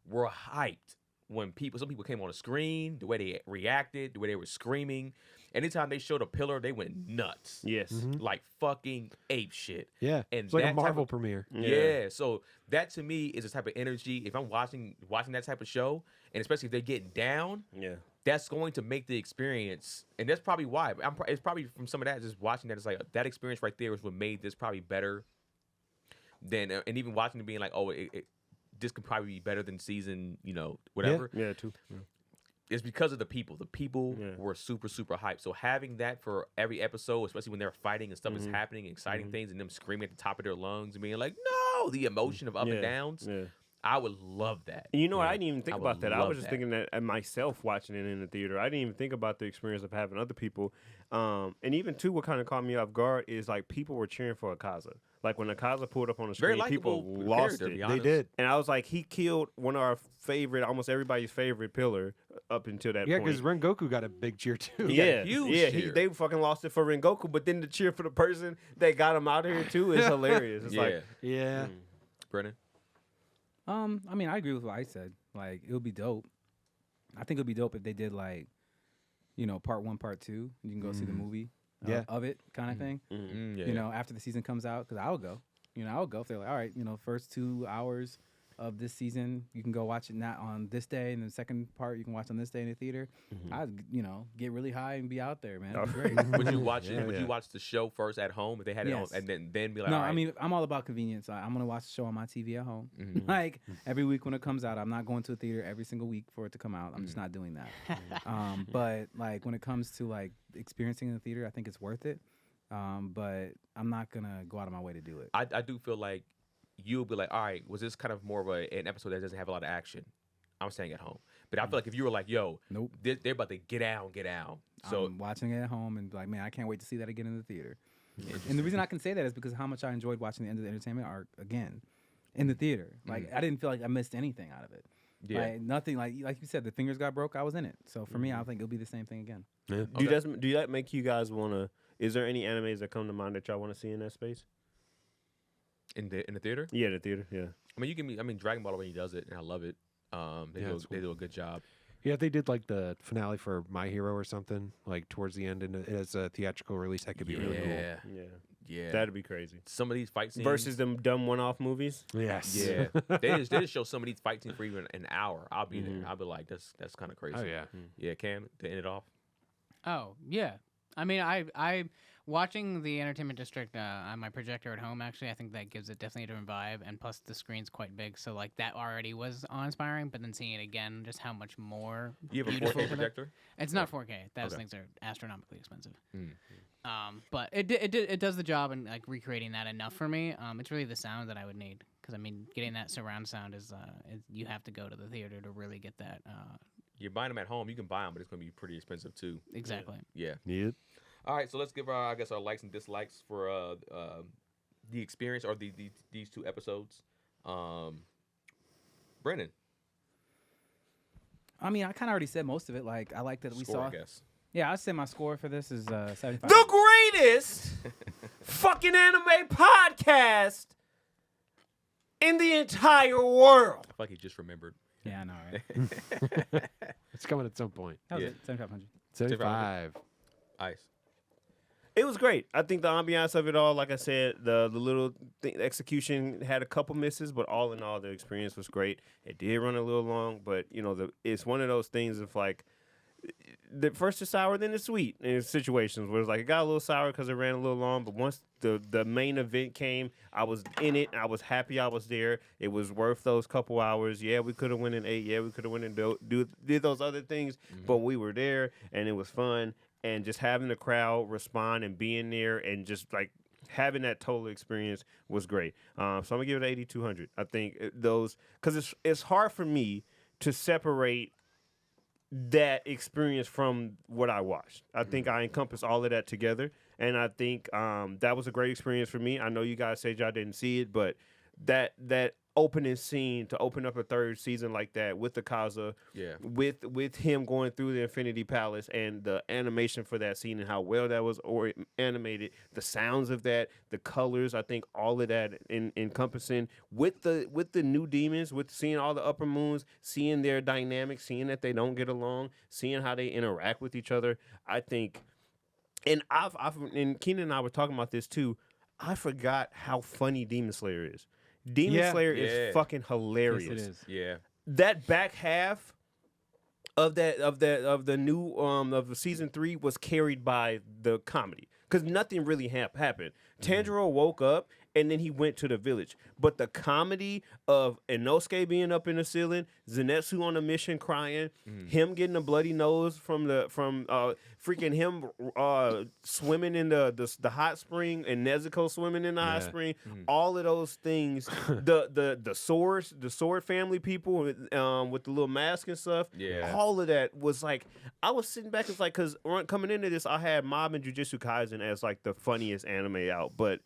were hyped when some people came on the screen, the way they reacted, the way they were screaming. Anytime they showed a pillar, they went nuts. Yes. Like fucking ape shit. Yeah. And It's like a that Marvel premiere. Yeah. So that to me is the type of energy. If I'm watching that type of show, and especially if they're getting down, that's going to make the experience, and that's probably why. It's probably from some of that, just watching that, it's like that experience right there is what made this probably better than, and even watching it being like, oh, this could probably be better than season, whatever. Yeah, too. Yeah. It's because of the people. The people were super, super hyped. So having that for every episode, especially when they're fighting and stuff is happening, exciting things, and them screaming at the top of their lungs and being like, no, the emotion of up and downs. Yeah. I would love that. You know what? I didn't even think about that. I was just that. thinking that at myself watching it in the theater. I didn't even think about the experience of having other people. And even, too, what kind of caught me off guard is, like, people were cheering for Akaza. Like, when Akaza pulled up on the screen, people lost it. They did. And I was like, he killed one of our favorite, almost everybody's favorite pillar up until that Yeah, point. because Rengoku got a big cheer, too. They fucking lost it for Rengoku, but then the cheer for the person that got him out of here, too, is hilarious. It's like, Yeah. Brennan? I mean, I agree with what I said. Like, it would be dope. I think it would be dope if they did, like, part 1, part 2. You can go see the movie of it kind of thing. After the season comes out, because I would go. I would go if they're like, all right, first 2 hours of this season, you can go watch it not on this day, and the second part you can watch on this day in the theater. I'd, get really high and be out there, man. It'd be great. Would you watch it? Would you watch the show first at home if they had it on, and then be like, no, all right. I mean, I'm all about convenience. I'm gonna watch the show on my TV at home. Like every week when it comes out, I'm not going to a theater every single week for it to come out. I'm just not doing that. But like when it comes to like experiencing in the theater, I think it's worth it. But I'm not gonna go out of my way to do it. I do feel like you'll be like, all right, was this kind of more of an episode that doesn't have a lot of action? I'm staying at home. But I feel like if you were like, yo, Nope. they're about to get out. So I'm watching it at home and like, man, I can't wait to see that again in the theater. And the reason I can say that is because of how much I enjoyed watching the End of the Entertainment arc again in the theater. Like I didn't feel like I missed anything out of it. Yeah. Like nothing. Like you said, the fingers got broke. I was in it. So for me, I think it'll be the same thing again. Yeah. Do that make you guys want to? Is there any animes that come to mind that y'all want to see in that space? in the theater? Yeah, the theater. Yeah. I mean, Dragon Ball when he does it, and I love it. They do a good job. Yeah, if they did like the finale for My Hero or something, like towards the end, and as a theatrical release, that could be really cool. Yeah, That'd be crazy. Some of these fight scenes Versus them dumb one-off movies. Yes. Yeah, they just show some of these fight scenes for even an hour. I'll be there. I'll be like, that's kind of crazy. Oh yeah. Yeah, Cam, to end it off. Oh yeah, I mean, I watching the Entertainment District on my projector at home. Actually, I think that gives it definitely a different vibe, and plus the screen's quite big, so like that already was awe-inspiring. But then seeing it again, just how much more You have a beautiful 4K projector? It's not 4K. Those Okay. things are astronomically expensive. But it does the job in like recreating that enough for me. It's really the sound that I would need, because I mean, getting that surround sound is you have to go to the theater to really get that. You're buying them at home. You can buy them, but it's going to be pretty expensive too. Exactly. Yeah. Need it. All right, so let's give our likes and dislikes for the experience or these two episodes. Brennan, I mean, I kind of already said most of it. Like I like that we score, saw. I guess. Yeah, I'd say my score for this is 75. The greatest fucking anime podcast in the entire world. I feel like he just remembered. Yeah, I know, right? It's coming at some point. That was Yeah. it, 7,500. 75. Ice. It was great. I think the ambiance of it all, like I said, the little execution had a couple misses, but all in all, the experience was great. It did run a little long, but it's one of those things of like, the first is sour, then it's sweet in situations where it's like it got a little sour because it ran a little long, but once the main event came, I was in it. I was happy I was there. It was worth those couple hours. Yeah, we could have went and ate. Yeah, we could have went and did those other things, but we were there and it was fun. And just having the crowd respond and being there and just like having that total experience was great. So I'm gonna give it 8,200. I think those, because it's hard for me to separate that experience from what I watched. I think I encompass all of that together, and I think that was a great experience for me. I know you guys said y'all didn't see it, but that opening scene to open up a third season like that with the Kaza, with him going through the Infinity Palace and the animation for that scene and how well that was animated, the sounds of that, the colors, I think all of that encompassing with the new demons, with seeing all the upper moons, seeing their dynamics, seeing that they don't get along, seeing how they interact with each other. I think, and and Keenan and I were talking about this too. I forgot how funny Demon Slayer is. Demon Slayer is fucking hilarious. Yes, it is. Yeah. That back half of the new of season 3 was carried by the comedy because nothing really happened. Tanjiro woke up and then he went to the village, but the comedy of Inosuke being up in the ceiling, Zenitsu on a mission crying, him getting a bloody nose from freaking him swimming in the hot spring and Nezuko swimming in the hot spring, all of those things, the sword family people with the little mask and stuff, all of that was like, I was sitting back, it's like, because coming into this, I had Mob and Jujutsu Kaisen as like the funniest anime out, but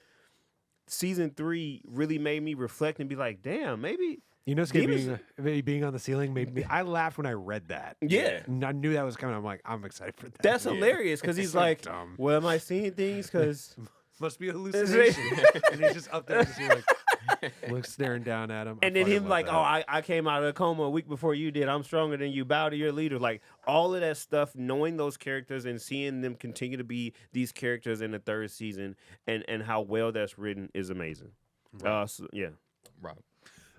season 3 really made me reflect and be like, damn, maybe being on the ceiling made me. I laughed when I read that. Yeah. And I knew that was coming. I'm like, I'm excited for that. That's hilarious because he's So like, dumb. well, am I seeing things? Because Must be a hallucination. And he's just up there, just like, looks staring down at him. and then him like, oh, I came out of the coma a week before you did. I'm stronger than you. Bow to your leader. Like all of that stuff, knowing those characters and seeing them continue to be these characters in the third season, and how well that's written is amazing. Right. Yeah. Rob.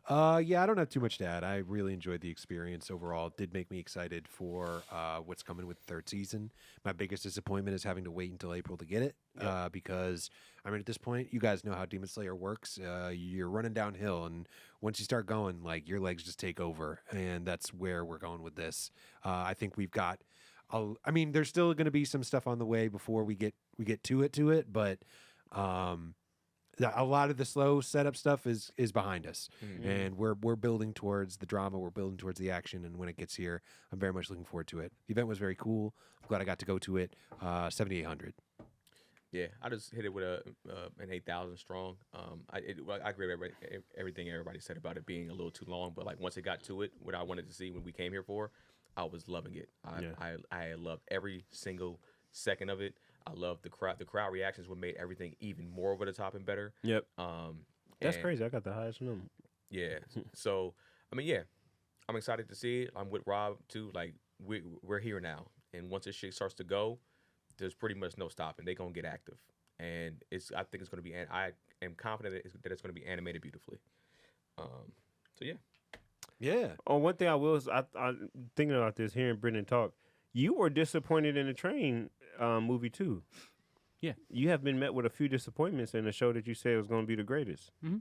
Yeah, I don't have too much to add. I really enjoyed the experience overall. It did make me excited for what's coming with the third season. My biggest disappointment is having to wait until April to get it because, I mean, at this point, you guys know how Demon Slayer works. You're running downhill, and once you start going, like, your legs just take over, and that's where we're going with this. I think we've got... I mean, there's still going to be some stuff on the way before we get to it, but... a lot of the slow setup stuff is behind us, and we're building towards the drama. We're building towards the action, and when it gets here, I'm very much looking forward to it. The event was very cool. I'm glad I got to go to it. 7,800. Yeah, I just hit it with an 8,000 strong. I agree with everything everybody said about it being a little too long, but like once it got to it, what I wanted to see when we came here for, I was loving it. I loved every single second of it. I loved the crowd. The crowd reactions would made everything even more over the top and better. Yep. That's crazy. I got the highest number. Yeah. So I mean, yeah, I'm excited to see it. I'm with Rob too. Like we're here now, and once this shit starts to go, there's pretty much no stopping. They're gonna get active, and I think it's gonna be. I am confident that it's gonna be animated beautifully. So yeah. Yeah. Oh, one thing I will is I'm thinking about this, hearing Brendan talk. You were disappointed in the train movie too. Yeah. You have been met with a few disappointments in the show that you said was going to be the greatest. Mm-hmm.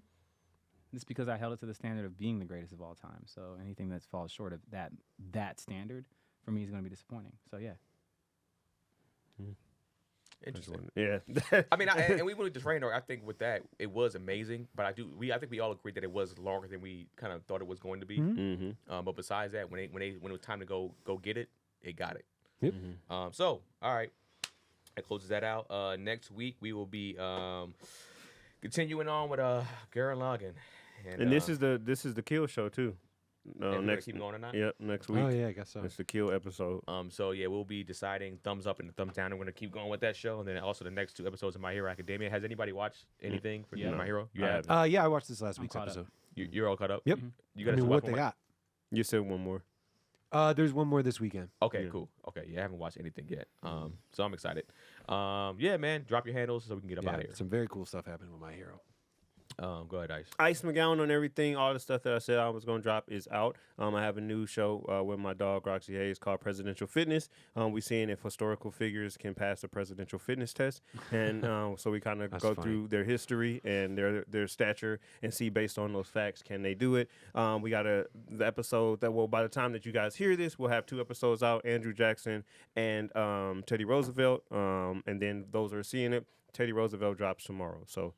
It's because I held it to the standard of being the greatest of all time. So anything that falls short of that standard for me is going to be disappointing. So yeah. Interesting. Yeah. I mean, and we went with the train. I think with that, it was amazing. But I think we all agreed that it was longer than we kind of thought it was going to be. Mm-hmm. But besides that, when it was time to go get it, it got it. Yep. So all right, that closes that out. Next week we will be continuing on with Gurren Lagann, and this is the Kill show too. No, next keep going or not? Yep, next week. Oh yeah, I guess so. It's the Kill episode. So yeah, we'll be deciding thumbs up and thumbs down. And we're gonna keep going with that show, and then also the next 2 episodes of My Hero Academia. Has anybody watched anything for My Hero? You have. Yeah, I watched this last week's caught up. episode. You're all caught up. Yep. You got I mean, what they got? You said one more. There's one more this weekend. Okay, cool. Okay, yeah, I haven't watched anything yet. So I'm excited. Yeah, man, drop your handles so we can get up out of here. Some very cool stuff happening with My Hero. Go ahead, Ice. Ice McGowan on everything. All the stuff that I said I was going to drop is out. I have a new show with my dog, Roxy Hayes, called Presidential Fitness. We're seeing if historical figures can pass the presidential fitness test. And so we kind of go through their history and their stature and see based on those facts, can they do it? We got the episode that, by the time that you guys hear this, we'll have 2 episodes out, Andrew Jackson and Teddy Roosevelt. And then those are seeing it. Teddy Roosevelt drops tomorrow. So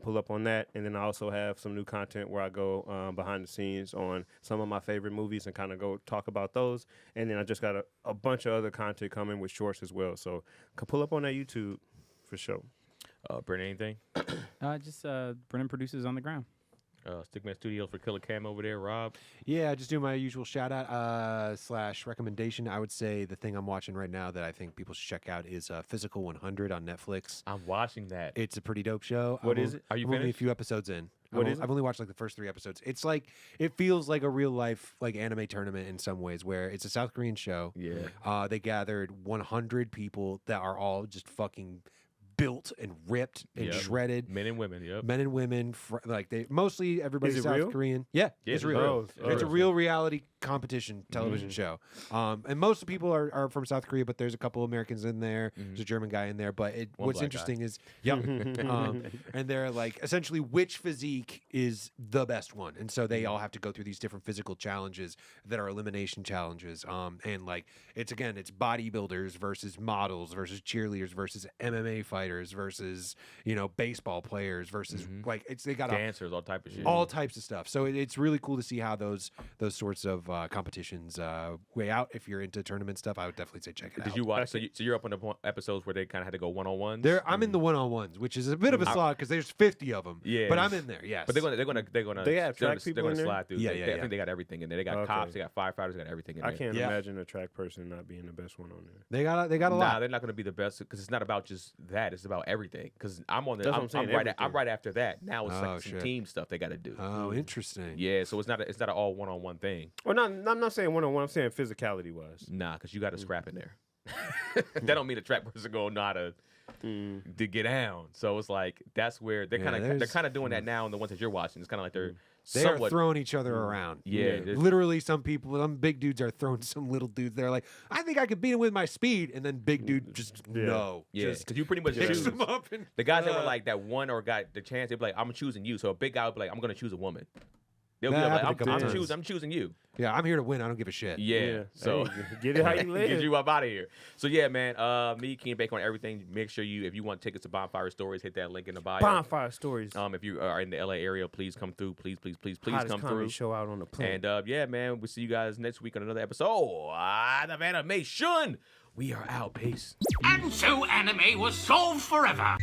pull up on that. And then I also have some new content where I go behind the scenes on some of my favorite movies and kind of go talk about those. And then I just got a bunch of other content coming with shorts as well. So pull up on that YouTube for sure. Brennan, anything? Just Brennan produces on the ground. Stickman Studios for Killer Cam over there, Rob. Yeah, just do my usual shout out / recommendation. I would say the thing I'm watching right now that I think people should check out is Physical 100 on Netflix. I'm watching that. It's a pretty dope show. What is it? Are you I'm only a finished? few episodes in. What is it? I've only watched like the first 3 episodes. It's like, it feels like a real life like anime tournament in some ways, where it's a South Korean show. Yeah. They gathered 100 people that are all just fucking built and ripped and shredded. Men and women, yep. Men and women, like they mostly everybody's Is it South real? Korean. Yeah, Yeah, it's it's real. real. It's a real reality competition television show. And most of the people are from South Korea, but there's a couple Americans in there. There's a German guy in there. But what's black interesting is, and they're like essentially which physique is the best one, and so they all have to go through these different physical challenges that are elimination challenges. And like it's bodybuilders versus models versus cheerleaders versus MMA fighters versus baseball players versus they got dancers, all type of shit. all types of stuff. So it's really cool to see how those sorts of competitions weigh out. If you're into tournament stuff, I would definitely say check it out. Did you watch? So you're up on the episodes where they kind of had to go one-on-ones. I'm in the one-on-ones, which is a bit of a slog because there's 50 of them. Yeah, but I'm in there. Yes, but they're gonna They have track people they're gonna in there? slide through. Yeah, I think they got everything in there. They got cops, they got firefighters, they got everything in there. I can't Yeah. imagine a track person not being the best one on there. They got a lot. Nah, they're not gonna be the best because it's not about just that. It's about everything. Because I'm on the. That's what I'm saying, I'm everything. right after that. Now it's Oh, like some shit. team stuff they got to do. Oh, interesting. Yeah, so it's not an all one-on-one thing. Well, I'm not saying one-on-one. I'm saying physicality wise. Nah, because you got to scrap in there. That don't mean the track person gonna know how to get down. So it's like that's where they're kind of doing that now. And the ones that you're watching, it's kind of like they're They are somewhat throwing each other around. Yeah, there's- literally, some big dudes are throwing some little dudes. They're like, I think I could beat him with my speed, and then big dude just no, Yeah, just because you pretty much picks choose. them up. And, The guys that were like that one or got the chance, they'd be like, I'm choosing you. So a big guy would be like, I'm gonna choose a woman. They'll be That like, happened a couple times. I'm choosing you. Yeah, I'm here to win. I don't give a shit. Yeah. So Hey, get it how you live. get you up out of here. So yeah, man. Me, Keenan Bacon on everything. Make sure if you want tickets to Bonfire Stories, hit that link in the bio. Bonfire Stories. If you are in the LA area, please come through. Please Hottest come comedy through. show out on the planet. And yeah, man, we'll see you guys next week on another episode of Animeshun. We are out. Peace. And so anime was solved forever.